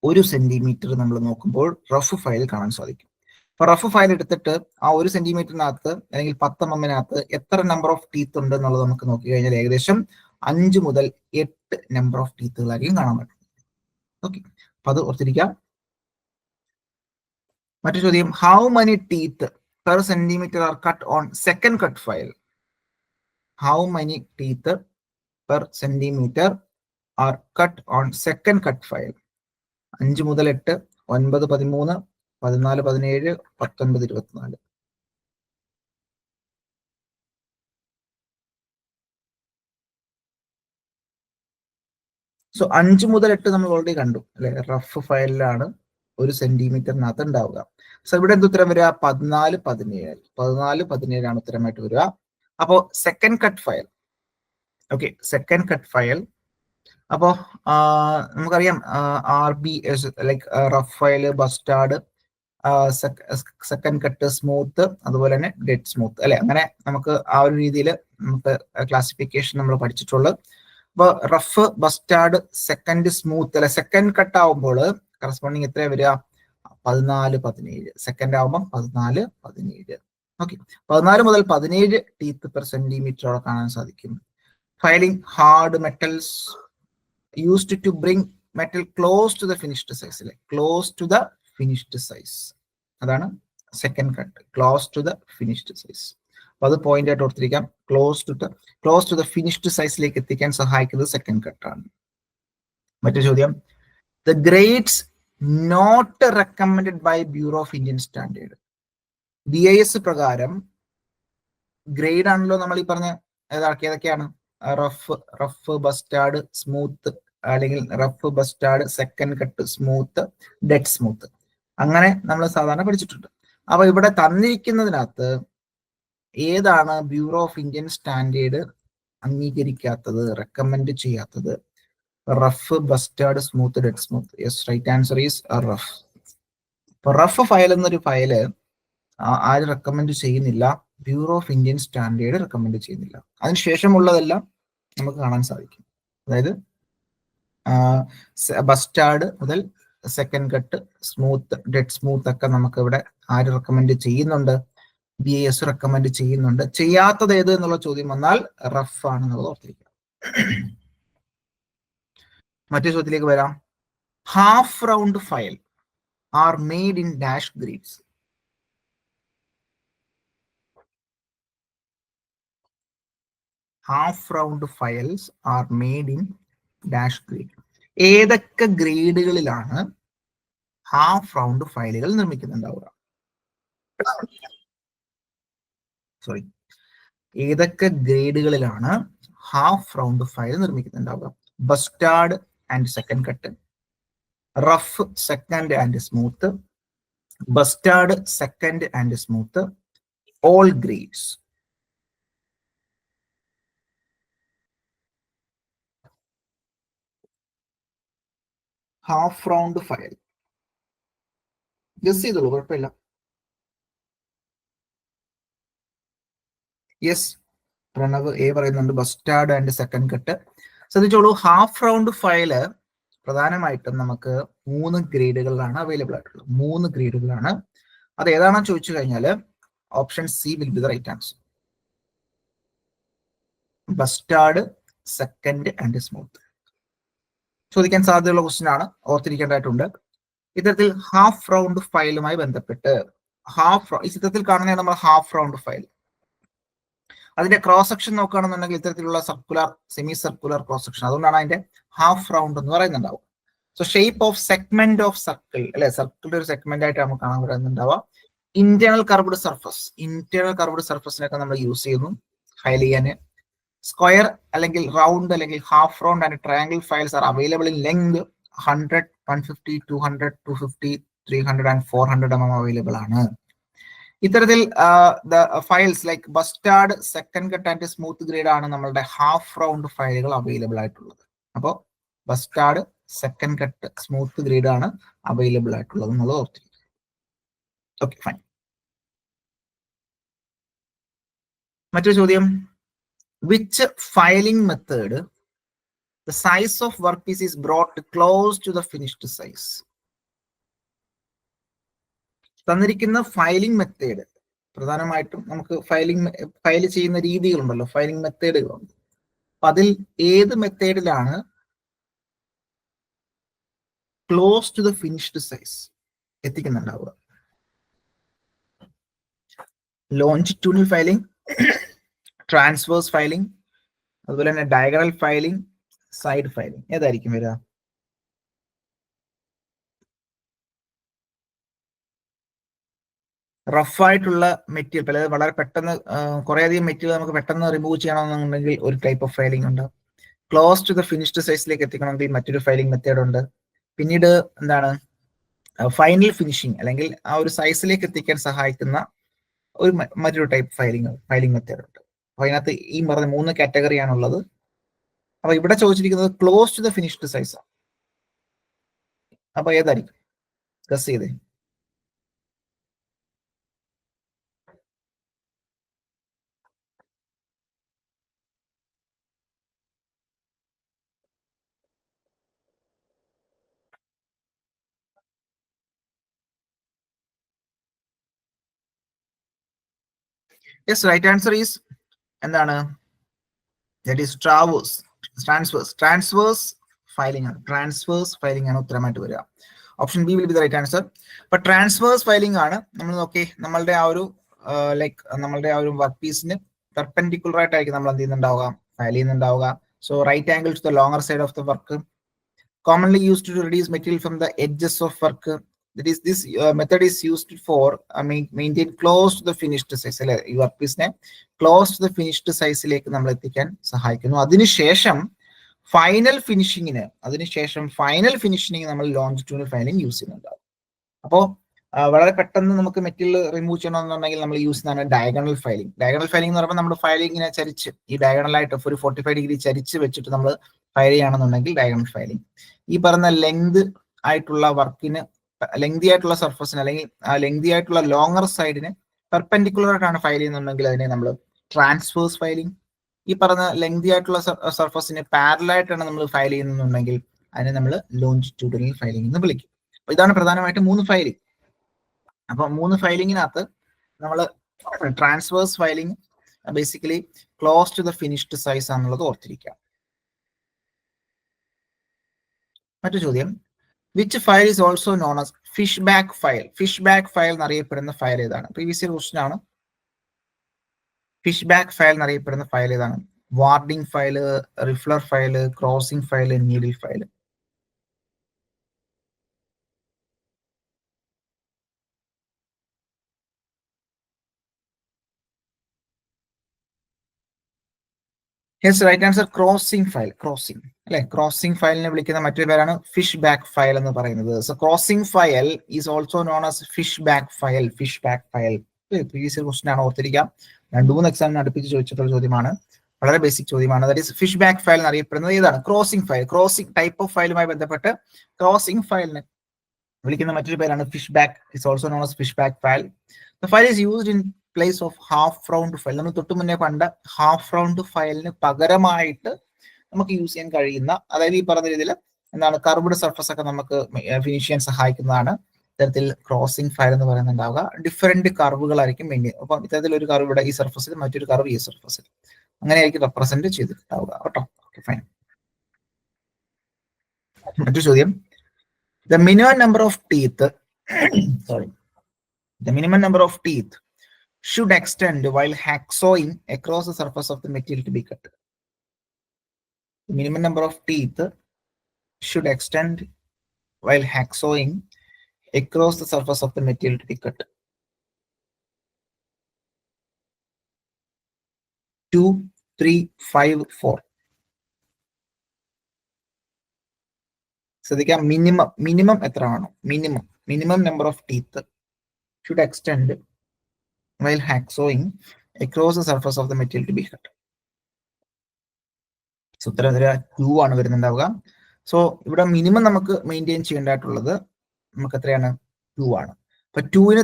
1 സെന്റിമീറ്റർ നമ്മൾ നോക്കുമ്പോൾ റഫ് ഫയൽ കാണാൻ സാധിക്കും. അപ്പൊ റഫ് ഫയൽ എടുത്തിട്ട് ആ 1 സെന്റിമീറ്ററിനകത്ത് അല്ലെങ്കിൽ 10 mm എത്ര നമ്പർ ഓഫ് ടീത്ത് ഉണ്ട് എന്നുള്ളത് നമുക്ക് നോക്കി കഴിഞ്ഞാൽ ഏകദേശം 5 മുതൽ 8 നമ്പർ ഓഫ് ടീത്തുകളായിരിക്കും കാണാൻ പറ്റും. ഓക്കെ, അപ്പൊ അത് ഓർത്തിരിക്കാം. മറ്റൊരു ചോദ്യം, how many teeth per centimetre are cut on second cut file? How many teeth per centimetre are cut on second cut file? 5 മുതൽ 8, 9, 13, 14, 17, 19, 24. സോ 5 മുതൽ 8 നമ്മൾ ഓൾറെഡി കണ്ടു അല്ലെ, റഫ് ഫയലിലാണ് 1 സെന്റിമീറ്ററിനകത്ത് ഉണ്ടാവുക. സോ ഇവിടെ എന്ത് ഉത്തരം വരിക? 14, 17. 14, 17 ആണ് ഉത്തരമായിട്ട് വരിക. അപ്പോ second cut file, okay, second cut file അപ്പോൾ നമുക്കറിയാം RBS like rough file, bastard, second cut, smooth, അതുപോലെ തന്നെ ഡെഡ് സ്മൂത്ത് അല്ലെ. അങ്ങനെ നമുക്ക് ആ ഒരു രീതിയിൽ നമുക്ക് ക്ലാസിഫിക്കേഷൻ നമ്മൾ പഠിച്ചിട്ടുള്ളത്. അപ്പൊ റഫ്, ബസ്റ്റാർഡ്, സെക്കൻഡ് സ്മൂത്ത് അല്ലെ. സെക്കൻഡ് കട്ട് ആവുമ്പോൾ കറസ്പോണ്ടിങ് എത്ര വരിക? 14, 17. സെക്കൻഡ് ആവുമ്പോൾ 14, 17. ഓക്കെ, 14 മുതൽ 17 ടീത്ത് പെർ സെന്റിമീറ്റർ കാണാൻ സാധിക്കും. Filing hard metals used to bring metal close to the finished size അല്ലെ. Close to the finished size, അതാണ് second cut. Close to the finished size. അപ്പൊ അത് പോയിന്റ് ആയിട്ട് ഓർത്തിരിക്കാം. ക്ലോസ് ടു ദ ഫിനിഷ്ഡ് സൈസിലേക്ക് എത്തിക്കാൻ സഹായിക്കുന്നത് സെക്കൻഡ് കട്ടാണ്. മറ്റൊരു ചോദ്യം, the grades not recommended by bureau of Indian standard. BIS പ്രകാരം ഗ്രേഡ് ആണല്ലോ നമ്മൾ ഈ പറഞ്ഞ ഏതൊക്കെയാണ്? റഫ്, ബസ്റ്റാർഡ്, സ്മൂത്ത്, അല്ലെങ്കിൽ rough, bastard, second cut, smooth, dead smooth. അങ്ങനെ നമ്മൾ സാധാരണ പഠിച്ചിട്ടുണ്ട്. അപ്പൊ ഇവിടെ തന്നിരിക്കുന്നതിനകത്ത് ഏതാണ് ബ്യൂറോ ഓഫ് ഇന്ത്യൻ സ്റ്റാൻഡേർഡ് അംഗീകരിക്കാത്തത്, റെക്കമെൻഡ് ചെയ്യാത്തത്? Rough, bastard, smooth, dead smooth. Yes, right answer is rough. ഇപ്പൊ റഫ് ഫയൽ എന്നൊരു ഫയല് ആര് റെക്കമെൻഡ് ചെയ്യുന്നില്ല? Bureau of Indian standard recommend ചെയ്യുന്നില്ല. അതിനുശേഷമുള്ളതെല്ലാം നമുക്ക് കാണാൻ സാധിക്കും. അതായത് ബസ്റ്റാർഡ് മുതൽ second cut, smooth, dead smooth ഒക്കെ നമുക്ക് ഇവിടെ ആര് റെക്കമെൻഡ് ചെയ്യുന്നുണ്ട്? BIS റെക്കമെൻഡ് ചെയ്യുന്നുണ്ട്. ചെയ്യാത്തത് ഏത് എന്നുള്ള ചോദ്യം വന്നാൽ റഫ് ആണെന്നുള്ളത് ഓർത്തിരിക്കുക. മറ്റൊരു ചോദ്യത്തിലേക്ക് വരാം. Half round file are made in dash grids. Half round files are made in dash grid. ഏതൊക്കെ ഗ്രേഡുകളിലാണ് ഹാഫ് റൗണ്ട് ഫയലുകൾ നിർമ്മിക്കുന്നുണ്ടാവുക? സോറി, ഏതൊക്കെ ഗ്രേഡുകളിലാണ് ഹാഫ് റൗണ്ട് ഫയൽ നിർമ്മിക്കുന്നുണ്ടാവുക? Bastard and second cut, rough, second and smooth, bastard, second and smooth, all grades. Half round file guess ചെയ്തോളൂ, കുഴപ്പമില്ല. യെസ്, പ്രണവ് എ പറയുന്നുണ്ട് ബസ്റ്റാർഡ് ആൻഡ് സെക്കൻഡ് കട്ട്. ശ്രദ്ധിച്ചോളൂ, ഹാഫ് റൗണ്ട് ഫയല് പ്രധാനമായിട്ടും നമുക്ക് 3 ഗ്രേഡുകളിലാണ് അവൈലബിൾ ആയിട്ടുള്ളത്. 3 ഗ്രേഡുകളാണ്. അത് ഏതാണെന്ന് ചോദിച്ചു കഴിഞ്ഞാൽ option C will be the right answer. Bastard, second and smooth. ചോദിക്കാൻ സാധ്യതയുള്ള ക്വസ്റ്റ്യൻ ആണ്, ഓർത്തിരിക്കേണ്ടതായിട്ടുണ്ട്. ഇത്തരത്തിൽ ഹാഫ് റൗണ്ട് ഫയലുമായി ബന്ധപ്പെട്ട് ഈ ചിത്രത്തിൽ കാണുന്ന നമ്മൾ ഹാഫ് റൗണ്ട് ഫയൽ, അതിന്റെ ക്രോസ് സെക്ഷൻ നോക്കുകയാണെന്നുണ്ടെങ്കിൽ ഇത്തരത്തിലുള്ള circular, semi circular cross section. അതുകൊണ്ടാണ് അതിന്റെ ഹാഫ് റൗണ്ട് എന്ന് പറയുന്നുണ്ടാവും. So shape of segment of circle അല്ലെ, സർക്കിളിന്റെ ഒരു സെഗ്മെന്റ് ആയിട്ട് നമുക്ക് കാണാൻ പറയുന്നുണ്ടാവുക. Internal curved surface, internal curved സർഫസിനൊക്കെ നമ്മൾ യൂസ് ചെയ്യുന്നു ഫയൽ ചെയ്യാൻ. സ്ക്വയർ അല്ലെങ്കിൽ റൗണ്ട് അല്ലെങ്കിൽ half round and triangle files are available in length 100, 150, 200, 250, 300 and 400 mm available ആണ്. ഇത്തരത്തിൽ files like bastard, second cut and smooth grade ആണ് നമ്മളുടെ ഹാഫ് റൗണ്ട് ഫയലുകൾ അവൈലബിൾ ആയിട്ടുള്ളത്. അപ്പോൾ bastard, second cut, smooth grade ആണ് അവൈലബിൾ ആയിട്ടുള്ളത് എന്നുള്ളത് ഓർത്തിരിക്കുക. Okay, fine. മറ്റൊരു ചോദ്യം, which filing method the size of workpiece is brought close to the finished size? തന്നിരിക്കുന്ന ഫയലിംഗ് മെത്തേഡ് പ്രധാനമായിട്ടും നമുക്ക് ഫയൽ ചെയ്യുന്ന രീതികളുണ്ടല്ലോ, ഫയലിംഗ് മെത്തേഡുകളുണ്ട്. അപ്പൊ അതിൽ ഏത് മെത്തേഡിലാണ് close to the finished size എത്തിക്കുന്നുണ്ടാവുക? ലോഞ്ചിറ്റ്യൂണൽ ഫയലിംഗ്, ട്രാൻസ്വേഴ്സ് ഫയലിംഗ്, അതുപോലെ തന്നെ ഡയഗണൽ ഫയലിംഗ്, സൈഡ് ഫയലിംഗ്. ഏതായിരിക്കും വരിക? റഫായിട്ടുള്ള മെറ്റീരിയൽ, അതായത് വളരെ പെട്ടെന്ന് കുറേയധികം മെറ്റീരിയൽ നമുക്ക് പെട്ടെന്ന് റിമൂവ് ചെയ്യണമെന്നുണ്ടെങ്കിൽ ഒരു ടൈപ്പ് ഓഫ് ഫയലിംഗ് ഉണ്ട്. ക്ലോസ് ടു ദ ഫിനിഷ്ഡ് സൈസിലേക്ക് എത്തിക്കണമെങ്കിൽ മറ്റൊരു ഫയലിംഗ് മെത്തേഡ് ഉണ്ട്. പിന്നീട് എന്താണ് ഫൈനൽ ഫിനിഷിംഗ് അല്ലെങ്കിൽ ആ ഒരു സൈസിലേക്ക് എത്തിക്കാൻ സഹായിക്കുന്ന മറ്റൊരു ടൈപ്പ് ഫയലിംഗ് മെത്തേഡ് ഉണ്ട്. അപ്പൊ അതിനകത്ത് ഈ പറഞ്ഞ 3 കാറ്റഗറിയാണുള്ളത്. അപ്പൊ ഇവിടെ ചോദിച്ചിരിക്കുന്നത് close to the finished size. അപ്പൊ ഏതായിരിക്കും? ഗസ് ചെയ്തേ. യെസ്, റൈറ്റ് ആൻസർ ഈസ് എന്താണ്? ദാറ്റ് ഈസ് ട്രാൻസ്വേഴ്സ് ഫയലിംഗ് ആണ്. ട്രാൻസ്വേഴ്സ് ഫയലിംഗ് ആണ് ഉത്തരമായിട്ട് വരിക. Option B will be the right answer. അപ്പൊ ട്രാൻസ്വേഴ്സ് ഫയലിംഗ് ആണ് നമ്മൾ നോക്കി നമ്മളുടെ ആ ഒരു നമ്മളുടെ ആ ഒരു വർക്ക് പീസിന് പെർപെൻഡിക്കുലർ ആയിട്ടായിരിക്കും നമ്മൾ എന്ത് ചെയ്യുന്നുണ്ടാവുക, ഫയൽ ചെയ്യുന്നുണ്ടാവുക. So right angle to the longer side of the work, commonly used to reduce material from the edges of work. That is, this method is used for maintain close to the finished size. അല്ലെ, ഈ work പീസിനെ close to the finished സൈസിലേക്ക് നമ്മൾ എത്തിക്കാൻ സഹായിക്കുന്നു. അതിനുശേഷം final ഫിനിഷിങ്ങിന് നമ്മൾ longitudinal filing use ചെയ്യുന്നുണ്ടാവും. അപ്പോൾ വളരെ പെട്ടെന്ന് നമുക്ക് മെറ്റീരിയൽ റിമൂവ് ചെയ്യണമെന്നുണ്ടെങ്കിൽ നമ്മൾ യൂസ് ചെയ്യുന്നതാണ് ഡയഗണൽ ഫയലിംഗ്. ഡയഗണൽ ഫയലിംഗ് എന്ന് പറയുമ്പോൾ നമ്മുടെ ഫയലിംഗിനെ ചരിച്ച് ഈ ഡയഗണലായിട്ട് ഒരു 45 ഡിഗ്രി ചരിച്ച് വെച്ചിട്ട് നമ്മൾ ഫയൽ ചെയ്യുകയാണെന്നുണ്ടെങ്കിൽ ഡയഗണൽ ഫയലിംഗ്. ഈ പറഞ്ഞ ലെങ്ത് ആയിട്ടുള്ള വർക്കിന്, ലെങ്തി ആയിട്ടുള്ള സർഫസിന് അല്ലെങ്കിൽ ലെങ്തി ആയിട്ടുള്ള ലോങ്ങർ സൈഡിന് പെർപെൻഡിക്കുലർ ആയിട്ടാണ് ഫയൽ ചെയ്യുന്നുണ്ടെങ്കിൽ അതിനെ നമ്മൾ ട്രാൻസ്വേഴ്സ് ഫയലിംഗ്. ഈ പറഞ്ഞ ലെങ്തി ആയിട്ടുള്ള സർഫസിന് പാരലായിട്ടാണ് നമ്മൾ ഫയൽ ചെയ്യുന്നുണ്ടെങ്കിൽ അതിനെ നമ്മൾ ലോഞ്ചിറ്റ്യൂഡിനൽ ഫയലിംഗ് എന്ന് വിളിക്കും. അപ്പൊ ഇതാണ് പ്രധാനമായിട്ടും 3 ഫയലിംഗ്. അപ്പൊ 3 ഫയലിങ്ങിനകത്ത് നമ്മൾ transverse filing basically close to the finished size ആണെന്നുള്ളത് ഓർത്തിരിക്കുക. മറ്റു ചോദ്യം, which file is also known as fish back file? Fish back file എന്നറിയപ്പെടുന്ന ഫയൽ ഏതാണ്? പ്രീവിയസ് ഇയർ ക്വസ്റ്റ്യൻ ആണ്. ഫിഷ് ബാക്ക് ഫയൽ എന്നറിയപ്പെടുന്ന ഫയൽ ഏതാണ്? Warding file, riffler file, crossing file, needle file. Yes, right answer crossing file. Crossing അല്ലെ, crossing ഫയലിനെ വിളിക്കുന്ന മറ്റൊരു പേരാണ് ഫിഷ് ബാക്ക് ഫയൽ എന്ന് പറയുന്നത്. So crossing file is also known as fish back file. Fish back file previous question ആണ്, ഓർത്തിരിക്കാം. 2-3 എക്സാമിന് അടുപ്പിച്ച് ചോദിച്ചിട്ടുള്ള ചോദ്യമാണ്. വളരെ ബേസിക് ചോദ്യമാണ്. That is fish back file എന്നറിയപ്പെടുന്നത് ഏതാണ്? Crossing file. Crossing type of ഫയലുമായി ബന്ധപ്പെട്ട് ക്രോസിംഗ് ഫയലിനെ വിളിക്കുന്ന മറ്റൊരു പേരാണ് fish back. Is also known as fish back file. The file is used in place of half round file. നമ്മൾ തൊട്ട് മുന്നേ കണ്ട ഹാഫ് റൗണ്ട് ഫയലിന് പകരമായിട്ട് നമുക്ക് യൂസ് ചെയ്യാൻ കഴിയുന്ന, അതായത് ഈ പറഞ്ഞ രീതിയിൽ എന്താണ്, കർവ്ഡ് സർഫസ് ഒക്കെ നമുക്ക് ഫിനിഷ് ചെയ്യാൻ സഹായിക്കുന്നതാണ് ഇത്തരത്തിൽ ക്രോസിംഗ് ഫയൽ എന്ന് പറയുന്നുണ്ടാവുക. Different കർവുകളായിരിക്കും maintain. അപ്പൊ ഇത്തരത്തിൽ ഒരു കർവ് ഇവിടെ ഈ സർഫസിൽ, മറ്റൊരു കർവ് ഈ സർഫസിൽ, അങ്ങനെയായിരിക്കും റെപ്രസെന്റ് ചെയ്തിട്ടുണ്ടാവുക കേട്ടോ. Okay, fine. മറ്റു ചോദ്യം, the minimum number of teeth should extend while hacksawing across the surface of the material to be cut. The minimum number of teeth should extend while hacksawing across the surface of the material to be cut. 2, 3, 5, 4. ശ്രദ്ധിക്കാം, minimum എത്ര ആണോ? Minimum number of teeth should extend while hacksawing across the surface of the material to be cut. So ഉത്തരം 2 ആണ് വരുന്നുണ്ടാവുക. So ഇവിടെ minimum നമുക്ക് maintain ചെയ്യേണ്ടതായിട്ടുള്ളത് നമുക്ക് എത്രയാണ്? 2 ആണ്. അപ്പൊ 2-ന്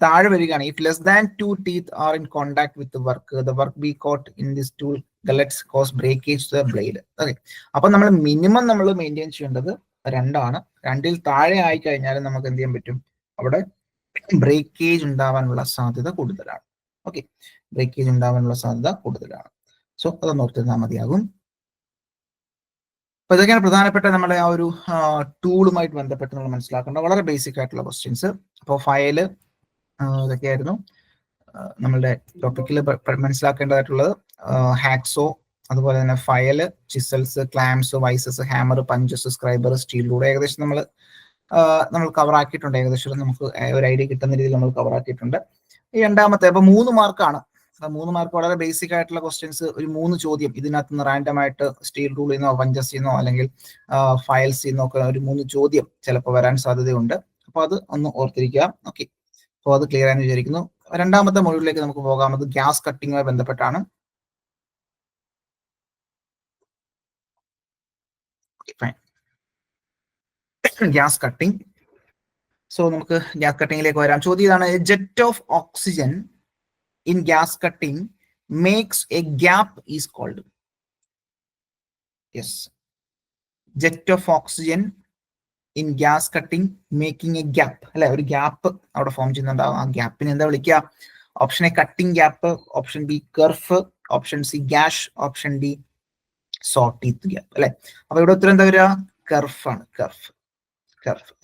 താഴെ വരികയാണ്, if less than 2 teeth are in contact with the work be caught in this tool gallets cause breakage to the blade. Okay, അപ്പൊ നമ്മൾ മിനിമം നമ്മൾ മെയിൻറ്റെയിൻ ചെയ്യേണ്ടത് 2 ആണ്. 2-ൽ താഴെ ആയി കഴിഞ്ഞാൽ നമുക്ക് എന്ത് ചെയ്യാൻ പറ്റും? അവിടെ ബ്രേക്കേജ് ഉണ്ടാവാനുള്ള സാധ്യത കൂടുതലാണ്. ഓക്കെ, ബ്രേക്കേജ് ഉണ്ടാവാനുള്ള സാധ്യത കൂടുതലാണ്. സോ അതൊന്ന് ഓർത്തിരുന്നാൽ മതിയാകും. അപ്പൊ ഇതൊക്കെയാണ് പ്രധാനപ്പെട്ട നമ്മുടെ ആ ഒരു ടൂളുമായിട്ട് ബന്ധപ്പെട്ട് നമ്മൾ മനസ്സിലാക്കേണ്ട വളരെ ബേസിക് ആയിട്ടുള്ള ക്വസ്റ്റ്യൻസ്. അപ്പോൾ ഫയല് ഇതൊക്കെയായിരുന്നു നമ്മളുടെ ടോപ്പിക്കിൽ മനസ്സിലാക്കേണ്ടതായിട്ടുള്ളത്. ഹാക്സോ, അതുപോലെ തന്നെ file, chisels, clamps, vices, hammer, punches, scriber, steel rule ഏകദേശം നമ്മൾ കവർ ആക്കിയിട്ടുണ്ട്. ഏകദേശം നമുക്ക് ഒരു ഐഡിയ കിട്ടുന്ന രീതിയിൽ നമ്മൾ കവർ ആക്കിയിട്ടുണ്ട്. ഈ രണ്ടാമത്തെ അപ്പൊ 3 മാർക്കാണ്. 3 മാർക്ക് വളരെ ബേസിക് ആയിട്ടുള്ള ക്വസ്റ്റ്യൻസ്. ഒരു 3 ചോദ്യം ഇതിനകത്ത് നിന്ന് റാൻഡം ആയിട്ട് സ്റ്റീൽ റൂളിൽ നിന്നോ പഞ്ചസിൽ നിന്നോ അല്ലെങ്കിൽ ഫയൽസിൽ നിന്നോ ഒക്കെ ഒരു 3 ചോദ്യം ചിലപ്പോൾ വരാൻ സാധ്യതയുണ്ട്. അപ്പൊ അത് ഒന്ന് ഓർത്തിരിക്കുക. ഓക്കെ, അപ്പോൾ അത് ക്ലിയർ ആയെന്ന് വിചാരിക്കുന്നു. രണ്ടാമത്തെ മൊഡ്യൂളിലേക്ക് നമുക്ക് പോകാം. അത് ഗ്യാസ് കട്ടിങ്ങുമായി ബന്ധപ്പെട്ടാണ്. Gas cutting. സോ നമുക്ക് ഗ്യാസ് കട്ടിങ്ങിലേക്ക് വരാം. ചോദ്യം ഇതാണ്: jet of oxygen in gas cutting makes a gap is called. Yes, jet of oxygen in gas cutting making a gap, അല്ലെ, ഒരു ഗ്യാപ്പ് അവിടെ ഫോം ചെയ്യുന്നുണ്ടാവും. ആ ഗ്യാപ്പിന് എന്താ വിളിക്കുക? Option A cutting gap, option B kerf, option C gash, option D saw teeth gap, അല്ലെ. അപ്പൊ ഇവിടെ ഉത്തരം എന്താ വരിക? കർഫ് ആണ്, kerf.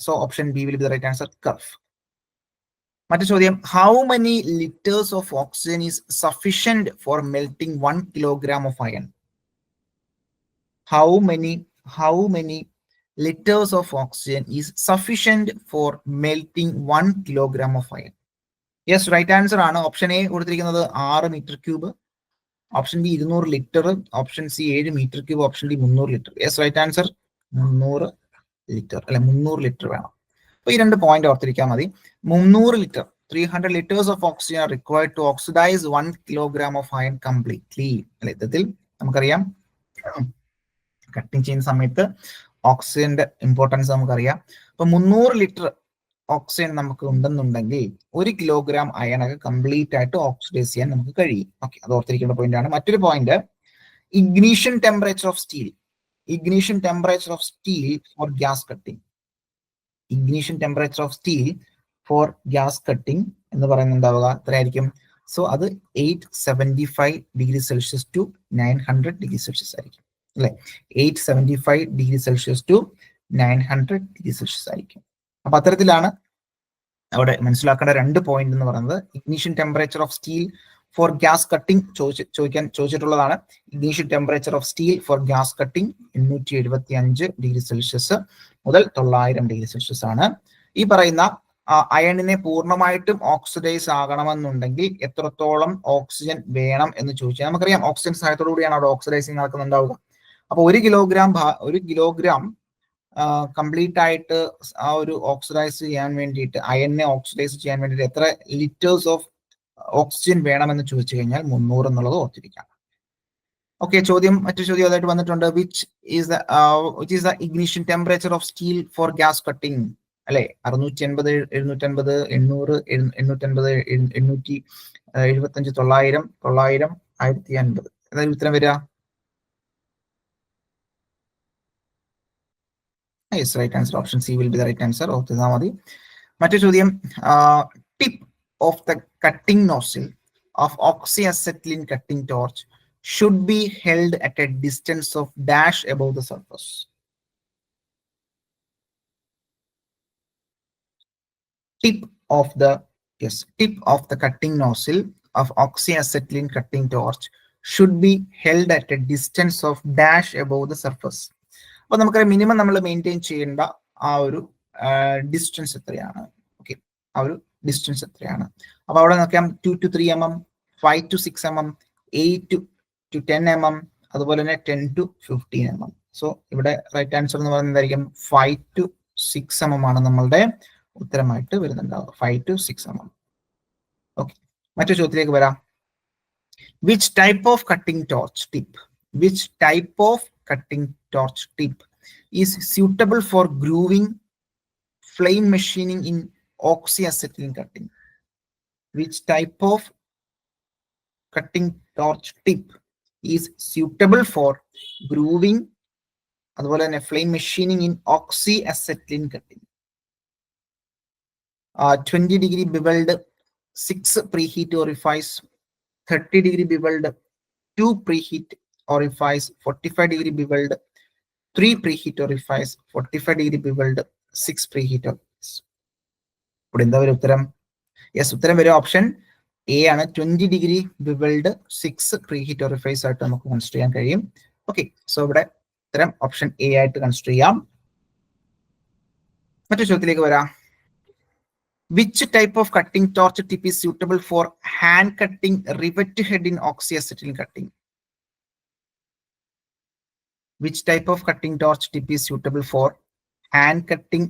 So option B will be the right answer, kerf. മറ്റു ചോദ്യം: how many litres of oxygen is sufficient for melting 1 kilogram of iron? How many liters of oxygen is sufficient for melting 1 kilogram of iron? Yes, right answer ആണ്. Option A കൊടുത്തിരിക്കുന്നത് 6 metre cube, option B 200 litre, option C 7 metre cube, option D 300 litre. Yes, right answer 300 litre, അല്ലെ, 300 litre വേണം. അപ്പൊ ഈ 2 point ഓർത്തിരിക്കാൻ മതി. 300 litre, 300 liters of oxygen are required to oxidize 1 kilogram of iron completely. അല്ലെ, ഇത്തരത്തിൽ നമുക്കറിയാം കട്ടിങ് ചെയ്യുന്ന സമയത്ത് ഓക്സിജന്റെ ഇമ്പോർട്ടൻസ് നമുക്കറിയാം. അപ്പൊ 300 ലിറ്റർ ഓക്സിജൻ നമുക്ക് ഉണ്ടെന്നുണ്ടെങ്കിൽ 1 കിലോഗ്രാം അയൺ ഒക്കെ കംപ്ലീറ്റ് ആയിട്ട് ഓക്സിഡൈസ് ചെയ്യാൻ നമുക്ക് കഴിയും. ഓക്കെ, അത് ഓർത്തിരിക്കേണ്ട പോയിന്റ് ആണ്. മറ്റൊരു point: ignition temperature of steel. Ignition temperature of steel for gas cutting. Ignition temperature of steel for gas cutting എന്ന് പറയുന്നുണ്ടാവുക എത്രയായിരിക്കും? സോ അത് 875 degree Celsius to 900 degree Celsius ആയിരിക്കും, അല്ലെ. 875 degree Celsius to 900 degree Celsius ആയിരിക്കും. അപ്പൊ അത്തരത്തിലാണ് അവിടെ മനസ്സിലാക്കേണ്ട 2 പോയിന്റ് എന്ന് പറയുന്നത്. Ignition temperature of steel for gas cutting ചോദിച്ചിട്ടുള്ളതാണ്. Ignition temperature of steel for gas cutting 875 degree Celsius മുതൽ 900 ഡിഗ്രി സെൽഷ്യസ് ആണ്. ഈ പറയുന്ന അയണിനെ പൂർണ്ണമായിട്ടും ഓക്സിഡൈസ് ആകണമെന്നുണ്ടെങ്കിൽ എത്രത്തോളം ഓക്സിജൻ വേണം എന്ന് ചോദിച്ചാൽ നമുക്കറിയാം ഓക്സിജൻ സഹായത്തോടു കൂടിയാണ് അവിടെ ഓക്സിഡൈസിങ് നടക്കുന്നുണ്ടാവുക. അപ്പൊ 1 കിലോഗ്രാം കംപ്ലീറ്റ് ആയിട്ട് ആ ഒരു ഓക്സിഡൈസ് ചെയ്യാൻ വേണ്ടിയിട്ട്, അയണിനെ ഓക്സിഡൈസ് ചെയ്യാൻ വേണ്ടിയിട്ട് എത്ര ലിറ്റേഴ്സ് ഓഫ് ഓക്സിജൻ വേണമെന്ന് ചോദിച്ചു കഴിഞ്ഞാൽ 300 എന്നുള്ളത് ഓർത്തിരിക്കാം. ഓക്കെ, മറ്റൊരു ചോദ്യം അതായിട്ട് വന്നിട്ടുണ്ട്: which is the ignition temperature of steel for gas cutting? അല്ലെ, 680, 750, 800, 850, 875, 900, 900, 1050. അതായത് ഉത്തരം വരിക? Yes, right answer. Option C will be the right answer. ഓർത്തിരുന്നാൽ മതി. മറ്റൊരു ചോദ്യം: tip of the cutting nozzle of oxyacetylene cutting torch should be held at a distance of dash above the surface. Tip of the cutting nozzle of oxyacetylene cutting torch should be held at a distance of dash above the surface. അപ്പൊ നമുക്കറിയാം minimum നമ്മൾ maintain ചെയ്യേണ്ട ആ ഒരു distance എത്രയാണ്? Okay, ആ ഒരു distance എത്രയാണ്? അപ്പൊ അവിടെ നോക്കാം 2 to 3 mm, 5 to 6 mm, 8 to 10 mm, അതുപോലെ തന്നെ 10 to 15 mm. സോ ഇവിടെ റൈറ്റ് ആൻസർ എന്ന് പറയുന്നത് എന്തായിരിക്കും? 5 to 6 mm ആണ് നമ്മളുടെ ഉത്തരമായിട്ട് വരുന്നുണ്ടാവുക. 5 to 6 mm. ഓക്കെ, മറ്റൊരു ചോദ്യത്തിലേക്ക് വരാം. Which type of cutting torch tip is suitable for grooving, flame machining in oxyacetylene cutting? Which type of cutting torch tip is suitable for grooving അതുപോലെ തന്നെ flame machining in oxyacetylene cutting? 20 degree beveled, 6 preheat orifice, 30 degree beveled, 2 preheat orifice, 45 degree beveled, 3 preheat orifice, 45 degree beveled, 6 preheat orifice. ഇവിടെ എന്താ ഒരു ഉത്തരം? Yes, ഉത്തരം വരും option A ആണ്. 20 degree bevelled, 6 preheat orifice ആയിട്ട് നമുക്ക് കൺസിഡർ ചെയ്യാൻ കഴിയും. ഓക്കെ, സോ ഇവിടെ ഉത്തരം ഓപ്ഷൻ എ ആയിട്ട് കൺസിഡർ ചെയ്യാം. മറ്റൊരു ചോദ്യത്തിലേക്ക് വരാം. Which type of cutting torch tip is suitable for hand cutting rivet head in oxyacetylene cutting? Which type of cutting torch tip is suitable for hand cutting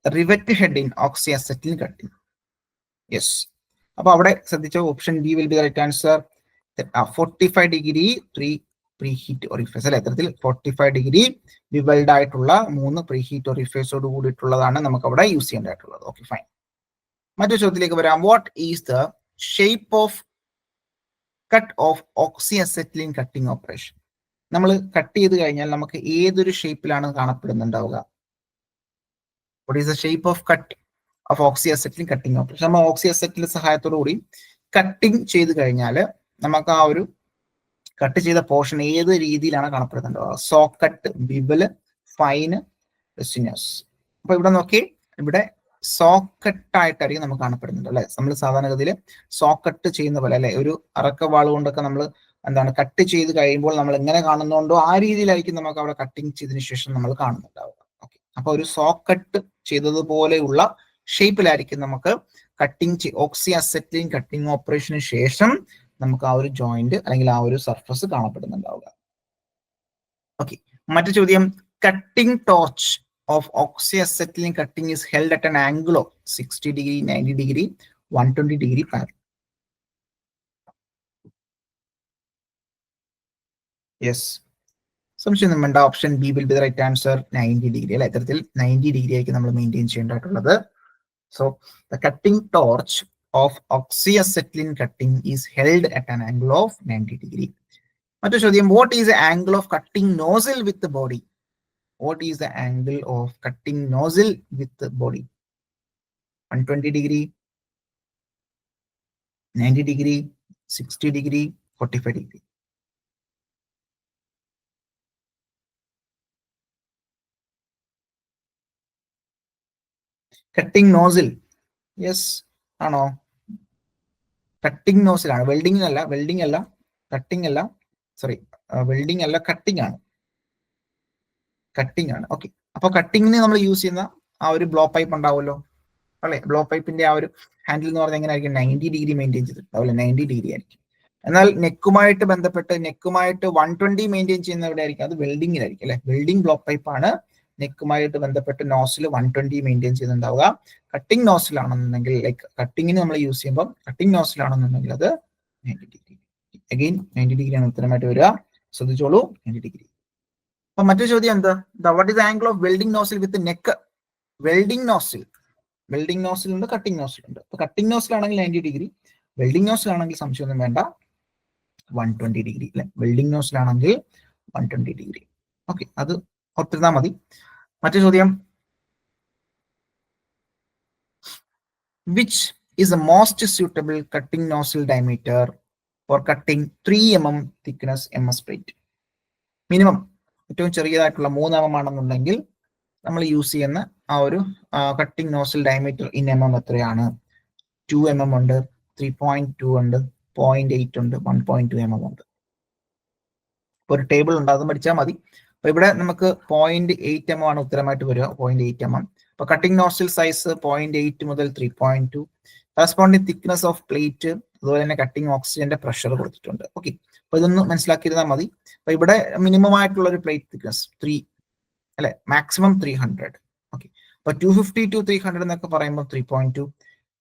rivet head in oxyacetylene cutting? Yes. അപ്പൊ അവിടെ ശ്രദ്ധിച്ച option B will be the right answer. 45 degree 3 preheat orifice അല്ലെ. ഇത്തരത്തിൽ 45 degree വിവൽഡ് ആയിട്ടുള്ള 3 pre heat ഒറിഫേസോട് കൂടിയിട്ടുള്ളതാണ് നമുക്ക് അവിടെ use ചെയ്യേണ്ടതായിട്ടുള്ളത്. Okay fine. മറ്റൊരു ചോദ്യത്തിലേക്ക് വരാം. What is the shape of cut of oxyacetylene cutting operation? നമ്മൾ കട്ട് ചെയ്ത് കഴിഞ്ഞാൽ നമുക്ക് ഏതൊരു ഷേപ്പിലാണ് കാണപ്പെടുന്നുണ്ടാവുക? What is the shape of cut of oxyacetylene cutting operation? നമ്മൾ ഓക്സിഅസെറ്റിലിൻ സഹായത്തോടു കൂടി കട്ടിങ് ചെയ്ത് കഴിഞ്ഞാൽ നമുക്ക് ആ ഒരു കട്ട് ചെയ്ത പോർഷൻ ഏത് രീതിയിലാണ് കാണപ്പെടുന്നുണ്ടാവുക? സോക്കട്ട്, ബിബല്, ഫൈന്, റെസിനസ്. അപ്പൊ ഇവിടെ നോക്കി, ഇവിടെ സോക്കട്ടായിട്ടായിരിക്കും നമുക്ക് കാണപ്പെടുന്നുണ്ട് അല്ലെ. നമ്മൾ സാധാരണഗതിയിൽ സോക്കട്ട് ചെയ്യുന്ന പോലെ അല്ലെ, ഒരു അറക്കവാൾ കൊണ്ടൊക്കെ നമ്മൾ എന്താണ് കട്ട് ചെയ്ത് കഴിയുമ്പോൾ നമ്മൾ എങ്ങനെ കാണുന്നുണ്ടോ ആ രീതിയിലായിരിക്കും നമുക്ക് അവിടെ കട്ടിങ് ചെയ്തതിനു ശേഷം നമ്മൾ കാണുന്നുണ്ടാവുക. ഓക്കെ, അപ്പൊ ഒരു സോക്കട്ട് ചെയ്തതുപോലെയുള്ള ഷേപ്പിലായിരിക്കും നമുക്ക് കട്ടിങ് ഓക്സിഅസെറ്റിലിൻ കട്ടിങ് ഓപ്പറേഷന് ശേഷം നമുക്ക് ആ ഒരു ജോയിന്റ് അല്ലെങ്കിൽ ആ ഒരു സർഫസ് കാണപ്പെടുന്നുണ്ടാവുക. ഓക്കെ, മറ്റു ചോദ്യം. Cutting torch of oxyacetylene cutting is held at an angle of 60 degree, 90 degree, 120 degree parallel. Yes, സംശയമൊന്നും വേണ്ട. Option B will be the right answer. 90 degree അല്ലെ. ഇത്തരത്തിൽ 90 ഡിഗ്രി ആയിരിക്കും നമ്മൾ മെയിൻറ്റെയിൻ ചെയ്യേണ്ടതായിട്ടുള്ളത്. So the cutting torch of oxyacetylene cutting is held at an angle of 90 degree. മറ്റു ചോദ്യം. What is the angle of cutting nozzle with body? What is the angle of cutting nozzle with the body? 120 degree, 90 degree, 60 degree, 45 degree. Cutting nozzle. Yes, ആണോ? Cutting nozzle ആണ്. Welding അല്ല, cutting അല്ല, sorry, welding അല്ല, cutting ആണ്. Cutting ആണ്. Okay, അപ്പൊ കട്ടിങ്ങിന് നമ്മൾ use ചെയ്യുന്ന ആ ഒരു ബ്ലോ പൈപ്പ് ഉണ്ടാവുമല്ലോ അല്ലെ. ബ്ലോ പൈപ്പിന്റെ ആ ഒരു ഹാൻഡിൽ എന്ന് പറഞ്ഞാൽ എങ്ങനെ ആയിരിക്കും? 90 ഡിഗ്രി മെയിൻറ്റെയിൻ ചെയ്തിട്ടുണ്ടാവില്ല, 90 ഡിഗ്രി ആയിരിക്കും. എന്നാൽ നെക്കുമായിട്ട് ബന്ധപ്പെട്ട് 120 മെയിൻറ്റെയിൻ ചെയ്യുന്ന എവിടെ ആയിരിക്കും? അത് വെൽഡിങ്ങിലായിരിക്കും അല്ലെ. വെൽഡിംഗ് ബ്ലോ പൈപ്പ് ആണ് നെക്കുമായിട്ട് ബന്ധപ്പെട്ട് നോസിൽ 120 മെയിൻറ്റെയിൻ ചെയ്തിട്ടുണ്ടാവുക. കട്ടിംഗ് നോസിൽ ആണെന്നുണ്ടെങ്കിൽ, ലൈക്ക് കട്ടിങ്ങിന് നമ്മൾ യൂസ് ചെയ്യുമ്പോൾ കട്ടിംഗ് നോസിൽ ആണെന്നുണ്ടെങ്കിൽ അത് 90 ഡിഗ്രി. അഗെയിൻ 90 ഡിഗ്രി ആണ് ഉത്തരമായിട്ട് വരിക. ശ്രദ്ധിച്ചോളൂ, 90 ഡിഗ്രി. അപ്പൊ മറ്റൊരു ചോദ്യം എന്താ? What is the angle of welding nozzle with neck? Welding nozzle ഉണ്ട്, കട്ടിംഗ് നോസിൽ ഉണ്ട്. അപ്പൊ കട്ടിംഗ് നോസിൽ ആണെങ്കിൽ 90 ഡിഗ്രി, വെൽഡിംഗ് നോസിൽ ആണെങ്കിൽ സംശയമൊന്നും വേണ്ട, 120 ഡിഗ്രി അല്ലെ. വെൽഡിംഗ് നോസിൽ ആണെങ്കിൽ 120 ഡിഗ്രി. ഓക്കെ, അത് ഓർത്തിരുന്നാൽ മതി. മറ്റു ചോദ്യം. Which is the most suitable cutting nozzle diameter for cutting 3 mm thickness MS plate? Minimum ഏറ്റവും ചെറിയതായിട്ടുള്ള 3 mm ആണെന്നുണ്ടെങ്കിൽ നമ്മൾ യൂസ് ചെയ്യുന്ന ആ ഒരു cutting nozzle diameter in mm എത്രയാണ്? 2 mm ഉണ്ട്, 3.2 ഉണ്ട്, 0.8 ഉണ്ട്, 1.2 mm ഉണ്ട്. ഒരു ടേബിൾ ഉണ്ട്, അത് പഠിച്ചാൽ മതി. അപ്പൊ ഇവിടെ നമുക്ക് 0.8 mm ആണ് ഉത്തരമായിട്ട് വരിക, 0.8 mm. അപ്പൊ കട്ടിംഗ് നോസിൽ സൈസ് 0.8 മുതൽ 3.2. കറസ്പോണ്ടിങ് തിക്നെസ് ഓഫ് പ്ലേറ്റ്, അതുപോലെ തന്നെ കട്ടിംഗ് ഓക്സിജന്റെ പ്രഷർ കൊടുത്തിട്ടുണ്ട്. ഓക്കെ, അപ്പൊ ഇതൊന്ന് മനസ്സിലാക്കിയിരുന്നാൽ മതി. അപ്പൊ ഇവിടെ മിനിമം ആയിട്ടുള്ള ഒരു പ്ലേറ്റ് തിക്നെസ് 3 അല്ലെ, മാക്സിമം 300. ഓക്കെ, അപ്പൊ 250 to 300 എന്നൊക്കെ പറയുമ്പോൾ 3.2,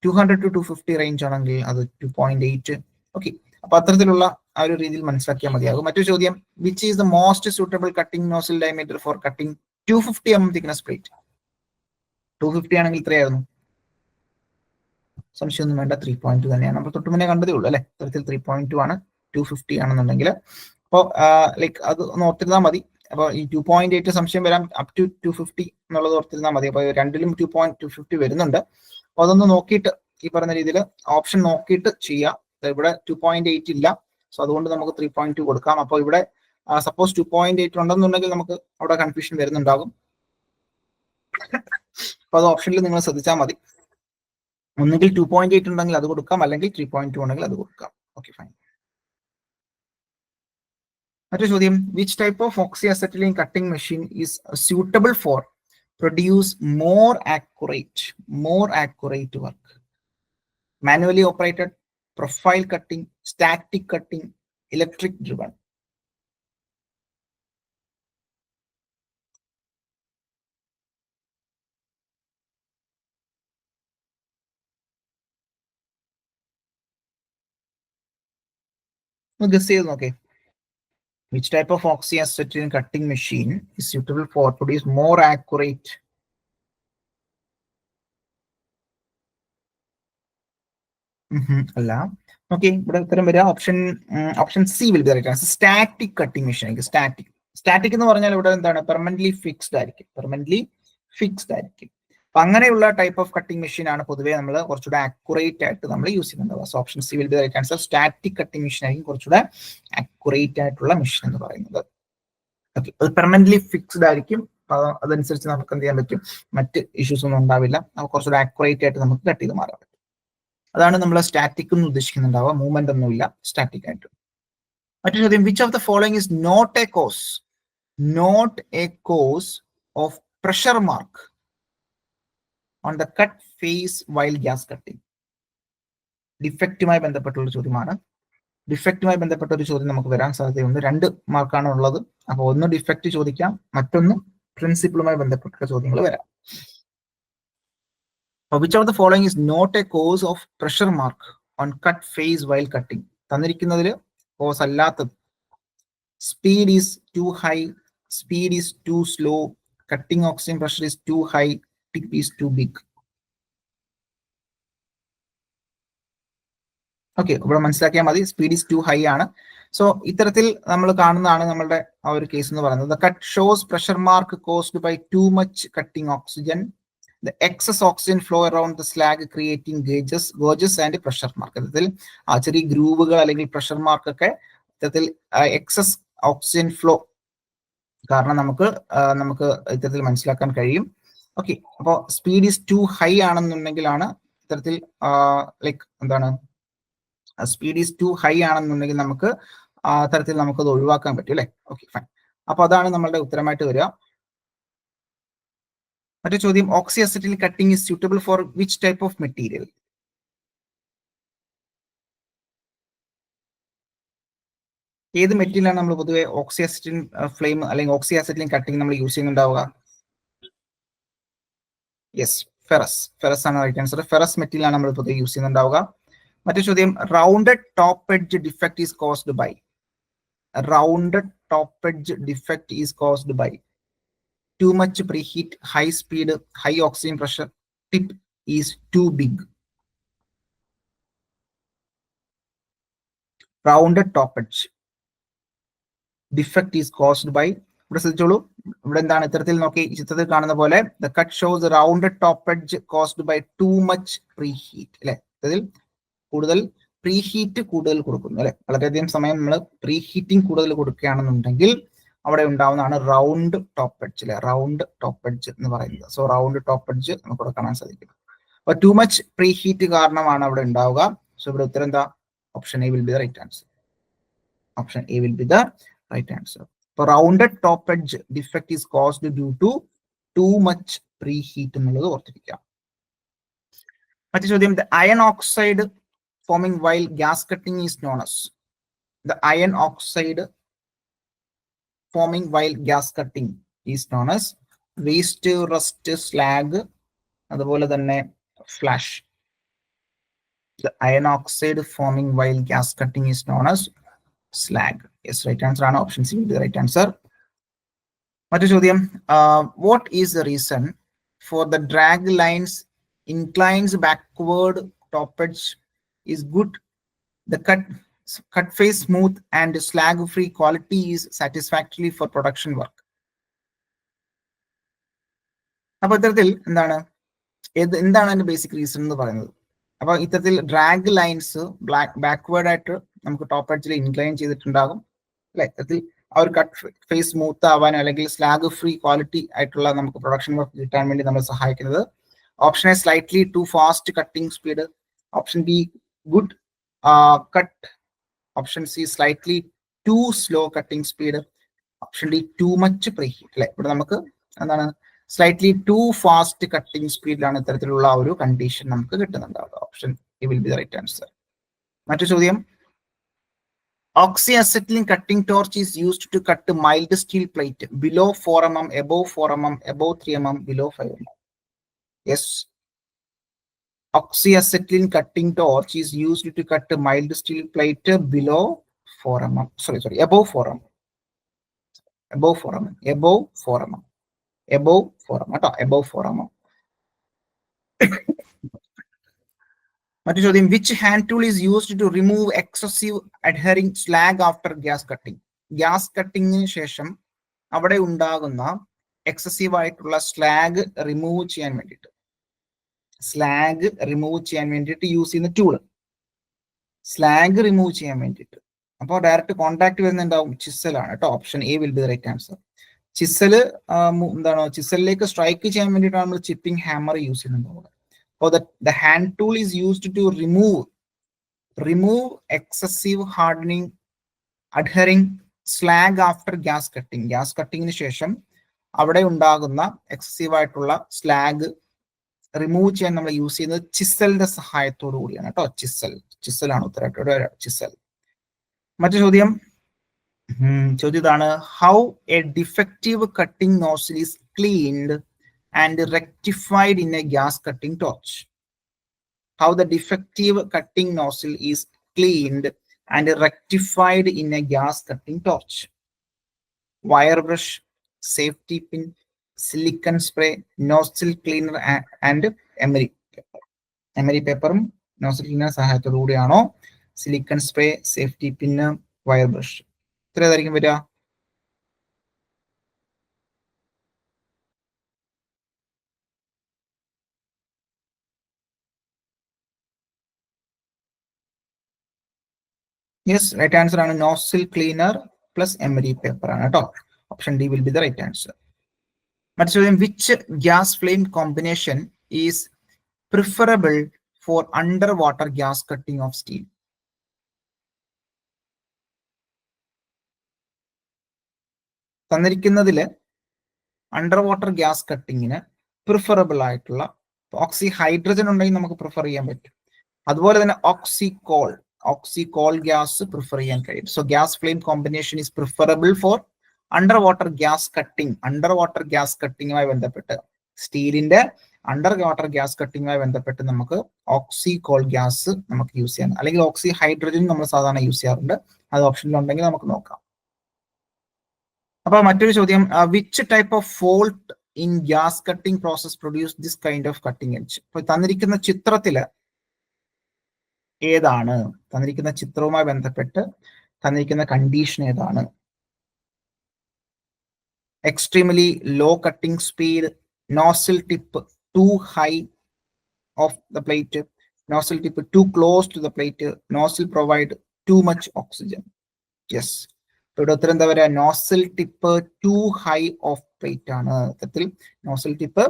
200 to 250 റേഞ്ച് ആണെങ്കിൽ അത് 2.8. ഓക്കെ, അപ്പൊ അത്തരത്തിലുള്ള ആ ഒരു രീതിയിൽ മനസ്സിലാക്കിയാൽ മതിയാകും. മറ്റൊരു ചോദ്യം. Which is the most suitable cutting nozzle diameter for cutting 250 mm thickness plate? 250 ആണെങ്കിൽ ഇത്രയായിരുന്നു. സംശയമൊന്നും വേണ്ട, 3.2 തന്നെയാണ്. നമ്മൾ തൊട്ട് മുന്നേ കണ്ടതേ ഉള്ളൂ അല്ലെ. ഇത്തരത്തിൽ 3.2 ആണ്, 250 ആണെന്നുണ്ടെങ്കിൽ. അപ്പോൾ ലൈക്ക് അത് ഒന്ന് ഓർത്തിരുന്നാൽ മതി. അപ്പോൾ ഈ 2.8 സംശയം വരാം, അപ് ടു 250 എന്നുള്ളത് ഓർത്തിരുന്നാൽ മതി. അപ്പോൾ രണ്ടിലും 2.250 വരുന്നുണ്ട്. അപ്പൊ അതൊന്ന് നോക്കിയിട്ട് ഈ പറഞ്ഞ രീതിയിൽ ഓപ്ഷൻ നോക്കിയിട്ട് ചെയ്യാം. ഇവിടെ 2.8 ഇല്ല, സോ അതുകൊണ്ട് നമുക്ക് 3.2 കൊടുക്കാം. അപ്പോൾ ഇവിടെ സപ്പോസ് 2.8 ഉണ്ടെന്നുണ്ടെങ്കിൽ നമുക്ക് അവിടെ കൺഫ്യൂഷൻ വരുന്നുണ്ടാകും. അപ്പൊ അത് ഓപ്ഷനിൽ നിങ്ങൾ ശ്രദ്ധിച്ചാൽ മതി. ഒന്നുകിൽ 2.8 ഉണ്ടെങ്കിൽ അത് കൊടുക്കാം, അല്ലെങ്കിൽ 3.2 ഉണ്ടെങ്കിൽ അത് കൊടുക്കാം. Okay fine. മറ്റൊരു ചോദ്യം. Which type of oxyacetylene cutting machine is suitable for produce more accurate work? Manually operated, profile cutting, static cutting, electric driven? Guess ചെയ്ത് നോക്കേ. Which type of oxyacetylene cutting machine is suitable for produce more accurate? അല്ല. Okay, ഇവിടെ ഉത്തരം വരിക option C will be right answer. Static cutting machine ആയിരിക്കും. Static എന്ന് പറഞ്ഞാൽ ഇവിടെ എന്താണ്, പെർമനന്റ്ലി ഫിക്സ്ഡ് ആയിരിക്കും. അപ്പൊ അങ്ങനെയുള്ള ടൈപ്പ് ഓഫ് കട്ടിംഗ് മെഷീൻ ആണ് പൊതുവേ നമ്മൾ കുറച്ചുകൂടെ ആക്യുറേറ്റ് ആയിട്ട് നമ്മൾ യൂസ് ചെയ്യുന്നുണ്ടാവുക. So option C will be right answer. Static cutting machine ആയിരിക്കും കുറച്ചുകൂടെ ആക്യുറേറ്റ് ആയിട്ടുള്ള മെഷീൻ എന്ന് പറയുന്നത്. ഓക്കെ, അത് പെർമനന്റ്ലി ഫിക്സ്ഡ് ആയിരിക്കും. അതനുസരിച്ച് നമുക്ക് എന്ത് ചെയ്യാൻ പറ്റും, മറ്റ് ഇഷ്യൂസ് ഒന്നും ഉണ്ടാവില്ല. നമുക്ക് കുറച്ചുകൂടെ ആക്യുറേറ്റ് ആയിട്ട് നമുക്ക് കട്ട് ചെയ്ത് മാറാൻ പറ്റും. അതാണ് നമ്മൾ സ്റ്റാറ്റിക് എന്ന് ഉദ്ദേശിക്കുന്നുണ്ടാവുക. മൂവ്മെന്റ് ഒന്നുമില്ല സ്റ്റാറ്റിക് ആയിട്ട്. മറ്റൊരു ചോദ്യം, which of the following is not a cause of pressure mark on the cut face while gas cutting? ഡിഫക്റ്റുമായി ബന്ധപ്പെട്ടുള്ള ചോദ്യമാണ്. ഡിഫക്റ്റുമായി ബന്ധപ്പെട്ട ഒരു ചോദ്യം നമുക്ക് വരാൻ സാധ്യതയുണ്ട്. 2 മാർക്കാണ് ഉള്ളത്. അപ്പോൾ ഒന്ന് ഡിഫക്റ്റ് ചോദിക്കാം, മറ്റൊന്ന് പ്രിൻസിപ്പിളുമായി ബന്ധപ്പെട്ട ചോദ്യങ്ങൾ വരാം. Which of the following is not a cause of pressure mark on cut phase while cutting? തന്നിരിക്കുന്നതിൽ കോസ് അല്ലാത്തത്. Speed is too high, speed is too slow, cutting oxygen pressure is too high, tip is too big. Okay, ഇവിടെ മനസ്സിലാക്കിയാൽ മതി. Speed is too high ആണ്. So ഇത്തരത്തിൽ നമ്മൾ കാണുന്നതാണ് നമ്മളുടെ ആ ഒരു കേസ് എന്ന് പറയുന്നത്. The cut shows pressure mark caused by too much cutting oxygen. The excess oxygen flow around the slag creating gauges and pressure mark. ഇത്തരത്തിൽ ചെറിയ ഗ്രൂവുകൾ അല്ലെങ്കിൽ പ്രഷർ മാർക്ക് ഒക്കെ ഇത്തരത്തിൽ എക്സസ് ഓക്സിജൻ ഫ്ലോ കാരണം നമുക്ക് ഇത്തരത്തിൽ മനസ്സിലാക്കാൻ കഴിയും. ഓക്കെ, അപ്പോൾ സ്പീഡ് ഈസ് ടു ഹൈ ആണെന്നുണ്ടെങ്കിലാണ് ഇത്തരത്തിൽ ലൈക്ക് എന്താണ്, സ്പീഡ് ഈസ് ടു ഹൈ ആണെന്നുണ്ടെങ്കിൽ നമുക്ക് തരത്തിൽ നമുക്കത് ഒഴിവാക്കാൻ പറ്റും അല്ലേ. Okay, fine. അപ്പൊ അതാണ് നമ്മളുടെ ഉത്തരമായിട്ട് വരിക. മറ്റു ചോദ്യം, oxyacetylene cutting is suitable for which type of material? ഏത് മെറ്റീരിയലാണ് നമ്മൾ പൊതുവെ ഓക്സിഅസെറ്റിൻ ഫ്ലെയിം അല്ലെങ്കിൽ ഓക്സിഅസെറ്റിൻ കട്ടിംഗ് നമ്മൾ യൂസ് ചെയ്യുന്നുണ്ടാവുക? യെസ്, ഫെറസ് ആണ് റൈറ്റ് ആൻസർ. ഫെറസ് മെറ്റീരിയൽ ആണ് നമ്മൾ പൊതുവെ യൂസ് ചെയ്യുന്നുണ്ടാവുക. മറ്റു ചോദ്യം, rounded top edge defect is caused by? Rounded top edge defect is caused by too much preheat, high speed, high oxygen pressure, tip is too big. Rounded top edge defect is caused by, ഇവിടെ ശ്രദ്ധിച്ചോളൂ, ഇവിടെ എന്താണ് ഇത്തരത്തിൽ നോക്കി ഈ ചിത്രത്തിൽ കാണുന്ന പോലെ the cut shows rounded top edge caused by too much preheat അല്ലെ. ഇതിൽ കൂടുതൽ പ്രീഹീറ്റ് കൂടുതൽ കൊടുക്കുന്നു അല്ലെ. വളരെയധികം സമയം നമ്മൾ പ്രീഹീറ്റിംഗ് കൂടുതൽ കൊടുക്കുകയാണെന്നുണ്ടെങ്കിൽ അവിടെ ഉണ്ടാവുന്നതാണ് റൗണ്ട് ടോപ്പ് എഡ്ജ് അല്ലെ. റൗണ്ട് ടോപ്പ് എഡ്ജ് എന്ന് പറയുന്നത്. സോ റൗണ്ട് ടോപ്പ് എഡ്ജ് നമുക്ക് കാണാൻ സാധിക്കും. അപ്പൊ ടു മച്ച് പ്രീ ഹീറ്റ് കാരണമാണ് അവിടെ ഉണ്ടാവുക. സോ ഇവിടെ ഉത്തരം എന്താ? Option A will be the right answer. Option A will be the right answer. അപ്പൊ rounded top edge defect is caused due to too much preheat എന്നുള്ളത് ഓർത്തിരിക്കാം. മറ്റു ചോദ്യം, the iron oxide forming while gas cutting is known as? The iron oxide forming while gas cutting is known as waste, rust, slag, അതുപോലെ തന്നെ flash. The iron oxide forming while gas cutting is known as slag. Yes, right answer ആണ്. Option C will be the right answer. മറ്റു ചോദ്യം, what is the reason for the drag lines inclines backward top edge is good, the cut face smooth and slag free quality is satisfactory for production work? അപ്പൊ ഇത്തരത്തിൽ എന്താണ് അതിന്റെ basic reason എന്ന് പറയുന്നത്? അപ്പൊ ഇത്തരത്തിൽ ഡ്രാഗ് ലൈൻസ് ബാക്ക്വേർഡ് ആയിട്ട് നമുക്ക് ടോപ്പ് എഡ്ജിൽ ഇൻക്ലൈൻ ചെയ്തിട്ടുണ്ടാകും അല്ലെ. ഇത്തരത്തിൽ ആ ഒരു കട്ട് ഫേസ് സ്മൂത്ത് ആവാനോ അല്ലെങ്കിൽ സ്ലാഗ് ഫ്രീ ക്വാളിറ്റി ആയിട്ടുള്ള നമുക്ക് പ്രൊഡക്ഷൻ വർക്ക് കിട്ടാൻ വേണ്ടി നമ്മൾ സഹായിക്കുന്നത്. Option A slightly too fast cutting speed, option B good cut, option C slightly too slow cutting speed, option D too much preheat അല്ലെ. ഇവിടെ നമുക്ക് എന്താണ് സ്ലൈറ്റ്ലി ടു ഫാസ്റ്റ് കട്ടിംഗ് സ്പീഡിലാണ് ഇത്തരത്തിലുള്ള ഒരു കണ്ടീഷൻ നമുക്ക് കിട്ടുന്നുണ്ടാവുക. Option A will be the right answer. മറ്റു ചോദ്യം, oxyacetylene cutting torch is used to cut mild steel plate below 4 mm, above 4 mm, above 3 mm, below 5 mm. Yes, oxyacetylene cutting torch is used to cut mild steel plate below 4 mm. Sorry, above 4 mm. above 4 mm, above 4 mm, above 4 mm കേട്ടോ, above 4 mm. മറ്റു ചോദ്യം, which hand tool is used to remove excessive adhering slag after gas cutting? Gas കട്ടിങ്ങിന് ശേഷം അവിടെ ഉണ്ടാകുന്ന excessive ആയിട്ടുള്ള slag remove ചെയ്യാൻ വേണ്ടിയിട്ട്, സ്ലാഗ് റിമൂവ് ചെയ്യാൻ വേണ്ടിയിട്ട് യൂസ് ചെയ്യുന്ന ടൂള്, സ്ലാഗ് റിമൂവ് ചെയ്യാൻ വേണ്ടിയിട്ട്. അപ്പോൾ ഡയറക്റ്റ് കോൺടാക്ട് വരുന്നുണ്ടാവും ചിസലാണ് കേട്ടോ. Option A will be the right answer. Chisel എന്താണ്, ചിസലിലേക്ക് സ്ട്രൈക്ക് ചെയ്യാൻ വേണ്ടിയിട്ടാണ് നമ്മൾ ചിപ്പിംഗ് ഹാമർ യൂസ് ചെയ്യുന്നത്. അപ്പോൾ the hand tool is used to remove excessive hardening adhering slag after gas cutting. Gas കട്ടിങ്ങിന് ശേഷം അവിടെ ഉണ്ടാകുന്ന എക്സസീവ് ആയിട്ടുള്ള സ്ലാഗ് റിമൂവ് ചെയ്യാൻ നമ്മൾ യൂസ് ചെയ്യുന്നത് ചിസലിന്റെ സഹായത്തോടു കൂടിയാണ് കേട്ടോ. ചിസലാണ് ഉത്തരവായിട്ട് ചിസൽ. മറ്റു ചോദ്യം ഇതാണ്, how A defective cutting nozzle is cleaned and rectified in a gas cutting torch. How the defective cutting nozzle is cleaned and rectified in a gas cutting torch. Wire brush, safety pin, silicone spray, nozzle cleaner and emery paper. Emery paper nozzle cleaner സഹായത്തോടു കൂടിയാണോ? Silicone spray, safety pin, wire brush. ഇത്ര ഏതായിരിക്കും വരിക? Yes, right answer ആണ് nozzle cleaner plus emery paper ആണ് കേട്ടോ. Option D will be the right answer. മറ്റു ചോദ്യം, which gas flame combination is preferable for underwater gas cutting of steel? തന്നിരിക്കുന്നതില് under water gas കട്ടിങ്ങിന് പ്രിഫറബിൾ ആയിട്ടുള്ള oxy hydrogen ഉണ്ടെങ്കിൽ നമുക്ക് പ്രിഫർ ചെയ്യാൻ പറ്റും. അതുപോലെ തന്നെ ഓക്സികോൾ ഗ്യാസ് പ്രിഫർ ചെയ്യാൻ കഴിയും. So gas flame combination is preferable for under water gas cutting. Under water gas കട്ടിങ്ങുമായി ബന്ധപ്പെട്ട്, സ്റ്റീലിന്റെ അണ്ടർ വാട്ടർ ഗ്യാസ് കട്ടിങ്ങുമായി ബന്ധപ്പെട്ട് നമുക്ക് ഓക്സികോൾ ഗ്യാസ് നമുക്ക് യൂസ് ചെയ്യാം, അല്ലെങ്കിൽ ഓക്സി ഹൈഡ്രജൻ നമ്മൾ സാധാരണ യൂസ് ചെയ്യാറുണ്ട്. അത് ഓപ്ഷനിലുണ്ടെങ്കിൽ നമുക്ക് നോക്കാം. അപ്പൊ മറ്റൊരു ചോദ്യം, which type of fault in gas cutting process produce this kind of cutting edge? ഇപ്പൊ തന്നിരിക്കുന്ന ചിത്രത്തില് ഏതാണ്, തന്നിരിക്കുന്ന ചിത്രവുമായി ബന്ധപ്പെട്ട് തന്നിരിക്കുന്ന കണ്ടീഷൻ ഏതാണ്? Extremely low cutting speed, nozzle tip too high of the plate, nozzle tip too close to the plate, nozzle provide too much oxygen. Yes, ഇവിടെ ഉത്തരം എന്താ പറയുക? Nozzle tip too high of plate ആണ്. ഇത്തരത്തിൽ nozzle tip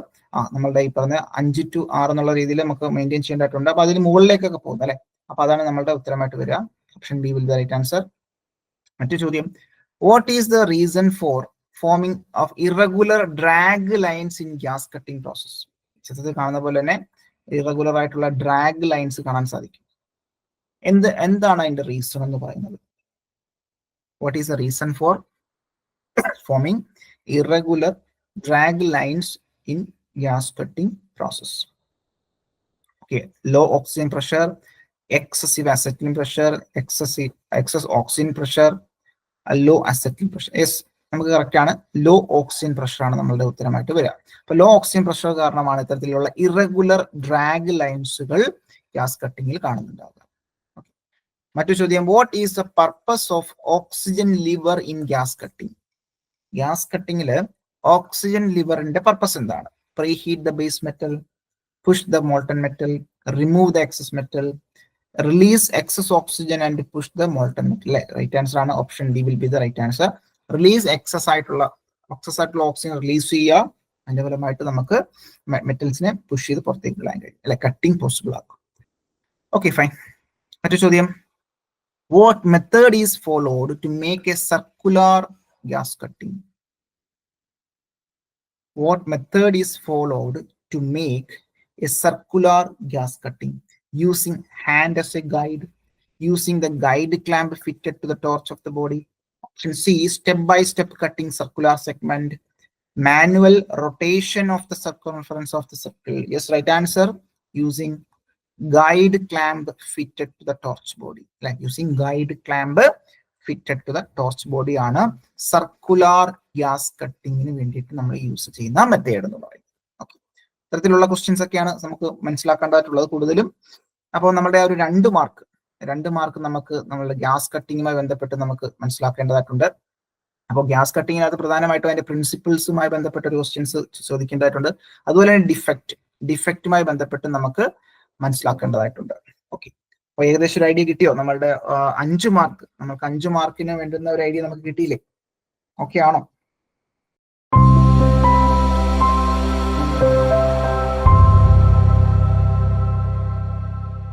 നമ്മളുടെ ഈ പറഞ്ഞ 5 to 6 എന്നുള്ള രീതിയിൽ നമുക്ക് മെയിൻറ്റെയിൻ ചെയ്യേണ്ടതായിട്ടുണ്ട്. അപ്പൊ അതിന് മുകളിലേക്കൊക്കെ പോകുന്നത് അല്ലെ. അപ്പൊ അതാണ് നമ്മളുടെ ഉത്തരമായിട്ട് വരിക. Option B will be the right answer. മറ്റു ചോദ്യം, what is the reason for forming of irregular drag lines in gas cutting process? ചിത്രത്തിൽ കാണുന്ന പോലെ തന്നെ ഇറഗുലർ ആയിട്ടുള്ള ഡ്രാഗ് ലൈൻസ് കാണാൻ സാധിക്കും. എന്താണ് അതിന്റെ റീസൺ എന്ന് പറയുന്നത്? What is the reason for forming irregular drag lines in gas cutting process? Okay, low oxygen pressure, excessive acetylene pressure, excess oxygen pressure, low acetylene pressure. Yes, നമുക്ക് correct ആണ്. Law oxygen pressure ആണ് നമ്മളുടെ ഉത്തരമായിട്ട് വരിക. അപ്പൊ law oxygen pressure കാരണമാണ് ഇത്തരത്തിലുള്ള irregular drag ലൈൻസുകൾ ഗ്യാസ് കട്ടിങ്ങിൽ കാണുന്നുണ്ടാവുക. മറ്റു ചോദ്യം, what is the purpose of oxygen lever in gas cutting? Gas കട്ടിങ്ങില് ഓക്സിജൻ ലിവറിന്റെ പർപ്പസ് എന്താണ്? Preheat the base metal, push the molten metal, remove the excess metal, release excess oxygen and push the molten metal. Right answer ആണ്. Option D will be the right answer. Release excess ആയിട്ടുള്ള oxygen release ചെയ്യുക, അതിന്റെ ഫലമായിട്ട് നമുക്ക് മെറ്റൽസിനെ push ചെയ്ത് പുറത്തേക്ക് കളയാൻ കഴിയും, അല്ലെ കട്ടിങ് പോസിബിൾ ആക്കും. Okay, fine. മറ്റു ചോദ്യം, what method is followed to make a circular gas cutting? What method is followed to make a circular gas cutting? Using hand as a guide, using the guide clamp fitted to the torch of the body. Option C, step-by-step cutting circular segment, manual rotation of the circumference of the circle. Yes, right answer, using guide clamp fitted to the torch body. Like using guide clamp fitted to the torch body ആണ് circular gas കട്ടിങ്ങിന് വേണ്ടിയിട്ട് നമ്മൾ use ചെയ്യുന്ന method എന്ന് പറയുന്നത്. Okay, ഇത്തരത്തിലുള്ള questions ഒക്കെയാണ് നമുക്ക് മനസ്സിലാക്കേണ്ടതായിട്ടുള്ളത് കൂടുതലും. അപ്പോൾ നമ്മുടെ ആ ഒരു 2 മാർക്ക് നമുക്ക് നമ്മളുടെ ഗ്യാസ് കട്ടിങ്ങുമായി ബന്ധപ്പെട്ട് നമുക്ക് മനസ്സിലാക്കേണ്ടതായിട്ടുണ്ട്. അപ്പോൾ ഗ്യാസ് കട്ടിങ്ങിനകത്ത് പ്രധാനമായിട്ടും അതിന്റെ പ്രിൻസിപ്പിൾസുമായി ബന്ധപ്പെട്ട ഒരു ക്വസ്റ്റ്യൻസ് ചോദിക്കേണ്ടതായിട്ടുണ്ട്. അതുപോലെ തന്നെ ഡിഫക്റ്റുമായി ബന്ധപ്പെട്ട് നമുക്ക് മനസ്സിലാക്കേണ്ടതായിട്ടുണ്ട്. ഓക്കെ, അപ്പൊ ഏകദേശം ഒരു ഐഡിയ കിട്ടിയോ? നമ്മളുടെ 5 മാർക്ക്, നമുക്ക് 5 മാർക്കിന് വേണ്ടുന്ന ഒരു ഐഡിയ നമുക്ക് കിട്ടിയില്ലേ? ഓക്കെ ആണോ?